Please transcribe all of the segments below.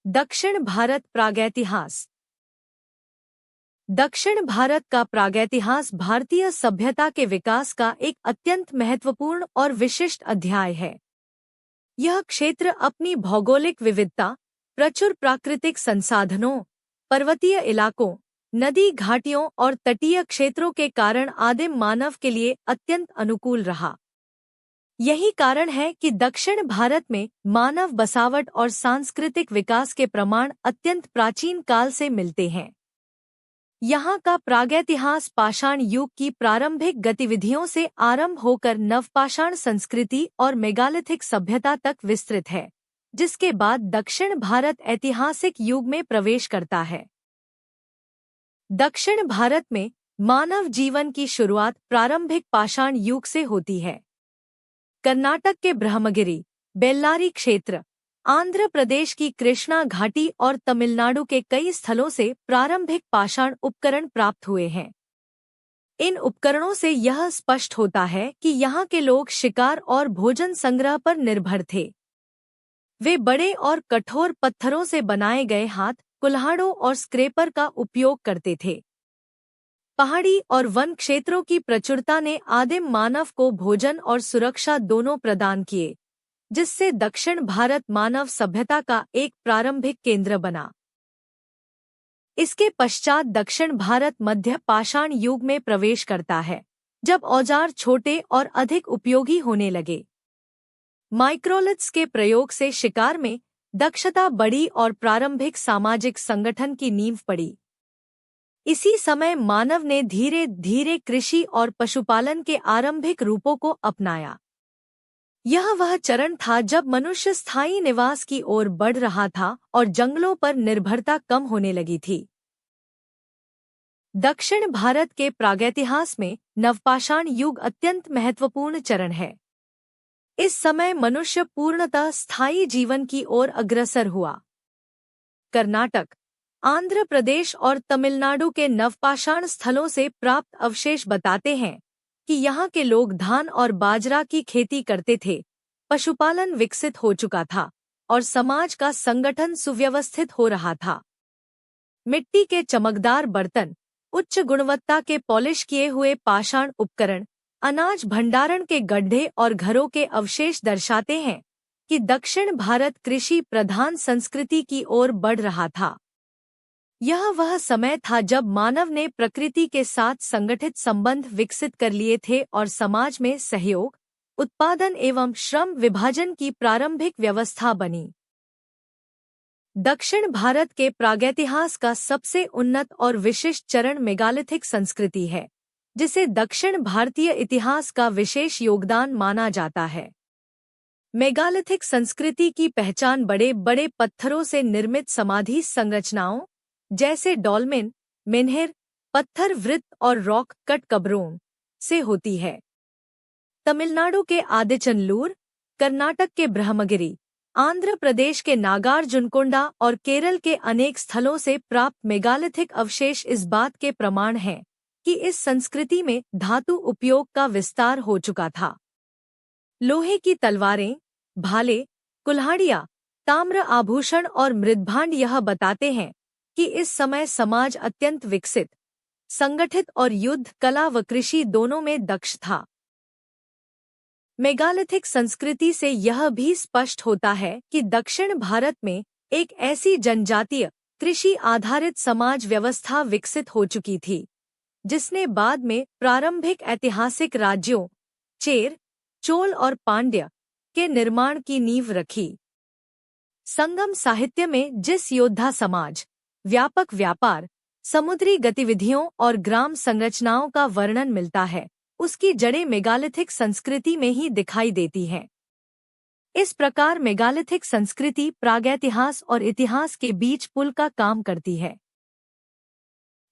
दक्षिण भारत प्रागैतिहास। दक्षिण भारत का प्रागैतिहास भारतीय सभ्यता के विकास का एक अत्यंत महत्वपूर्ण और विशिष्ट अध्याय है। यह क्षेत्र अपनी भौगोलिक विविधता, प्रचुर प्राकृतिक संसाधनों, पर्वतीय इलाकों, नदी घाटियों और तटीय क्षेत्रों के कारण आदिम मानव के लिए अत्यंत अनुकूल रहा। यही कारण है कि दक्षिण भारत में मानव बसावट और सांस्कृतिक विकास के प्रमाण अत्यंत प्राचीन काल से मिलते हैं। यहाँ का प्रागैतिहास पाषाण युग की प्रारंभिक गतिविधियों से आरंभ होकर नवपाषाण संस्कृति और मेगालिथिक सभ्यता तक विस्तृत है, जिसके बाद दक्षिण भारत ऐतिहासिक युग में प्रवेश करता है। दक्षिण भारत में मानव जीवन की शुरुआत प्रारंभिक पाषाण युग से होती है। कर्नाटक के ब्रह्मगिरी, बेल्लारी क्षेत्र, आंध्र प्रदेश की कृष्णा घाटी और तमिलनाडु के कई स्थलों से प्रारंभिक पाषाण उपकरण प्राप्त हुए हैं। इन उपकरणों से यह स्पष्ट होता है कि यहाँ के लोग शिकार और भोजन संग्रह पर निर्भर थे। वे बड़े और कठोर पत्थरों से बनाए गए हाथ, कुल्हाड़ों और स्क्रेपर का उपयोग करते थे। पहाड़ी और वन क्षेत्रों की प्रचुरता ने आदिम मानव को भोजन और सुरक्षा दोनों प्रदान किए, जिससे दक्षिण भारत मानव सभ्यता का एक प्रारंभिक केंद्र बना। इसके पश्चात दक्षिण भारत मध्य पाषाण युग में प्रवेश करता है, जब औजार छोटे और अधिक उपयोगी होने लगे। माइक्रोलिथ्स के प्रयोग से शिकार में दक्षता बढ़ी और प्रारंभिक सामाजिक संगठन की नींव पड़ी। इसी समय मानव ने धीरे धीरे कृषि और पशुपालन के आरंभिक रूपों को अपनाया। यह वह चरण था जब मनुष्य स्थायी निवास की ओर बढ़ रहा था और जंगलों पर निर्भरता कम होने लगी थी। दक्षिण भारत के प्रागैतिहास में नवपाषाण युग अत्यंत महत्वपूर्ण चरण है। इस समय मनुष्य पूर्णतः स्थायी जीवन की ओर अग्रसर हुआ। कर्नाटक, आंध्र प्रदेश और तमिलनाडु के नवपाषाण स्थलों से प्राप्त अवशेष बताते हैं कि यहाँ के लोग धान और बाजरा की खेती करते थे, पशुपालन विकसित हो चुका था और समाज का संगठन सुव्यवस्थित हो रहा था। मिट्टी के चमकदार बर्तन, उच्च गुणवत्ता के पॉलिश किए हुए पाषाण उपकरण, अनाज भंडारण के गड्ढे और घरों के अवशेष दर्शाते हैं कि दक्षिण भारत कृषि प्रधान संस्कृति की ओर बढ़ रहा था। यह वह समय था जब मानव ने प्रकृति के साथ संगठित संबंध विकसित कर लिए थे और समाज में सहयोग, उत्पादन एवं श्रम विभाजन की प्रारंभिक व्यवस्था बनी। दक्षिण भारत के प्रागैतिहास का सबसे उन्नत और विशिष्ट चरण मेगालिथिक संस्कृति है, जिसे दक्षिण भारतीय इतिहास का विशेष योगदान माना जाता है। मेगालिथिक संस्कृति की पहचान बड़े बड़े पत्थरों से निर्मित समाधि संरचनाओं जैसे डॉल्मेन, मेन्हिर, पत्थर वृत्त और रॉक कट कब्रों से होती है। तमिलनाडु के आदिचनल्लूर, कर्नाटक के ब्रह्मगिरी, आंध्र प्रदेश के नागार्जुनकोंडा और केरल के अनेक स्थलों से प्राप्त मेगालिथिक अवशेष इस बात के प्रमाण हैं कि इस संस्कृति में धातु उपयोग का विस्तार हो चुका था। लोहे की तलवारें, भाले, कुल्हाड़ियाँ, ताम्र आभूषण और मृदभांड यह बताते हैं कि इस समय समाज अत्यंत विकसित, संगठित और युद्ध कला व कृषि दोनों में दक्ष था। मेगालिथिक संस्कृति से यह भी स्पष्ट होता है कि दक्षिण भारत में एक ऐसी जनजातीय, कृषि आधारित समाज व्यवस्था विकसित हो चुकी थी, जिसने बाद में प्रारंभिक ऐतिहासिक राज्यों चेर, चोल और पांड्य के निर्माण की नींव रखी। संगम साहित्य में जिस योद्धा समाज, व्यापक व्यापार, समुद्री गतिविधियों और ग्राम संरचनाओं का वर्णन मिलता है, उसकी जड़ें मेगालिथिक संस्कृति में ही दिखाई देती हैं। इस प्रकार मेगालिथिक संस्कृति प्रागैतिहास और इतिहास के बीच पुल का काम करती है।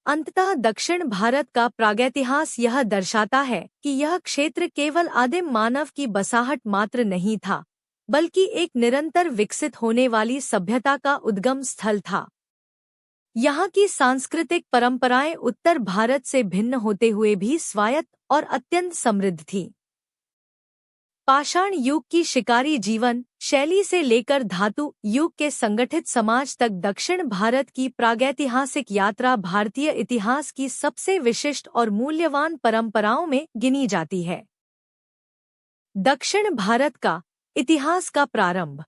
अंततः दक्षिण भारत का प्रागैतिहास यह दर्शाता है कि यह क्षेत्र केवल आदिम मानव की बसाहट मात्र नहीं था, बल्कि एक निरंतर विकसित होने वाली सभ्यता का उद्गम स्थल था। यहाँ की सांस्कृतिक परंपराएं उत्तर भारत से भिन्न होते हुए भी स्वायत्त और अत्यंत समृद्ध थीं। पाषाण युग की शिकारी जीवन शैली से लेकर धातु युग के संगठित समाज तक दक्षिण भारत की प्रागैतिहासिक यात्रा भारतीय इतिहास की सबसे विशिष्ट और मूल्यवान परंपराओं में गिनी जाती है। दक्षिण भारत का इतिहास का प्रारंभ।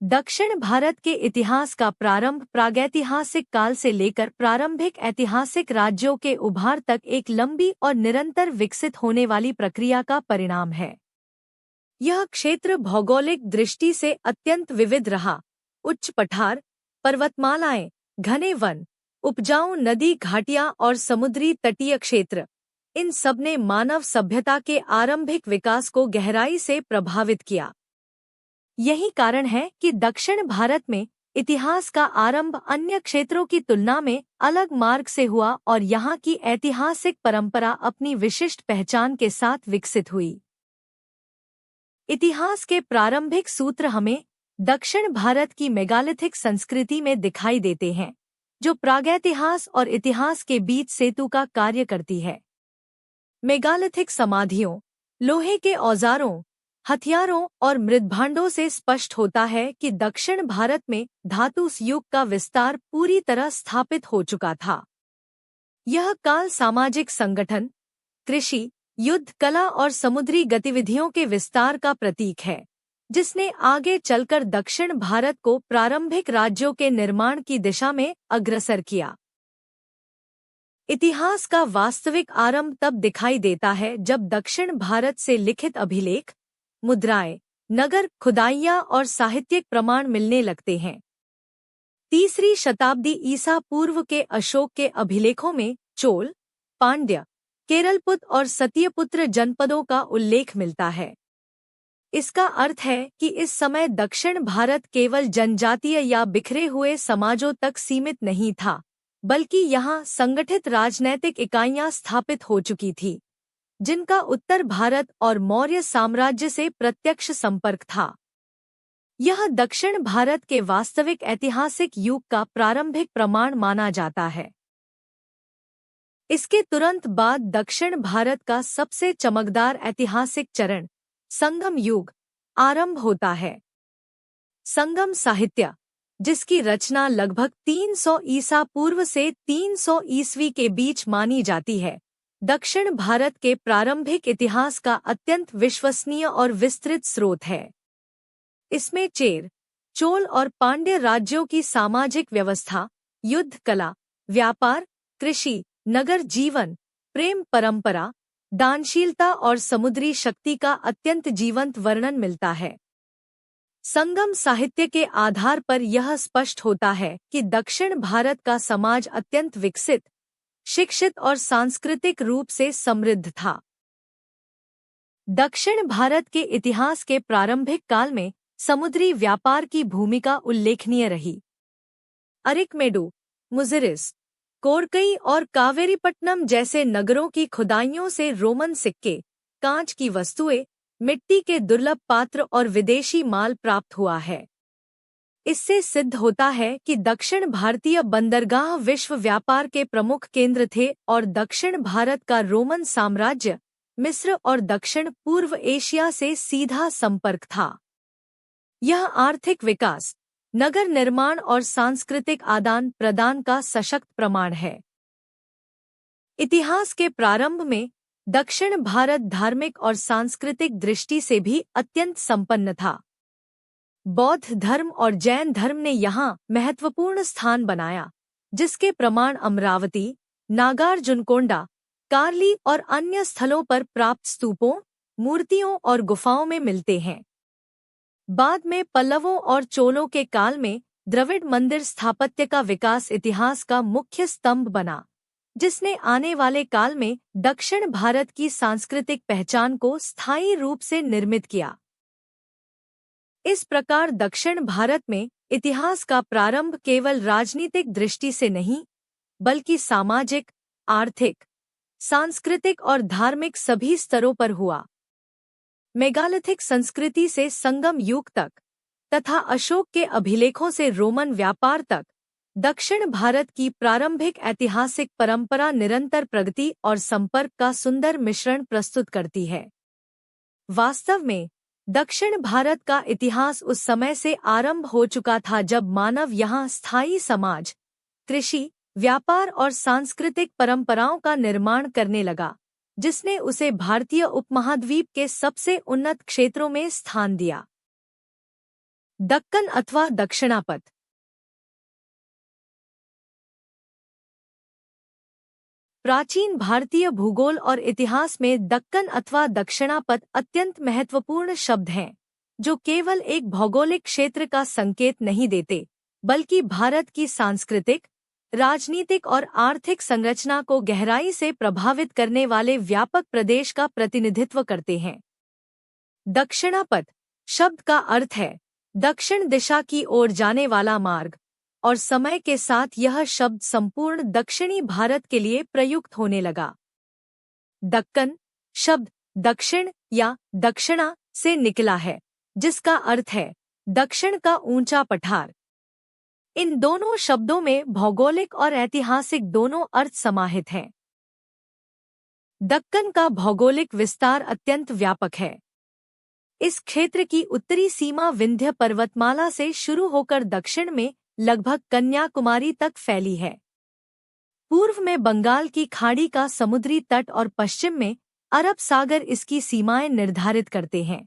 दक्षिण भारत के इतिहास का प्रारंभ प्रागैतिहासिक काल से लेकर प्रारंभिक ऐतिहासिक राज्यों के उभार तक एक लंबी और निरंतर विकसित होने वाली प्रक्रिया का परिणाम है। यह क्षेत्र भौगोलिक दृष्टि से अत्यंत विविध रहा। उच्च पठार, पर्वतमालाएं, घने वन, उपजाऊ नदी घाटियां और समुद्री तटीय क्षेत्र, इन सब ने मानव सभ्यता के आरंभिक विकास को गहराई से प्रभावित किया। यही कारण है कि दक्षिण भारत में इतिहास का आरंभ अन्य क्षेत्रों की तुलना में अलग मार्ग से हुआ और यहाँ की ऐतिहासिक परंपरा अपनी विशिष्ट पहचान के साथ विकसित हुई। इतिहास के प्रारंभिक सूत्र हमें दक्षिण भारत की मेगालिथिक संस्कृति में दिखाई देते हैं, जो प्रागैतिहास और इतिहास के बीच सेतु का कार्य करती है। मेगालिथिक समाधियों, लोहे के औजारों, हथियारों और मृदभांडों से स्पष्ट होता है कि दक्षिण भारत में धातु युग का विस्तार पूरी तरह स्थापित हो चुका था। यह काल सामाजिक संगठन, कृषि, युद्ध कला और समुद्री गतिविधियों के विस्तार का प्रतीक है, जिसने आगे चलकर दक्षिण भारत को प्रारंभिक राज्यों के निर्माण की दिशा में अग्रसर किया। इतिहास का वास्तविक आरंभ तब दिखाई देता है जब दक्षिण भारत से लिखित अभिलेख, मुद्राएं, नगर खुदाइयां और साहित्यिक प्रमाण मिलने लगते हैं। 3री शताब्दी ईसा पूर्व के अशोक के अभिलेखों में चोल, पांड्य, केरलपुत और सत्यपुत्र जनपदों का उल्लेख मिलता है। इसका अर्थ है कि इस समय दक्षिण भारत केवल जनजातीय या बिखरे हुए समाजों तक सीमित नहीं था, बल्कि यहाँ संगठित राजनैतिक इकाइयां स्थापित हो चुकी थी, जिनका उत्तर भारत और मौर्य साम्राज्य से प्रत्यक्ष संपर्क था। यह दक्षिण भारत के वास्तविक ऐतिहासिक युग का प्रारंभिक प्रमाण माना जाता है। इसके तुरंत बाद दक्षिण भारत का सबसे चमकदार ऐतिहासिक चरण, संगम युग, आरंभ होता है। संगम साहित्य, जिसकी रचना लगभग 300 ईसा पूर्व से 300 ईस्वी के बीच मानी जाती है, दक्षिण भारत के प्रारंभिक इतिहास का अत्यंत विश्वसनीय और विस्तृत स्रोत है। इसमें चेर, चोल और पांड्य राज्यों की सामाजिक व्यवस्था, युद्ध कला, व्यापार, कृषि, नगर जीवन, प्रेम परंपरा, दानशीलता और समुद्री शक्ति का अत्यंत जीवंत वर्णन मिलता है। संगम साहित्य के आधार पर यह स्पष्ट होता है कि दक्षिण भारत का समाज अत्यंत विकसित, शिक्षित और सांस्कृतिक रूप से समृद्ध था। दक्षिण भारत के इतिहास के प्रारंभिक काल में समुद्री व्यापार की भूमिका उल्लेखनीय रही। अरिकमेडु, मुजिरिस, कोरकई और कावेरीपट्टनम जैसे नगरों की खुदाइयों से रोमन सिक्के, कांच की वस्तुएं, मिट्टी के दुर्लभ पात्र और विदेशी माल प्राप्त हुआ है। इससे सिद्ध होता है कि दक्षिण भारतीय बंदरगाह विश्व व्यापार के प्रमुख केंद्र थे और दक्षिण भारत का रोमन साम्राज्य, मिस्र और दक्षिण पूर्व एशिया से सीधा संपर्क था। यह आर्थिक विकास, नगर निर्माण और सांस्कृतिक आदान प्रदान का सशक्त प्रमाण है। इतिहास के प्रारंभ में दक्षिण भारत धार्मिक और सांस्कृतिक दृष्टि से भी अत्यंत संपन्न था। बौद्ध धर्म और जैन धर्म ने यहाँ महत्वपूर्ण स्थान बनाया, जिसके प्रमाण अमरावती, नागार्जुनकोंडा, कार्ली और अन्य स्थलों पर प्राप्त स्तूपों, मूर्तियों और गुफाओं में मिलते हैं। बाद में पल्लवों और चोलों के काल में द्रविड़ मंदिर स्थापत्य का विकास इतिहास का मुख्य स्तंभ बना, जिसने आने वाले काल में दक्षिण भारत की सांस्कृतिक पहचान को स्थायी रूप से निर्मित किया। इस प्रकार दक्षिण भारत में इतिहास का प्रारंभ केवल राजनीतिक दृष्टि से नहीं, बल्कि सामाजिक, आर्थिक, सांस्कृतिक और धार्मिक सभी स्तरों पर हुआ। मेगालिथिक संस्कृति से संगम युग तक तथा अशोक के अभिलेखों से रोमन व्यापार तक दक्षिण भारत की प्रारंभिक ऐतिहासिक परंपरा निरंतर प्रगति और संपर्क का सुंदर मिश्रण प्रस्तुत करती है। वास्तव में दक्षिण भारत का इतिहास उस समय से आरंभ हो चुका था जब मानव यहाँ स्थायी समाज, कृषि, व्यापार और सांस्कृतिक परंपराओं का निर्माण करने लगा, जिसने उसे भारतीय उपमहाद्वीप के सबसे उन्नत क्षेत्रों में स्थान दिया। दक्कन अथवा दक्षिणापथ। प्राचीन भारतीय भूगोल और इतिहास में दक्कन अथवा दक्षिणापथ अत्यंत महत्वपूर्ण शब्द हैं, जो केवल एक भौगोलिक क्षेत्र का संकेत नहीं देते, बल्कि भारत की सांस्कृतिक, राजनीतिक और आर्थिक संरचना को गहराई से प्रभावित करने वाले व्यापक प्रदेश का प्रतिनिधित्व करते हैं। दक्षिणापथ शब्द का अर्थ है दक्षिण दिशा की ओर जाने वाला मार्ग, और समय के साथ यह शब्द संपूर्ण दक्षिणी भारत के लिए प्रयुक्त होने लगा। दक्कन शब्द दक्षिण या दक्षिणा से निकला है, जिसका अर्थ है दक्षिण का ऊंचा पठार। इन दोनों शब्दों में भौगोलिक और ऐतिहासिक दोनों अर्थ समाहित हैं। दक्कन का भौगोलिक विस्तार अत्यंत व्यापक है। इस क्षेत्र की उत्तरी सीमा विंध्य पर्वतमाला से शुरू होकर दक्षिण में लगभग कन्याकुमारी तक फैली है। पूर्व में बंगाल की खाड़ी का समुद्री तट और पश्चिम में अरब सागर इसकी सीमाएं निर्धारित करते हैं।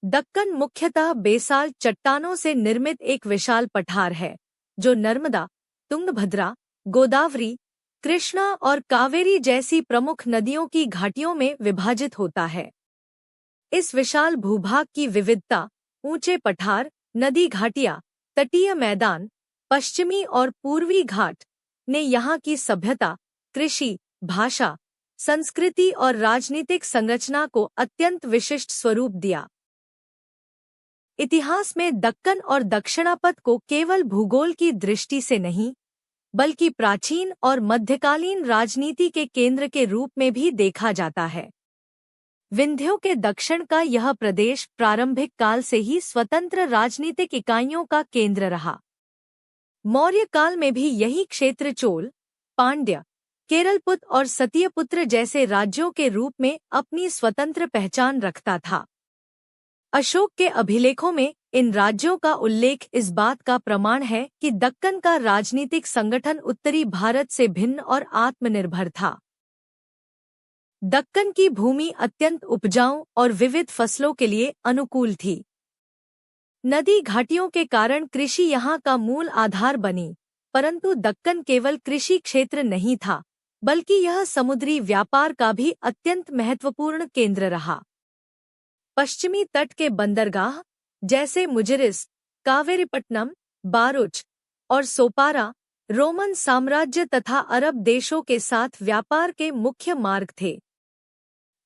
दक्कन मुख्यतः बेसाल्ट चट्टानों से निर्मित एक विशाल पठार है, जो नर्मदा, तुंगभद्रा, गोदावरी, कृष्णा और कावेरी जैसी प्रमुख नदियों की घाटियों में विभाजित होता है। इस विशाल भूभाग की विविधता, ऊंचे पठार, नदी घाटियां, तटीय मैदान, पश्चिमी और पूर्वी घाट ने यहाँ की सभ्यता, कृषि, भाषा, संस्कृति और राजनीतिक संरचना को अत्यंत विशिष्ट स्वरूप दिया। इतिहास में दक्कन और दक्षिणापथ को केवल भूगोल की दृष्टि से नहीं, बल्कि प्राचीन और मध्यकालीन राजनीति के केंद्र के रूप में भी देखा जाता है। विंध्यों के दक्षिण का यह प्रदेश प्रारंभिक काल से ही स्वतंत्र राजनीतिक इकाइयों का केंद्र रहा। मौर्य काल में भी यही क्षेत्र चोल, पांड्य, केरलपुत्र और सतियपुत्र जैसे राज्यों के रूप में अपनी स्वतंत्र पहचान रखता था। अशोक के अभिलेखों में इन राज्यों का उल्लेख इस बात का प्रमाण है कि दक्कन का राजनीतिक संगठन उत्तरी भारत से भिन्न और आत्मनिर्भर था। दक्कन की भूमि अत्यंत उपजाऊ और विविध फसलों के लिए अनुकूल थी। नदी घाटियों के कारण कृषि यहाँ का मूल आधार बनी, परंतु दक्कन केवल कृषि क्षेत्र नहीं था, बल्कि यह समुद्री व्यापार का भी अत्यंत महत्वपूर्ण केंद्र रहा। पश्चिमी तट के बंदरगाह जैसे मुजिरिस, कावेरीपट्टनम, बारुच और सोपारा रोमन साम्राज्य तथा अरब देशों के साथ व्यापार के मुख्य मार्ग थे।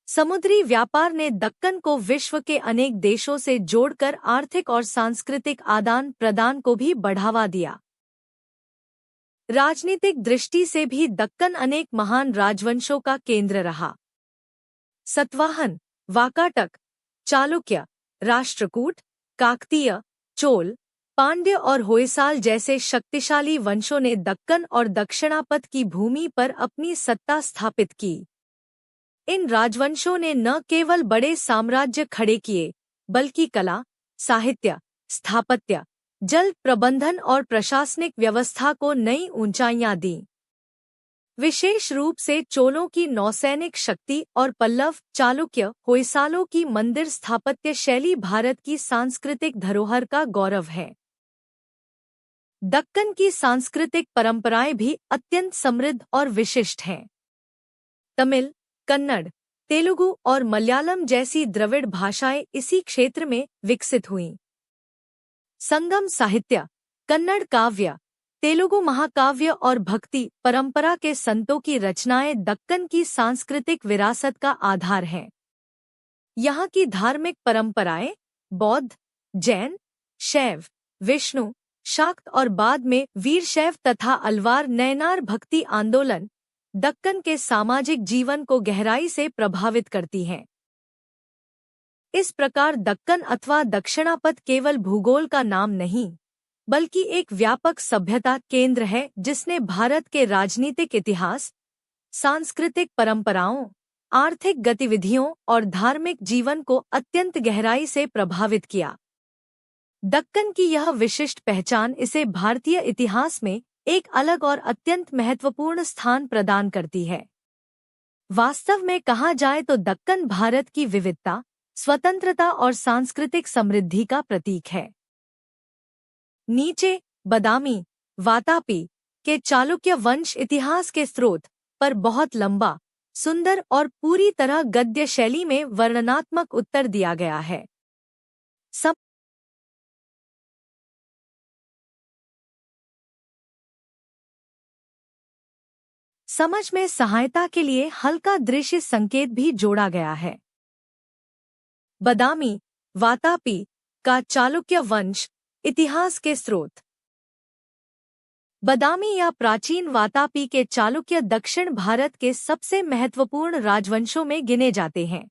समुद्री व्यापार ने दक्कन को विश्व के अनेक देशों से जोड़कर आर्थिक और सांस्कृतिक आदान प्रदान को भी बढ़ावा दिया। राजनीतिक दृष्टि से भी दक्कन अनेक महान राजवंशों का केंद्र रहा। सतवाहन, वाकाटक, चालुक्य, राष्ट्रकूट, काकतीय, चोल, पांड्य और होयसाल जैसे शक्तिशाली वंशों ने दक्कन और दक्षिणापथ की भूमि पर अपनी सत्ता स्थापित की। इन राजवंशों ने न केवल बड़े साम्राज्य खड़े किए, बल्कि कला, साहित्य, स्थापत्य, जल प्रबंधन और प्रशासनिक व्यवस्था को नई ऊंचाइयां दी। विशेष रूप से चोलों की नौसैनिक शक्ति और पल्लव, चालुक्य, होयसालों की मंदिर स्थापत्य शैली भारत की सांस्कृतिक धरोहर का गौरव है। दक्कन की सांस्कृतिक परंपराएं भी अत्यंत समृद्ध और विशिष्ट हैं। तमिल, कन्नड़, तेलुगु और मलयालम जैसी द्रविड़ भाषाएं इसी क्षेत्र में विकसित हुईं। संगम साहित्य, कन्नड़ काव्य, तेलुगु महाकाव्य और भक्ति परंपरा के संतों की रचनाएं दक्कन की सांस्कृतिक विरासत का आधार हैं। यहाँ की धार्मिक परंपराएं बौद्ध, जैन, शैव, विष्णु, शाक्त और बाद में वीरशैव तथा अलवार नयनार भक्ति आंदोलन दक्कन के सामाजिक जीवन को गहराई से प्रभावित करती हैं। इस प्रकार दक्कन अथवा दक्षिणापथ केवल भूगोल का नाम नहीं, बल्कि एक व्यापक सभ्यता केंद्र है जिसने भारत के राजनीतिक इतिहास, सांस्कृतिक परंपराओं, आर्थिक गतिविधियों और धार्मिक जीवन को अत्यंत गहराई से प्रभावित किया। दक्कन की यह विशिष्ट पहचान इसे भारतीय इतिहास में एक अलग और अत्यंत महत्वपूर्ण स्थान प्रदान करती है। वास्तव में कहा जाए तो दक्कन भारत की विविधता, स्वतंत्रता और सांस्कृतिक समृद्धि का प्रतीक है। नीचे बादामी, वातापी के चालुक्य वंश इतिहास के स्रोत पर बहुत लंबा, सुंदर और पूरी तरह गद्य शैली में वर्णनात्मक उत्तर दिया गया है। समझ में सहायता के लिए हल्का दृश्य संकेत भी जोड़ा गया है। बादामी, वातापी का चालुक्य वंश इतिहास के स्रोत। बादामी या प्राचीन वातापी के चालुक्य दक्षिण भारत के सबसे महत्वपूर्ण राजवंशों में गिने जाते हैं।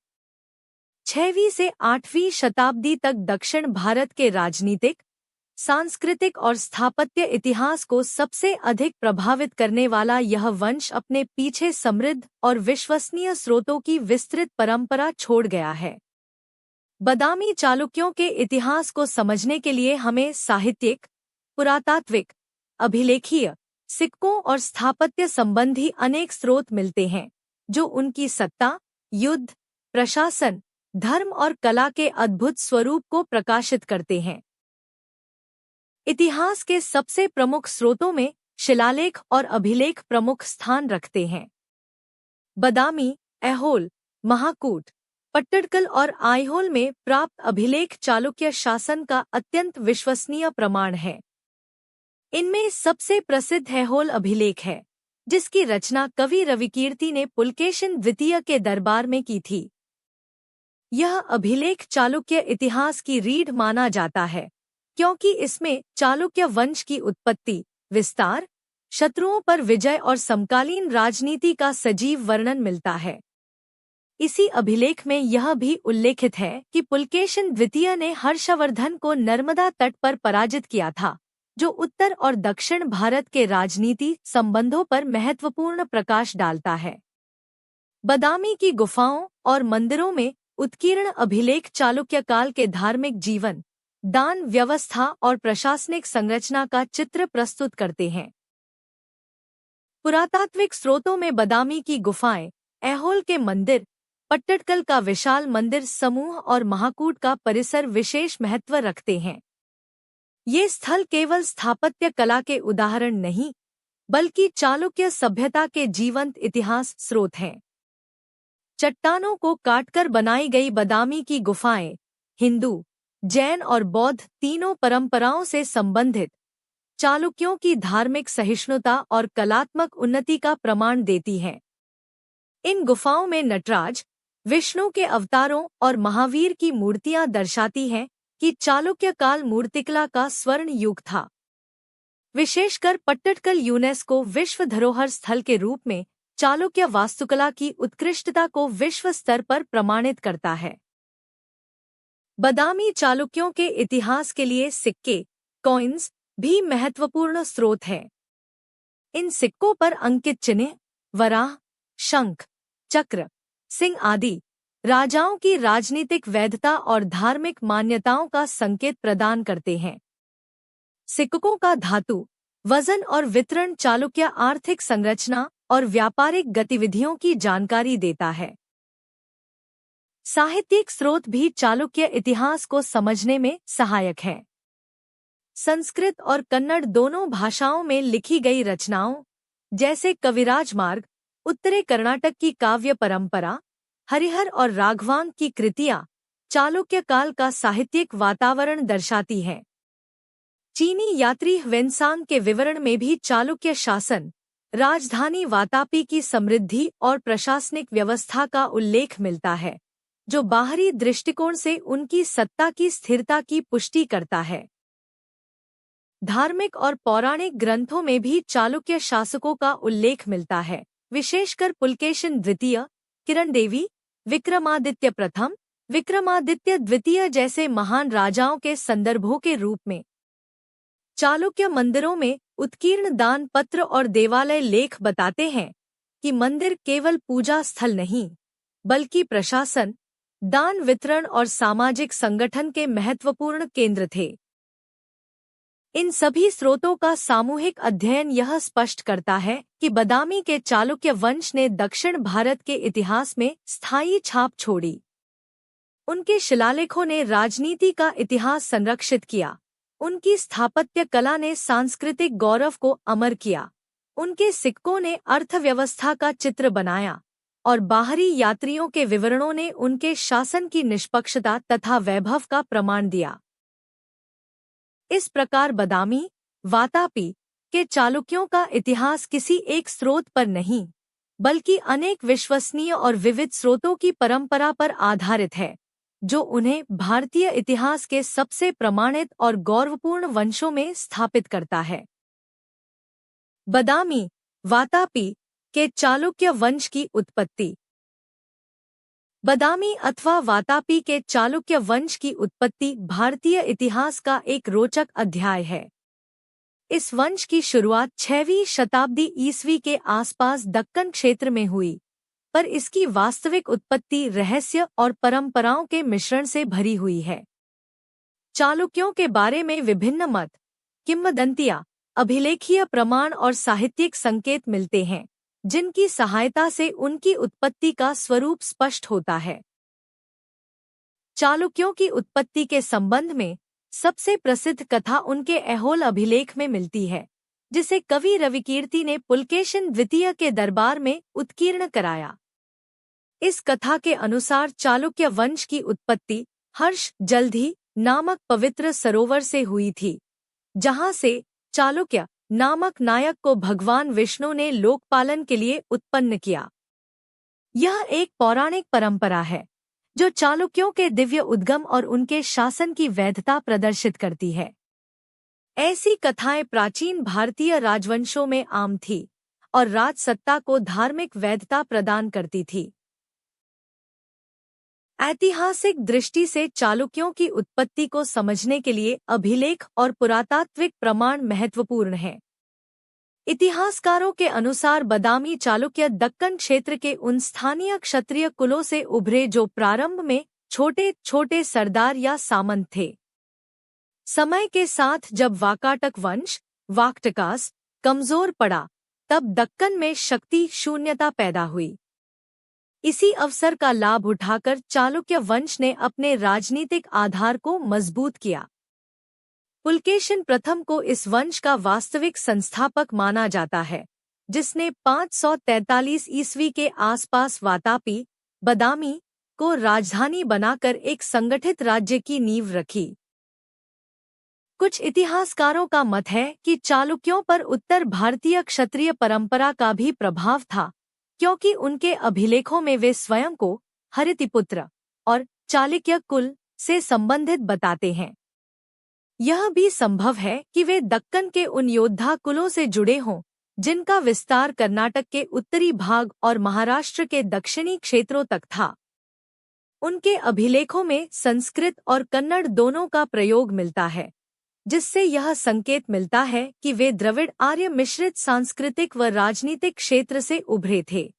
6वीं से 8वीं शताब्दी तक दक्षिण भारत के राजनीतिक, सांस्कृतिक और स्थापत्य इतिहास को सबसे अधिक प्रभावित करने वाला यह वंश अपने पीछे समृद्ध और विश्वसनीय स्रोतों की विस्तृत परंपरा छोड़ गया है। बादामी चालुक्यों के इतिहास को समझने के लिए हमें साहित्यिक, पुरातात्विक, अभिलेखीय, सिक्कों और स्थापत्य संबंधी अनेक स्रोत मिलते हैं, जो उनकी सत्ता, युद्ध, प्रशासन, धर्म और कला के अद्भुत स्वरूप को प्रकाशित करते हैं। इतिहास के सबसे प्रमुख स्रोतों में शिलालेख और अभिलेख प्रमुख स्थान रखते हैं। बादामी, ऐहोल, महाकूट, पट्टडकल और आइहोल में प्राप्त अभिलेख चालुक्य शासन का अत्यंत विश्वसनीय प्रमाण है। इनमें सबसे प्रसिद्ध ऐहोल अभिलेख है, जिसकी रचना कवि रविकीर्ति ने पुलकेशिन द्वितीय के दरबार में की थी। यह अभिलेख चालुक्य इतिहास की रीढ़ माना जाता है, क्योंकि इसमें चालुक्य वंश की उत्पत्ति, विस्तार, शत्रुओं पर विजय और समकालीन राजनीति का सजीव वर्णन मिलता है। इसी अभिलेख में यह भी उल्लेखित है कि पुलकेशिन द्वितीय ने हर्षवर्धन को नर्मदा तट पर पराजित किया था, जो उत्तर और दक्षिण भारत के राजनीति संबंधों पर महत्वपूर्ण प्रकाश डालता है। बादामी की गुफाओं और मंदिरों में उत्कीर्ण अभिलेख चालुक्य काल के धार्मिक जीवन, दान व्यवस्था और प्रशासनिक संरचना का चित्र प्रस्तुत करते हैं। पुरातात्विक स्रोतों में बादामी की गुफाएं, ऐहोल के मंदिर, पट्टडकल का विशाल मंदिर समूह और महाकूट का परिसर विशेष महत्व रखते हैं। ये स्थल केवल स्थापत्य कला के उदाहरण नहीं, बल्कि चालुक्य सभ्यता के जीवंत इतिहास स्रोत हैं। चट्टानों को काटकर बनाई गई बादामी की गुफाएं हिंदू, जैन और बौद्ध तीनों परंपराओं से संबंधित चालुक्यों की धार्मिक सहिष्णुता और कलात्मक उन्नति का प्रमाण देती हैं। इन गुफाओं में नटराज, विष्णु के अवतारों और महावीर की मूर्तियां दर्शाती हैं कि चालुक्य काल मूर्तिकला का स्वर्ण युग था। विशेषकर पट्टडकल यूनेस्को विश्व धरोहर स्थल के रूप में चालुक्य वास्तुकला की उत्कृष्टता को विश्व स्तर पर प्रमाणित करता है। बादामी चालुक्यों के इतिहास के लिए सिक्के, कॉइन्स भी महत्वपूर्ण स्रोत हैं। इन सिक्कों पर अंकित चिन्ह, वराह, शंख, चक्र, सिंह आदि राजाओं की राजनीतिक वैधता और धार्मिक मान्यताओं का संकेत प्रदान करते हैं। सिक्कों का धातु, वजन और वितरण चालुक्य आर्थिक संरचना और व्यापारिक गतिविधियों की जानकारी देता है। साहित्यिक स्रोत भी चालुक्य इतिहास को समझने में सहायक हैं। संस्कृत और कन्नड़ दोनों भाषाओं में लिखी गई रचनाओं, जैसे कविराज मार्ग, उत्तरी कर्नाटक की काव्य परंपरा, हरिहर और राघवांक की कृतियां चालुक्य काल का साहित्यिक वातावरण दर्शाती हैं। चीनी यात्री ह्वेनसांग के विवरण में भी चालुक्य शासन, राजधानी वातापी की समृद्धि और प्रशासनिक व्यवस्था का उल्लेख मिलता है, जो बाहरी दृष्टिकोण से उनकी सत्ता की स्थिरता की पुष्टि करता है। धार्मिक और पौराणिक ग्रंथों में भी चालुक्य शासकों का उल्लेख मिलता है, विशेषकर पुलकेशिन द्वितीय, किरण देवी, विक्रमादित्य प्रथम, विक्रमादित्य द्वितीय जैसे महान राजाओं के संदर्भों के रूप में। चालुक्य मंदिरों में उत्कीर्ण दान पत्र और देवालय लेख बताते हैं कि मंदिर केवल पूजा स्थल नहीं, बल्कि प्रशासन, दान वितरण और सामाजिक संगठन के महत्वपूर्ण केंद्र थे। इन सभी स्रोतों का सामूहिक अध्ययन यह स्पष्ट करता है कि बदामी के चालुक्य वंश ने दक्षिण भारत के इतिहास में स्थायी छाप छोड़ी। उनके शिलालेखों ने राजनीति का इतिहास संरक्षित किया, उनकी स्थापत्य कला ने सांस्कृतिक गौरव को अमर किया, उनके सिक्कों ने अर्थव्यवस्था का चित्र बनाया और बाहरी यात्रियों के विवरणों ने उनके शासन की निष्पक्षता तथा वैभव का प्रमाण दिया। इस प्रकार बदामी, वातापी के चालुक्यों का इतिहास किसी एक स्रोत पर नहीं, बल्कि अनेक विश्वसनीय और विविध स्रोतों की परंपरा पर आधारित है, जो उन्हें भारतीय इतिहास के सबसे प्रमाणित और गौरवपूर्ण वंशों में स्थापित करता है। बदामी, वातापी के चालुक्य वंश की उत्पत्ति। बदामी अथवा वातापी के चालुक्य वंश की उत्पत्ति भारतीय इतिहास का एक रोचक अध्याय है। इस वंश की शुरुआत 6वीं शताब्दी ईस्वी के आसपास दक्कन क्षेत्र में हुई, पर इसकी वास्तविक उत्पत्ति रहस्य और परंपराओं के मिश्रण से भरी हुई है। चालुक्यों के बारे में विभिन्न मत, किंवदंतियां, अभिलेखीय प्रमाण और साहित्यिक संकेत मिलते हैं, जिनकी सहायता से उनकी उत्पत्ति का स्वरूप स्पष्ट होता है। चालुक्यों की उत्पत्ति के संबंध में सबसे प्रसिद्ध कथा उनके ऐहोल अभिलेख में मिलती है, जिसे कवि रविकीर्ति ने पुलकेशिन द्वितीय के दरबार में उत्कीर्ण कराया। इस कथा के अनुसार चालुक्य वंश की उत्पत्ति हर्ष जलधि नामक पवित्र सरोवर से हुई थी, जहां से चालुक्य नामक नायक को भगवान विष्णु ने लोकपालन के लिए उत्पन्न किया। यह एक पौराणिक परंपरा है, जो चालुक्यों के दिव्य उद्गम और उनके शासन की वैधता प्रदर्शित करती है। ऐसी कथाएं प्राचीन भारतीय राजवंशों में आम थी और राजसत्ता को धार्मिक वैधता प्रदान करती थी। ऐतिहासिक दृष्टि से चालुक्यों की उत्पत्ति को समझने के लिए अभिलेख और पुरातात्विक प्रमाण महत्वपूर्ण हैं। इतिहासकारों के अनुसार बदामी चालुक्य दक्कन क्षेत्र के उन स्थानीय क्षत्रिय कुलों से उभरे जो प्रारंभ में छोटे छोटे सरदार या सामंत थे। समय के साथ जब वाकाटक वंश वाक्टकास कमजोर पड़ा, तब दक्कन में शक्ति शून्यता पैदा हुई। इसी अवसर का लाभ उठाकर चालुक्य वंश ने अपने राजनीतिक आधार को मजबूत किया। पुलकेशिन प्रथम को इस वंश का वास्तविक संस्थापक माना जाता है, जिसने 543 ईस्वी के आसपास वातापी, बदामी को राजधानी बनाकर एक संगठित राज्य की नींव रखी। कुछ इतिहासकारों का मत है कि चालुक्यों पर उत्तर भारतीय क्षत्रिय परंपरा का भी प्रभाव था, क्योंकि उनके अभिलेखों में वे स्वयं को हरितिपुत्र और चालुक्य कुल से संबंधित बताते हैं। यह भी संभव है कि वे दक्कन के उन योद्धा कुलों से जुड़े हों, जिनका विस्तार कर्नाटक के उत्तरी भाग और महाराष्ट्र के दक्षिणी क्षेत्रों तक था। उनके अभिलेखों में संस्कृत और कन्नड़ दोनों का प्रयोग मिलता है, जिससे यह संकेत मिलता है कि वे द्रविड़ आर्य मिश्रित सांस्कृतिक व राजनीतिक क्षेत्र से उभरे थे।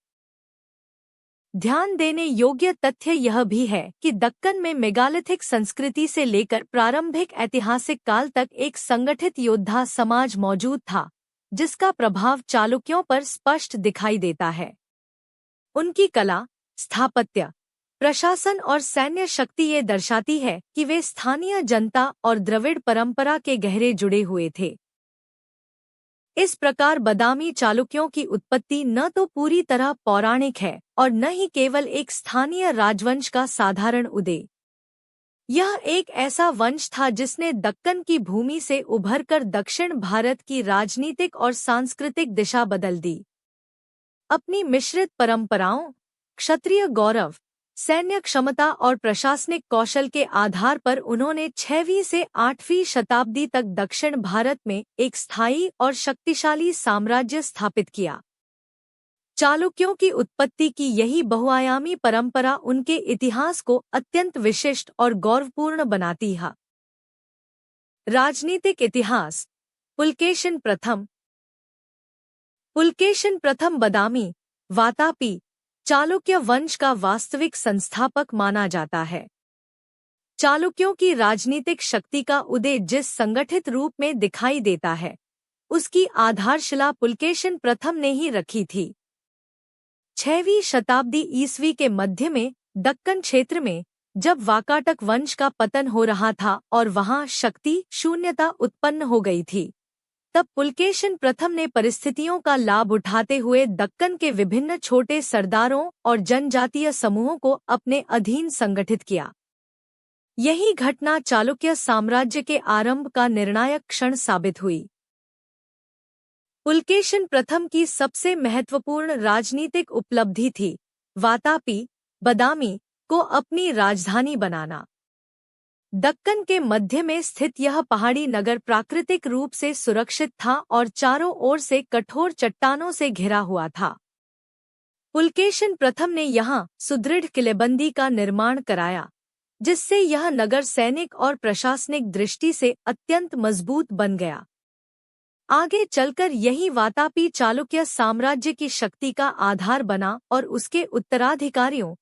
ध्यान देने योग्य तथ्य यह भी है कि दक्कन में मेगालिथिक संस्कृति से लेकर प्रारंभिक ऐतिहासिक काल तक एक संगठित योद्धा समाज मौजूद था, जिसका प्रभाव चालुक्यों पर स्पष्ट दिखाई देता है। उनकी कला, स्थापत्य, प्रशासन और सैन्य शक्ति ये दर्शाती है कि वे स्थानीय जनता और द्रविड़ परंपरा के गहरे जुड़े हुए थे। इस प्रकार बदामी चालुक्यों की उत्पत्ति न तो पूरी तरह पौराणिक है और न ही केवल एक स्थानीय राजवंश का साधारण उदय। यह एक ऐसा वंश था जिसने दक्कन की भूमि से उभरकर दक्षिण भारत की राजनीतिक और सांस्कृतिक दिशा बदल दी। अपनी मिश्रित परंपराओं, क्षत्रिय गौरव, सैन्य क्षमता और प्रशासनिक कौशल के आधार पर उन्होंने 6वीं से 8वीं शताब्दी तक दक्षिण भारत में एक स्थायी और शक्तिशाली साम्राज्य स्थापित किया। चालुक्यों की उत्पत्ति की यही बहुआयामी परंपरा उनके इतिहास को अत्यंत विशिष्ट और गौरवपूर्ण बनाती है। राजनीतिक इतिहास। पुलकेशिन प्रथम बदामी, वातापी चालुक्य वंश का वास्तविक संस्थापक माना जाता है। चालुक्यों की राजनीतिक शक्ति का उदय जिस संगठित रूप में दिखाई देता है, उसकी आधारशिला पुलकेशिन प्रथम ने ही रखी थी। 6वीं शताब्दी ईस्वी के मध्य में दक्कन क्षेत्र में जब वाकाटक वंश का पतन हो रहा था और वहां शक्ति शून्यता उत्पन्न हो गई थी, तब पुलकेशिन प्रथम ने परिस्थितियों का लाभ उठाते हुए दक्कन के विभिन्न छोटे सरदारों और जनजातीय समूहों को अपने अधीन संगठित किया। यही घटना चालुक्य साम्राज्य के आरंभ का निर्णायक क्षण साबित हुई। पुलकेशिन प्रथम की सबसे महत्वपूर्ण राजनीतिक उपलब्धि थी वातापी, बदामी को अपनी राजधानी बनाना। दक्कन के मध्य में स्थित यह पहाड़ी नगर प्राकृतिक रूप से सुरक्षित था और चारों ओर से कठोर चट्टानों से घिरा हुआ था। पुलकेशिन प्रथम ने यहाँ सुदृढ़ किलेबंदी का निर्माण कराया, जिससे यह नगर सैनिक और प्रशासनिक दृष्टि से अत्यंत मजबूत बन गया। आगे चलकर यही वातापी चालुक्य साम्राज्य की शक्ति का आधार बना और उसके उत्तराधिकारियों,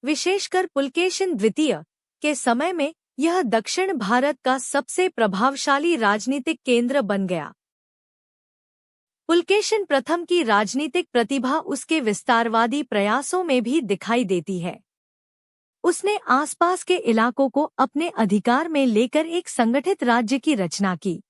विशेषकर पुलकेशिन द्वितीय के समय में यह दक्षिण भारत का सबसे प्रभावशाली राजनीतिक केंद्र बन गया। पुलकेशिन प्रथम की राजनीतिक प्रतिभा उसके विस्तारवादी प्रयासों में भी दिखाई देती है। उसने आसपास के इलाकों को अपने अधिकार में लेकर एक संगठित राज्य की रचना की।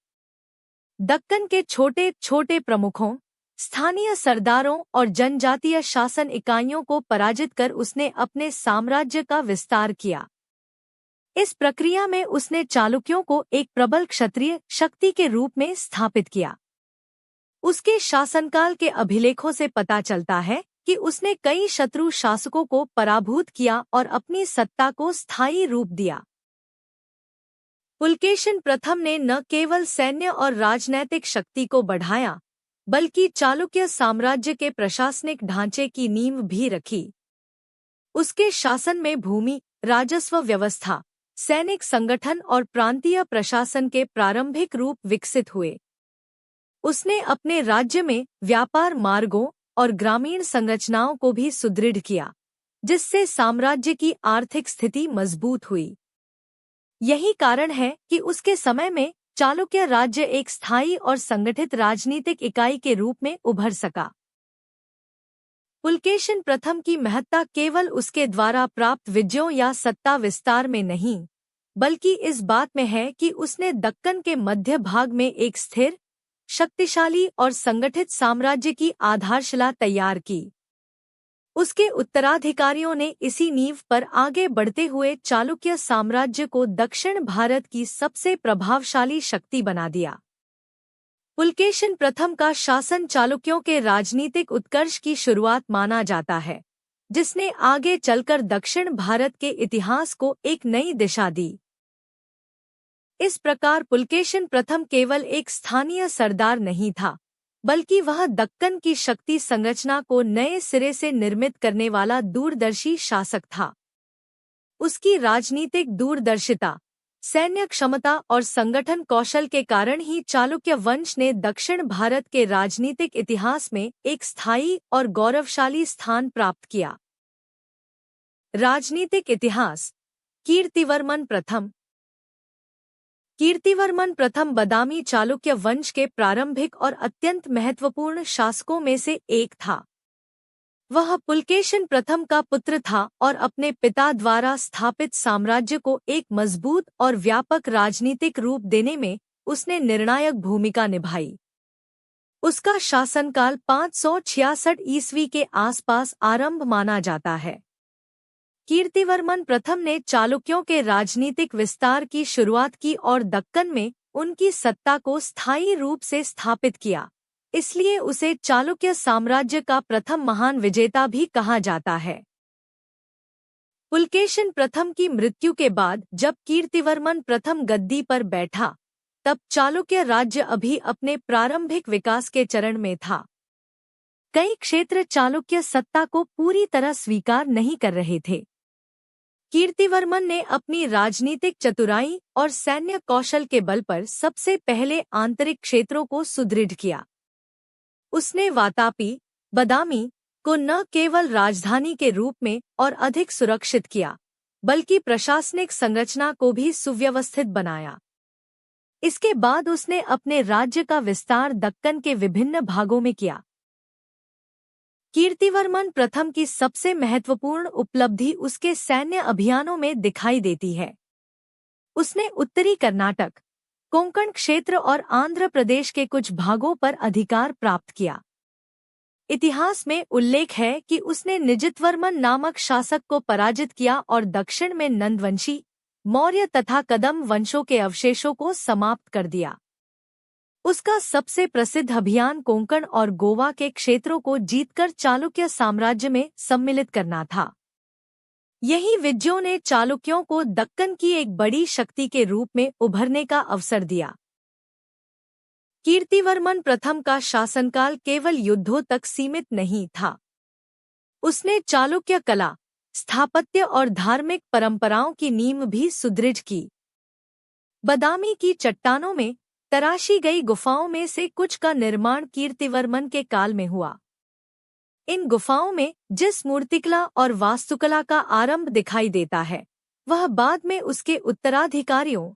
दक्कन के छोटे छोटे प्रमुखों, स्थानीय सरदारों और जनजातीय शासन इकाइयों को पराजित कर उसने अपने साम्राज्य का विस्तार किया। इस प्रक्रिया में उसने चालुक्यों को एक प्रबल क्षत्रिय शक्ति के रूप में स्थापित किया। उसके शासनकाल के अभिलेखों से पता चलता है कि उसने कई शत्रु शासकों को पराभूत किया और अपनी सत्ता को स्थायी रूप दिया। पुलकेशिन प्रथम ने न केवल सैन्य और राजनैतिक शक्ति को बढ़ाया, बल्कि चालुक्य साम्राज्य के प्रशासनिक ढांचे की नींव भी रखी। उसके शासन में भूमि, राजस्व व्यवस्था, सैनिक संगठन और प्रांतीय प्रशासन के प्रारंभिक रूप विकसित हुए। उसने अपने राज्य में व्यापार मार्गों और ग्रामीण संरचनाओं को भी सुदृढ़ किया, जिससे साम्राज्य की आर्थिक स्थिति मजबूत हुई। यही कारण है कि उसके समय में चालुक्य राज्य एक स्थायी और संगठित राजनीतिक इकाई के रूप में उभर सका। पुलकेशिन प्रथम की महत्ता केवल उसके द्वारा प्राप्त विजयों या सत्ता विस्तार में नहीं, बल्कि इस बात में है कि उसने दक्कन के मध्य भाग में एक स्थिर, शक्तिशाली और संगठित साम्राज्य की आधारशिला तैयार की। उसके उत्तराधिकारियों ने इसी नींव पर आगे बढ़ते हुए चालुक्य साम्राज्य को दक्षिण भारत की सबसे प्रभावशाली शक्ति बना दिया। पुलकेशिन प्रथम का शासन चालुक्यों के राजनीतिक उत्कर्ष की शुरुआत माना जाता है, जिसने आगे चलकर दक्षिण भारत के इतिहास को एक नई दिशा दी। इस प्रकार पुलकेशिन प्रथम केवल एक स्थानीय सरदार नहीं था, बल्कि वह दक्कन की शक्ति संरचना को नए सिरे से निर्मित करने वाला दूरदर्शी शासक था। उसकी राजनीतिक दूरदर्शिता, सैन्य क्षमता और संगठन कौशल के कारण ही चालुक्य वंश ने दक्षिण भारत के राजनीतिक इतिहास में एक स्थायी और गौरवशाली स्थान प्राप्त किया। राजनीतिक इतिहास। कीर्तिवर्मन प्रथम। कीर्तिवर्मन प्रथम बदामी चालुक्य वंश के प्रारंभिक और अत्यंत महत्वपूर्ण शासकों में से एक था। वह पुलकेशिन प्रथम का पुत्र था और अपने पिता द्वारा स्थापित साम्राज्य को एक मजबूत और व्यापक राजनीतिक रूप देने में उसने निर्णायक भूमिका निभाई। उसका शासनकाल 566 ईस्वी के आसपास आरंभ माना जाता है। कीर्तिवर्मन प्रथम ने चालुक्यों के राजनीतिक विस्तार की शुरुआत की और दक्कन में उनकी सत्ता को स्थायी रूप से स्थापित किया, इसलिए उसे चालुक्य साम्राज्य का प्रथम महान विजेता भी कहा जाता है। पुलकेशिन प्रथम की मृत्यु के बाद जब कीर्तिवर्मन प्रथम गद्दी पर बैठा, तब चालुक्य राज्य अभी अपने प्रारंभिक विकास के चरण में था। कई क्षेत्र चालुक्य सत्ता को पूरी तरह स्वीकार नहीं कर रहे थे। कीर्तिवर्मन ने अपनी राजनीतिक चतुराई और सैन्य कौशल के बल पर सबसे पहले आंतरिक क्षेत्रों को सुदृढ़ किया। उसने वातापी, बदामी, को न केवल राजधानी के रूप में और अधिक सुरक्षित किया, बल्कि प्रशासनिक संरचना को भी सुव्यवस्थित बनाया। इसके बाद उसने अपने राज्य का विस्तार दक्कन के विभिन्न भागों में किया। कीर्तिवर्मन प्रथम की सबसे महत्वपूर्ण उपलब्धि उसके सैन्य अभियानों में दिखाई देती है। उसने उत्तरी कर्नाटक, कोंकण क्षेत्र और आंध्र प्रदेश के कुछ भागों पर अधिकार प्राप्त किया। इतिहास में उल्लेख है कि उसने निजितवर्मन नामक शासक को पराजित किया और दक्षिण में नंदवंशी, मौर्य तथा कदम वंशों के अवशेषों को समाप्त कर दिया। उसका सबसे प्रसिद्ध अभियान कोंकण और गोवा के क्षेत्रों को जीतकर चालुक्य साम्राज्य में सम्मिलित करना था। यही विजयों ने चालुक्यों को दक्कन की एक बड़ी शक्ति के रूप में उभरने का अवसर दिया। कीर्तिवर्मन प्रथम का शासनकाल केवल युद्धों तक सीमित नहीं था। उसने चालुक्य कला, स्थापत्य और धार्मिक परंपराओं की नींव भी सुदृढ़ की। बदामी की चट्टानों में तराशी गई गुफाओं में से कुछ का निर्माण कीर्तिवर्मन के काल में हुआ। इन गुफाओं में जिस मूर्तिकला और वास्तुकला का आरंभ दिखाई देता है, वह बाद में उसके उत्तराधिकारियों,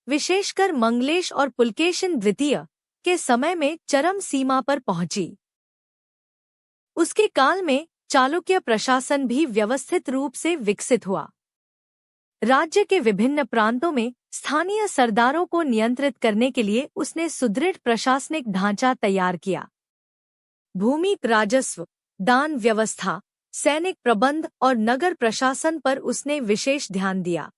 विशेषकर मंगलेश और पुलकेशिन द्वितीय के समय में चरम सीमा पर पहुंची। उसके काल में चालुक्य प्रशासन भी व्यवस्थित रूप से विकसित हुआ। राज्य के विभिन्न प्रांतों में स्थानीय सरदारों को नियंत्रित करने के लिए उसने सुदृढ़ प्रशासनिक ढांचा तैयार किया। भूमि राजस्व, दान व्यवस्था, सैनिक प्रबंध और नगर प्रशासन पर उसने विशेष ध्यान दिया।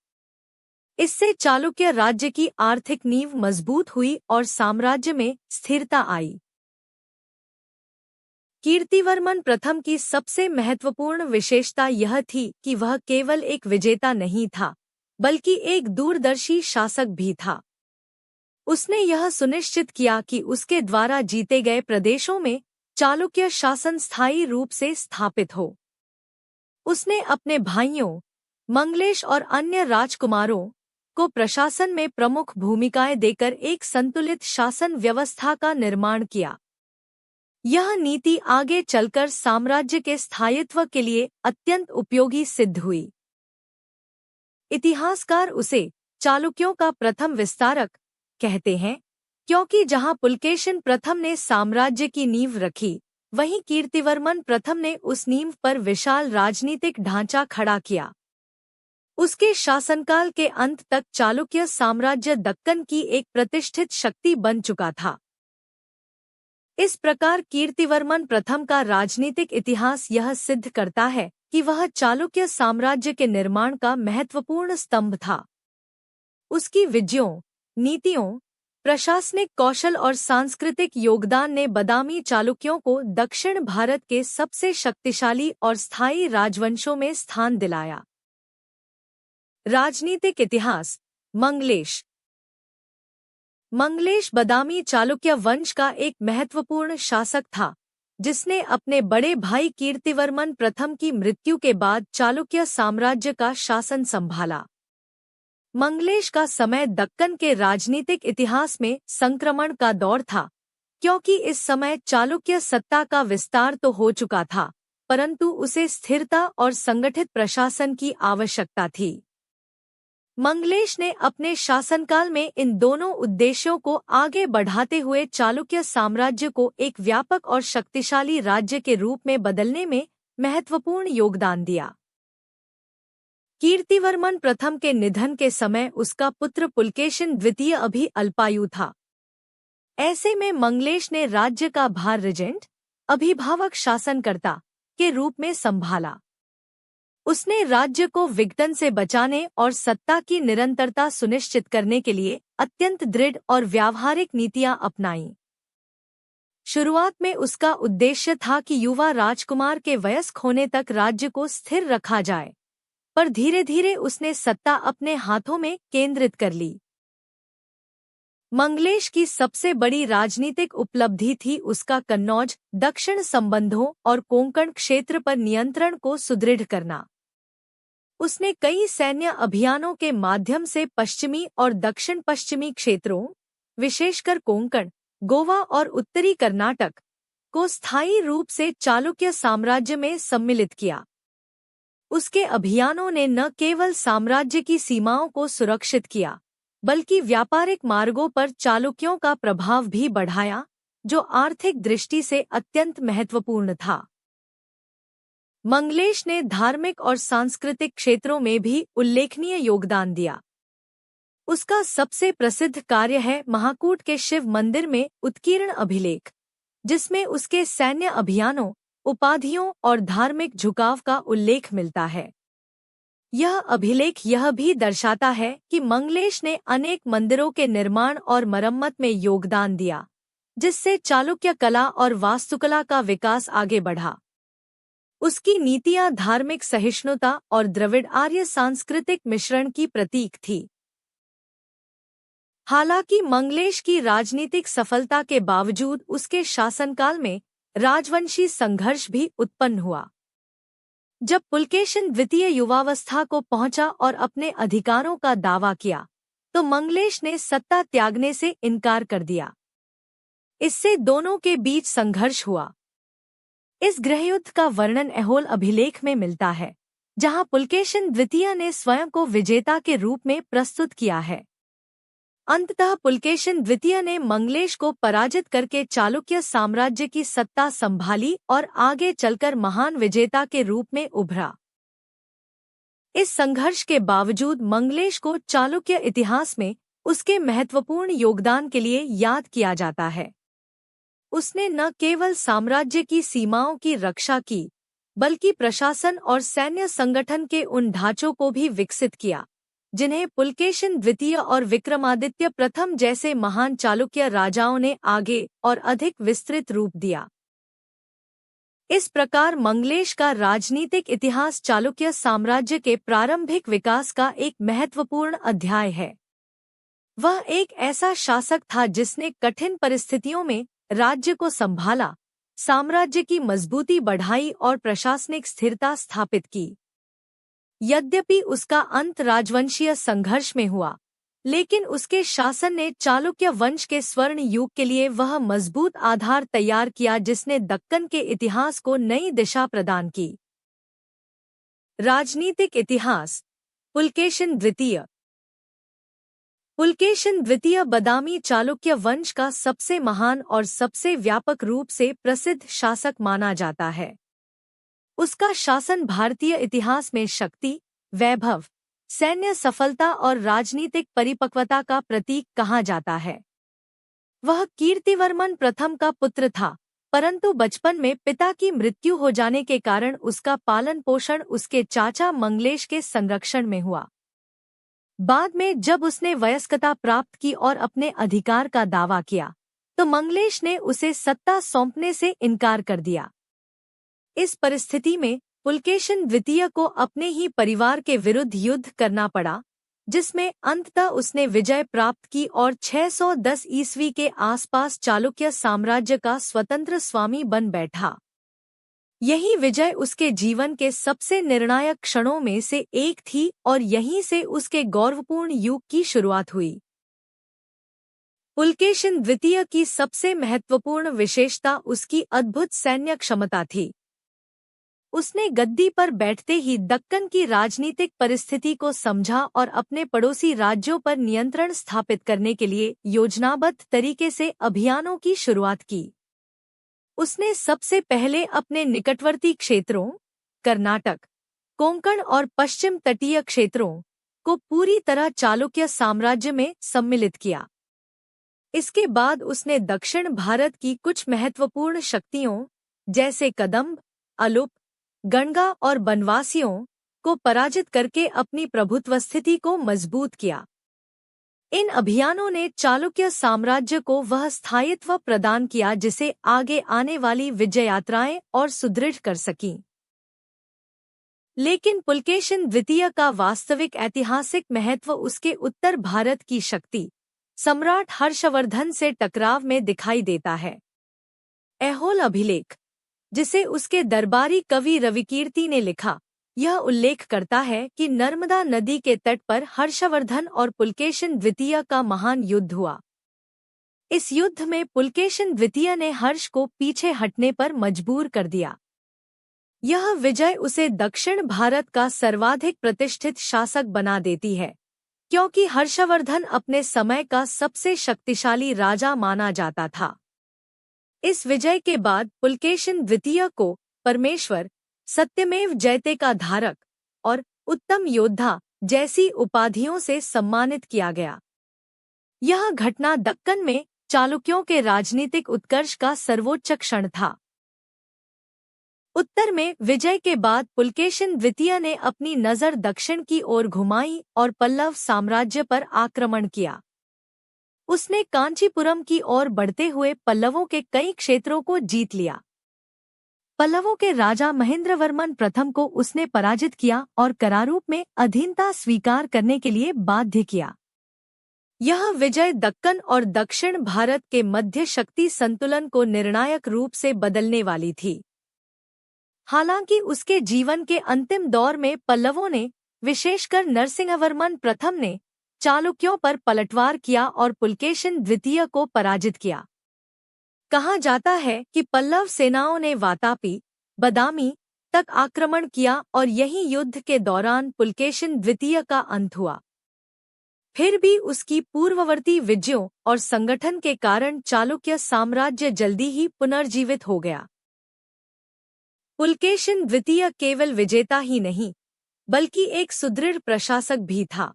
इससे चालुक्य राज्य की आर्थिक नींव मजबूत हुई और साम्राज्य में स्थिरता आई। कीर्तिवर्मन प्रथम की सबसे महत्वपूर्ण विशेषता यह थी कि वह केवल एक विजेता नहीं था, बल्कि एक दूरदर्शी शासक भी था। उसने यह सुनिश्चित किया कि उसके द्वारा जीते गए प्रदेशों में चालुक्य शासन स्थायी रूप से स्थापित हो। उसने अपने भाइयों, मंगलेश और अन्य राजकुमारों को प्रशासन में प्रमुख भूमिकाएं देकर एक संतुलित शासन व्यवस्था का निर्माण किया। यह नीति आगे चलकर साम्राज्य के स्थायित्व के लिए अत्यंत उपयोगी सिद्ध हुई। इतिहासकार उसे चालुक्यों का प्रथम विस्तारक कहते हैं, क्योंकि जहां पुलकेशिन प्रथम ने साम्राज्य की नींव रखी, वहीं कीर्तिवर्मन प्रथम ने उस नींव पर विशाल राजनीतिक ढांचा खड़ा किया। उसके शासनकाल के अंत तक चालुक्य साम्राज्य दक्कन की एक प्रतिष्ठित शक्ति बन चुका था। इस प्रकार कीर्तिवर्मन प्रथम का राजनीतिक इतिहास यह सिद्ध करता है कि वह चालुक्य साम्राज्य के निर्माण का महत्वपूर्ण स्तंभ था। उसकी विजयों, नीतियों, प्रशासनिक कौशल और सांस्कृतिक योगदान ने बदामी चालुक्यों को दक्षिण भारत के सबसे शक्तिशाली और स्थायी राजवंशों में स्थान दिलाया। राजनीतिक इतिहास। मंगलेश बदामी चालुक्य वंश का एक महत्वपूर्ण शासक था, जिसने अपने बड़े भाई कीर्तिवर्मन प्रथम की मृत्यु के बाद चालुक्य साम्राज्य का शासन संभाला। मंगलेश का समय दक्कन के राजनीतिक इतिहास में संक्रमण का दौर था, क्योंकि इस समय चालुक्य सत्ता का विस्तार तो हो चुका था, परंतु उसे स्थिरता और संगठित प्रशासन की आवश्यकता थी। मंगलेश ने अपने शासनकाल में इन दोनों उद्देश्यों को आगे बढ़ाते हुए चालुक्य साम्राज्य को एक व्यापक और शक्तिशाली राज्य के रूप में बदलने में महत्वपूर्ण योगदान दिया। कीर्तिवर्मन प्रथम के निधन के समय उसका पुत्र पुलकेशिन द्वितीय अभी अल्पायु था। ऐसे में मंगलेश ने राज्य का भार रीजेंट, अभिभावक शासनकर्ता के रूप में संभाला। उसने राज्य को विघटन से बचाने और सत्ता की निरंतरता सुनिश्चित करने के लिए अत्यंत दृढ़ और व्यावहारिक नीतियां अपनाईं। शुरुआत में उसका उद्देश्य था कि युवा राजकुमार के वयस्क होने तक राज्य को स्थिर रखा जाए, पर धीरे धीरे उसने सत्ता अपने हाथों में केंद्रित कर ली। मंगलेश की सबसे बड़ी राजनीतिक उपलब्धि थी उसका कन्नौज, दक्षिण संबंधों और कोंकण क्षेत्र पर नियंत्रण को सुदृढ़ करना। उसने कई सैन्य अभियानों के माध्यम से पश्चिमी और दक्षिण पश्चिमी क्षेत्रों, विशेषकर कोंकण, गोवा और उत्तरी कर्नाटक को स्थायी रूप से चालुक्य साम्राज्य में सम्मिलित किया। उसके अभियानों ने न केवल साम्राज्य की सीमाओं को सुरक्षित किया, बल्कि व्यापारिक मार्गों पर चालुक्यों का प्रभाव भी बढ़ाया, जो आर्थिक दृष्टि से अत्यंत महत्वपूर्ण था। मंगलेश ने धार्मिक और सांस्कृतिक क्षेत्रों में भी उल्लेखनीय योगदान दिया। उसका सबसे प्रसिद्ध कार्य है महाकूट के शिव मंदिर में उत्कीर्ण अभिलेख, जिसमें उसके सैन्य अभियानों, उपाधियों और धार्मिक झुकाव का उल्लेख मिलता है। यह अभिलेख यह भी दर्शाता है कि मंगलेश ने अनेक मंदिरों के निर्माण और मरम्मत में योगदान दिया, जिससे चालुक्य कला और वास्तुकला का विकास आगे बढ़ा। उसकी नीतियां धार्मिक सहिष्णुता और द्रविड़ आर्य सांस्कृतिक मिश्रण की प्रतीक थी। हालांकि मंगलेश की राजनीतिक सफलता के बावजूद उसके शासनकाल में राजवंशी संघर्ष भी उत्पन्न हुआ। जब पुलकेशिन द्वितीय युवावस्था को पहुंचा और अपने अधिकारों का दावा किया, तो मंगलेश ने सत्ता त्यागने से इनकार कर दिया। इससे दोनों के बीच संघर्ष हुआ। इस गृहयुद्ध का वर्णन ऐहोल अभिलेख में मिलता है, जहां पुलकेशिन द्वितीय ने स्वयं को विजेता के रूप में प्रस्तुत किया है। अंततः पुलकेशिन द्वितीय ने मंगलेश को पराजित करके चालुक्य साम्राज्य की सत्ता संभाली और आगे चलकर महान विजेता के रूप में उभरा। इस संघर्ष के बावजूद मंगलेश को चालुक्य इतिहास में उसके महत्वपूर्ण योगदान के लिए याद किया जाता है। उसने न केवल साम्राज्य की सीमाओं की रक्षा की, बल्कि प्रशासन और सैन्य संगठन के उन ढांचों को भी विकसित किया, जिन्हें पुलकेशिन द्वितीय और विक्रमादित्य प्रथम जैसे महान चालुक्य राजाओं ने आगे और अधिक विस्तृत रूप दिया। इस प्रकार मंगलेश का राजनीतिक इतिहास चालुक्य साम्राज्य के प्रारंभिक विकास का एक महत्वपूर्ण अध्याय है। वह एक ऐसा शासक था जिसने कठिन परिस्थितियों में राज्य को संभाला, साम्राज्य की मजबूती बढ़ाई और प्रशासनिक स्थिरता स्थापित की। यद्यपि उसका अंत राजवंशीय संघर्ष में हुआ, लेकिन उसके शासन ने चालुक्य वंश के स्वर्ण युग के लिए वह मजबूत आधार तैयार किया जिसने दक्कन के इतिहास को नई दिशा प्रदान की। राजनीतिक इतिहास। पुलकेशिन द्वितीय। पुलकेशिन द्वितीय बदामी चालुक्य वंश का सबसे महान और सबसे व्यापक रूप से प्रसिद्ध शासक माना जाता है। उसका शासन भारतीय इतिहास में शक्ति, वैभव, सैन्य सफलता और राजनीतिक परिपक्वता का प्रतीक कहा जाता है। वह कीर्तिवर्मन प्रथम का पुत्र था, परंतु बचपन में पिता की मृत्यु हो जाने के कारण उसका पालन पोषण उसके चाचा मंगलेश के संरक्षण में हुआ। बाद में जब उसने वयस्कता प्राप्त की और अपने अधिकार का दावा किया, तो मंगलेश ने उसे सत्ता सौंपने से इनकार कर दिया। इस परिस्थिति में पुलकेशिन द्वितीय को अपने ही परिवार के विरुद्ध युद्ध करना पड़ा, जिसमें अंततः उसने विजय प्राप्त की और 610 ईस्वी के आसपास चालुक्य साम्राज्य का स्वतंत्र स्वामी बन बैठा। यही विजय उसके जीवन के सबसे निर्णायक क्षणों में से एक थी और यहीं से उसके गौरवपूर्ण युग की शुरुआत हुई। पुलकेशिन द्वितीय की सबसे महत्वपूर्ण विशेषता उसकी अद्भुत सैन्य क्षमता थी। उसने गद्दी पर बैठते ही दक्कन की राजनीतिक परिस्थिति को समझा और अपने पड़ोसी राज्यों पर नियंत्रण स्थापित करने के लिए योजनाबद्ध तरीके से अभियानों की शुरुआत की। उसने सबसे पहले अपने निकटवर्ती क्षेत्रों, कर्नाटक, कोंकण और पश्चिम तटीय क्षेत्रों को पूरी तरह चालुक्य साम्राज्य में सम्मिलित किया। इसके बाद उसने दक्षिण भारत की कुछ महत्वपूर्ण शक्तियों जैसे कदंब, अलुप, गणगा और बनवासियों को पराजित करके अपनी प्रभुत्व स्थिति को मजबूत किया। इन अभियानों ने चालुक्य साम्राज्य को वह स्थायित्व प्रदान किया जिसे आगे आने वाली विजय यात्राएं और सुदृढ़ कर सकीं। लेकिन पुलकेशिन द्वितीय का वास्तविक ऐतिहासिक महत्व उसके उत्तर भारत की शक्ति, सम्राट हर्षवर्धन से टकराव में दिखाई देता है। ऐहोल अभिलेख, जिसे उसके दरबारी कवि रविकीर्ति ने लिखा, यह उल्लेख करता है कि नर्मदा नदी के तट पर हर्षवर्धन और पुलकेशिन द्वितीय का महान युद्ध हुआ। इस युद्ध में पुलकेशिन द्वितीय ने हर्ष को पीछे हटने पर मजबूर कर दिया। यह विजय उसे दक्षिण भारत का सर्वाधिक प्रतिष्ठित शासक बना देती है, क्योंकि हर्षवर्धन अपने समय का सबसे शक्तिशाली राजा माना जाता था। इस विजय के बाद पुलकेशिन द्वितीय को परमेश्वर, सत्यमेव जयते का धारक और उत्तम योद्धा जैसी उपाधियों से सम्मानित किया गया। यह घटना दक्कन में चालुक्यों के राजनीतिक उत्कर्ष का सर्वोच्च क्षण था। उत्तर में विजय के बाद पुलकेशिन द्वितीय ने अपनी नज़र दक्षिण की ओर घुमाई और पल्लव साम्राज्य पर आक्रमण किया। उसने कांचीपुरम की ओर बढ़ते हुए पल्लवों के कई क्षेत्रों को जीत लिया। पल्लवों के राजा महेंद्रवर्मन प्रथम को उसने पराजित किया और करारूप में अधीनता स्वीकार करने के लिए बाध्य किया। यह विजय दक्कन और दक्षिण भारत के मध्य शक्ति संतुलन को निर्णायक रूप से बदलने वाली थी। हालांकि उसके जीवन के अंतिम दौर में पल्लवों ने, विशेषकर नरसिंहवर्मन प्रथम ने, चालुक्यों पर पलटवार किया और पुलकेशिन द्वितीय को पराजित किया। कहा जाता है कि पल्लव सेनाओं ने वातापी, बदामी तक आक्रमण किया और यही युद्ध के दौरान पुलकेशिन द्वितीय का अंत हुआ। फिर भी उसकी पूर्ववर्ती विजयों और संगठन के कारण चालुक्य साम्राज्य जल्दी ही पुनर्जीवित हो गया। पुलकेशिन द्वितीय केवल विजेता ही नहीं, बल्कि एक सुदृढ़ प्रशासक भी था।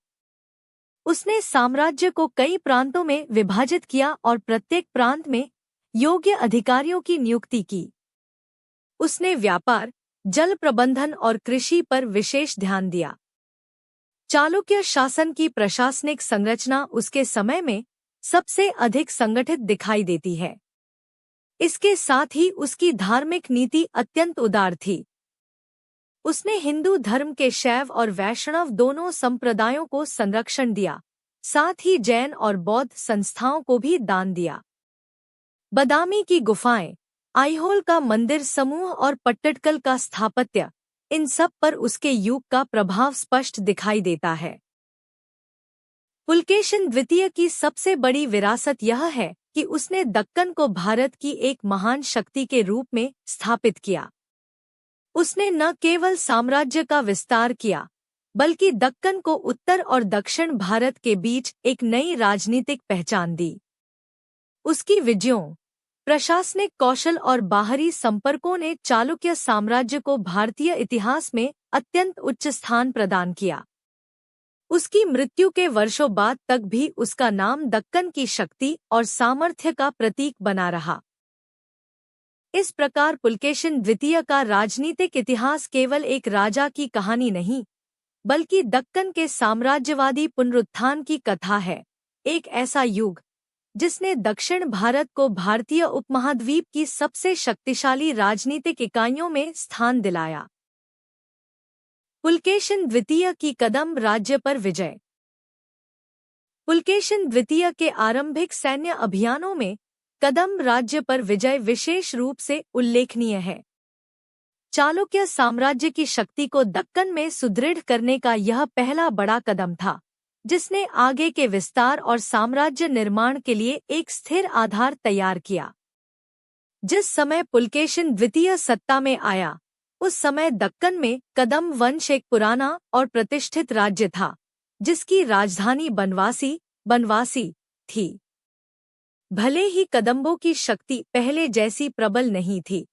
उसने साम्राज्य को कई प्रांतों में विभाजित किया और प्रत्येक प्रांत में योग्य अधिकारियों की नियुक्ति की। उसने व्यापार, जल प्रबंधन और कृषि पर विशेष ध्यान दिया। चालुक्य शासन की प्रशासनिक संरचना उसके समय में सबसे अधिक संगठित दिखाई देती है। इसके साथ ही उसकी धार्मिक नीति अत्यंत उदार थी। उसने हिंदू धर्म के शैव और वैष्णव दोनों संप्रदायों को संरक्षण दिया, साथ ही जैन और बौद्ध संस्थाओं को भी दान दिया। बदामी की गुफाएं, आईहोल का मंदिर समूह और पट्टडकल का स्थापत्य, इन सब पर उसके युग का प्रभाव स्पष्ट दिखाई देता है। पुलकेशिन द्वितीय की सबसे बड़ी विरासत यह है कि उसने दक्कन को भारत की एक महान शक्ति के रूप में स्थापित किया। उसने न केवल साम्राज्य का विस्तार किया, बल्कि दक्कन को उत्तर और दक्षिण भारत के बीच एक नई राजनीतिक पहचान दी। उसकी विजयों, प्रशासनिक कौशल और बाहरी संपर्कों ने चालुक्य साम्राज्य को भारतीय इतिहास में अत्यंत उच्च स्थान प्रदान किया। उसकी मृत्यु के वर्षों बाद तक भी उसका नाम दक्कन की शक्ति और सामर्थ्य का प्रतीक बना रहा। इस प्रकार पुलकेशिन द्वितीय का राजनीतिक इतिहास केवल एक राजा की कहानी नहीं, बल्कि दक्कन के साम्राज्यवादी पुनरुत्थान की कथा है। एक ऐसा युग जिसने दक्षिण भारत को भारतीय उपमहाद्वीप की सबसे शक्तिशाली राजनीतिक इकाइयों में स्थान दिलाया। पुलकेशिन द्वितीय की कदंब राज्य पर विजय। पुलकेशिन द्वितीय के आरंभिक सैन्य अभियानों में कदंब राज्य पर विजय विशेष रूप से उल्लेखनीय है। चालुक्य साम्राज्य की शक्ति को दक्कन में सुदृढ़ करने का यह पहला बड़ा कदम था, जिसने आगे के विस्तार और साम्राज्य निर्माण के लिए एक स्थिर आधार तैयार किया। जिस समय पुलकेशिन द्वितीय सत्ता में आया, उस समय दक्कन में कदंब वंश एक पुराना और प्रतिष्ठित राज्य था, जिसकी राजधानी बनवासी थी। भले ही कदंबों की शक्ति पहले जैसी प्रबल नहीं थी,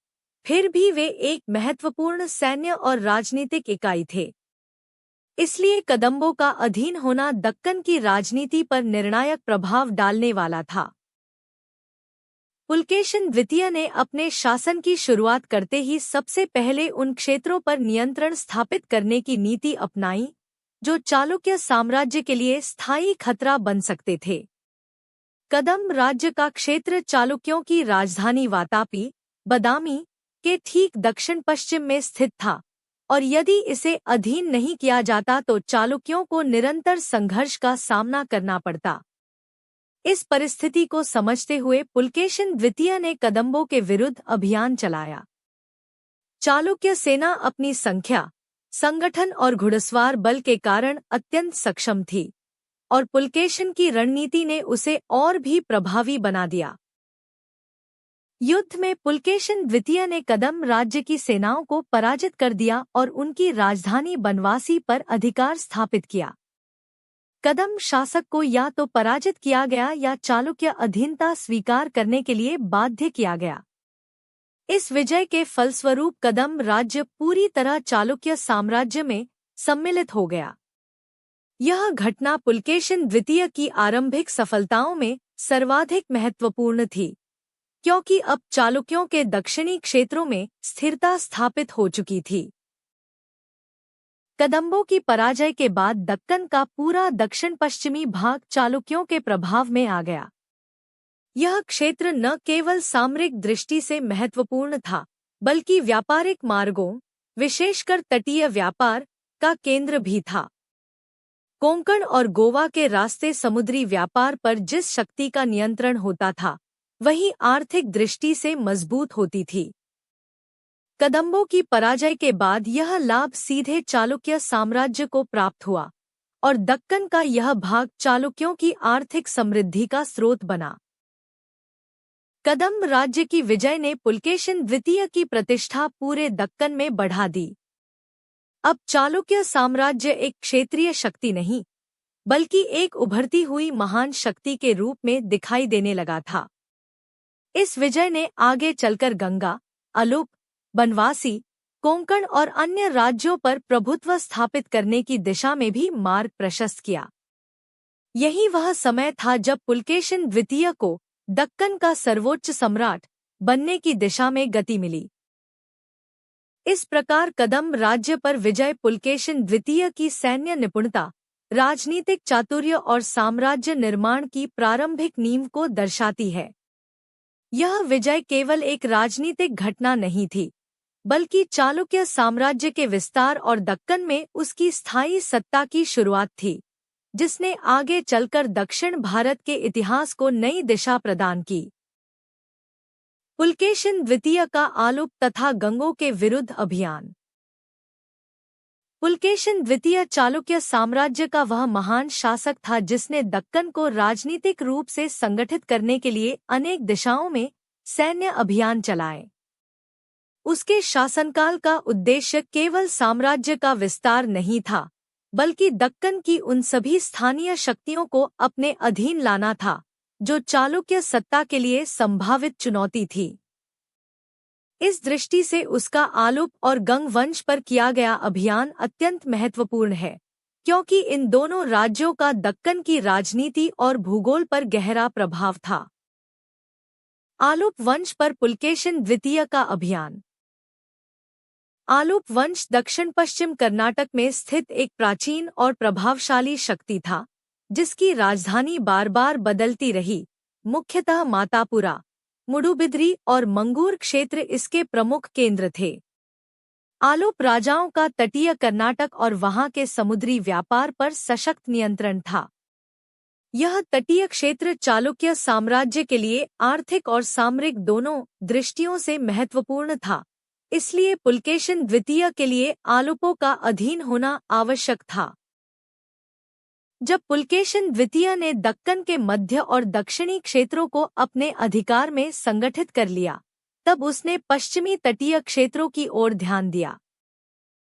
फिर भी वे एक महत्वपूर्ण सैन्य और राजनीतिक इकाई थे। इसलिए कदंबों का अधीन होना दक्कन की राजनीति पर निर्णायक प्रभाव डालने वाला था। पुलकेशिन द्वितीय ने अपने शासन की शुरुआत करते ही सबसे पहले उन क्षेत्रों पर नियंत्रण स्थापित करने की नीति अपनाई जो चालुक्य साम्राज्य के लिए स्थायी खतरा बन सकते थे। कदंब राज्य का क्षेत्र चालुक्यों की राजधानी वातापी, बदामी के ठीक दक्षिण पश्चिम में स्थित था और यदि इसे अधीन नहीं किया जाता तो चालुक्यों को निरंतर संघर्ष का सामना करना पड़ता। इस परिस्थिति को समझते हुए पुलकेशिन द्वितीय ने कदंबों के विरुद्ध अभियान चलाया। चालुक्य सेना अपनी संख्या, संगठन और घुड़सवार बल के कारण अत्यंत सक्षम थी और पुलकेशिन की रणनीति ने उसे और भी प्रभावी बना दिया। युद्ध में पुलकेशिन द्वितीय ने कदम राज्य की सेनाओं को पराजित कर दिया और उनकी राजधानी बनवासी पर अधिकार स्थापित किया। कदम शासक को या तो पराजित किया गया या चालुक्य अधीनता स्वीकार करने के लिए बाध्य किया गया। इस विजय के फलस्वरूप कदम राज्य पूरी तरह चालुक्य साम्राज्य में सम्मिलित हो गया। यह घटना पुलकेशिन द्वितीय की आरंभिक सफलताओं में सर्वाधिक महत्वपूर्ण थी, क्योंकि अब चालुक्यों के दक्षिणी क्षेत्रों में स्थिरता स्थापित हो चुकी थी। कदंबों की पराजय के बाद दक्कन का पूरा दक्षिण पश्चिमी भाग चालुक्यों के प्रभाव में आ गया। यह क्षेत्र न केवल सामरिक दृष्टि से महत्वपूर्ण था, बल्कि व्यापारिक मार्गों, विशेषकर तटीय व्यापार, का केंद्र भी था। कोंकण और गोवा के रास्ते समुद्री व्यापार पर जिस शक्ति का नियंत्रण होता था, वही आर्थिक दृष्टि से मजबूत होती थी। कदंबों की पराजय के बाद यह लाभ सीधे चालुक्य साम्राज्य को प्राप्त हुआ और दक्कन का यह भाग चालुक्यों की आर्थिक समृद्धि का स्रोत बना। कदंब राज्य की विजय ने पुलकेशिन द्वितीय की प्रतिष्ठा पूरे दक्कन में बढ़ा दी। अब चालुक्य साम्राज्य एक क्षेत्रीय शक्ति नहीं, बल्कि एक उभरती हुई महान शक्ति के रूप में दिखाई देने लगा था। इस विजय ने आगे चलकर गंगा, अलुप, बनवासी, कोंकण और अन्य राज्यों पर प्रभुत्व स्थापित करने की दिशा में भी मार्ग प्रशस्त किया। यही वह समय था जब पुलकेशिन द्वितीय को दक्कन का सर्वोच्च सम्राट बनने की दिशा में गति मिली। इस प्रकार कदंब राज्य पर विजय पुलकेशिन द्वितीय की सैन्य निपुणता, राजनीतिक चातुर्य और साम्राज्य निर्माण की प्रारंभिक नींव को दर्शाती है। यह विजय केवल एक राजनीतिक घटना नहीं थी, बल्कि चालुक्य साम्राज्य के विस्तार और दक्कन में उसकी स्थायी सत्ता की शुरुआत थी, जिसने आगे चलकर दक्षिण भारत के इतिहास को नई दिशा प्रदान की। पुलकेशिन द्वितीय का आलुप तथा गंगों के विरुद्ध अभियान। पुलकेशिन द्वितीय चालुक्य साम्राज्य का वह महान शासक था जिसने दक्कन को राजनीतिक रूप से संगठित करने के लिए अनेक दिशाओं में सैन्य अभियान चलाए। उसके शासनकाल का उद्देश्य केवल साम्राज्य का विस्तार नहीं था, बल्कि दक्कन की उन सभी स्थानीय शक्तियों को अपने अधीन लाना था, जो चालुक्य सत्ता के लिए संभावित चुनौती थी। इस दृष्टि से उसका आलुप और गंग वंश पर किया गया अभियान अत्यंत महत्वपूर्ण है, क्योंकि इन दोनों राज्यों का दक्कन की राजनीति और भूगोल पर गहरा प्रभाव था। आलुप वंश पर पुलकेशिन द्वितीय का अभियान। आलुप वंश दक्षिण पश्चिम कर्नाटक में स्थित एक प्राचीन और प्रभावशाली शक्ति था, जिसकी राजधानी बार बार बदलती रही। मुख्यतः मातापुरा, मुडुबिद्री और मंगूर क्षेत्र इसके प्रमुख केंद्र थे। आलुप राजाओं का तटीय कर्नाटक और वहां के समुद्री व्यापार पर सशक्त नियंत्रण था। यह तटीय क्षेत्र चालुक्य साम्राज्य के लिए आर्थिक और सामरिक दोनों दृष्टियों से महत्वपूर्ण था, इसलिए पुलकेशिन द्वितीय के लिए आलुपों का अधीन होना आवश्यक था। जब पुलकेशिन द्वितीय ने दक्कन के मध्य और दक्षिणी क्षेत्रों को अपने अधिकार में संगठित कर लिया, तब उसने पश्चिमी तटीय क्षेत्रों की ओर ध्यान दिया।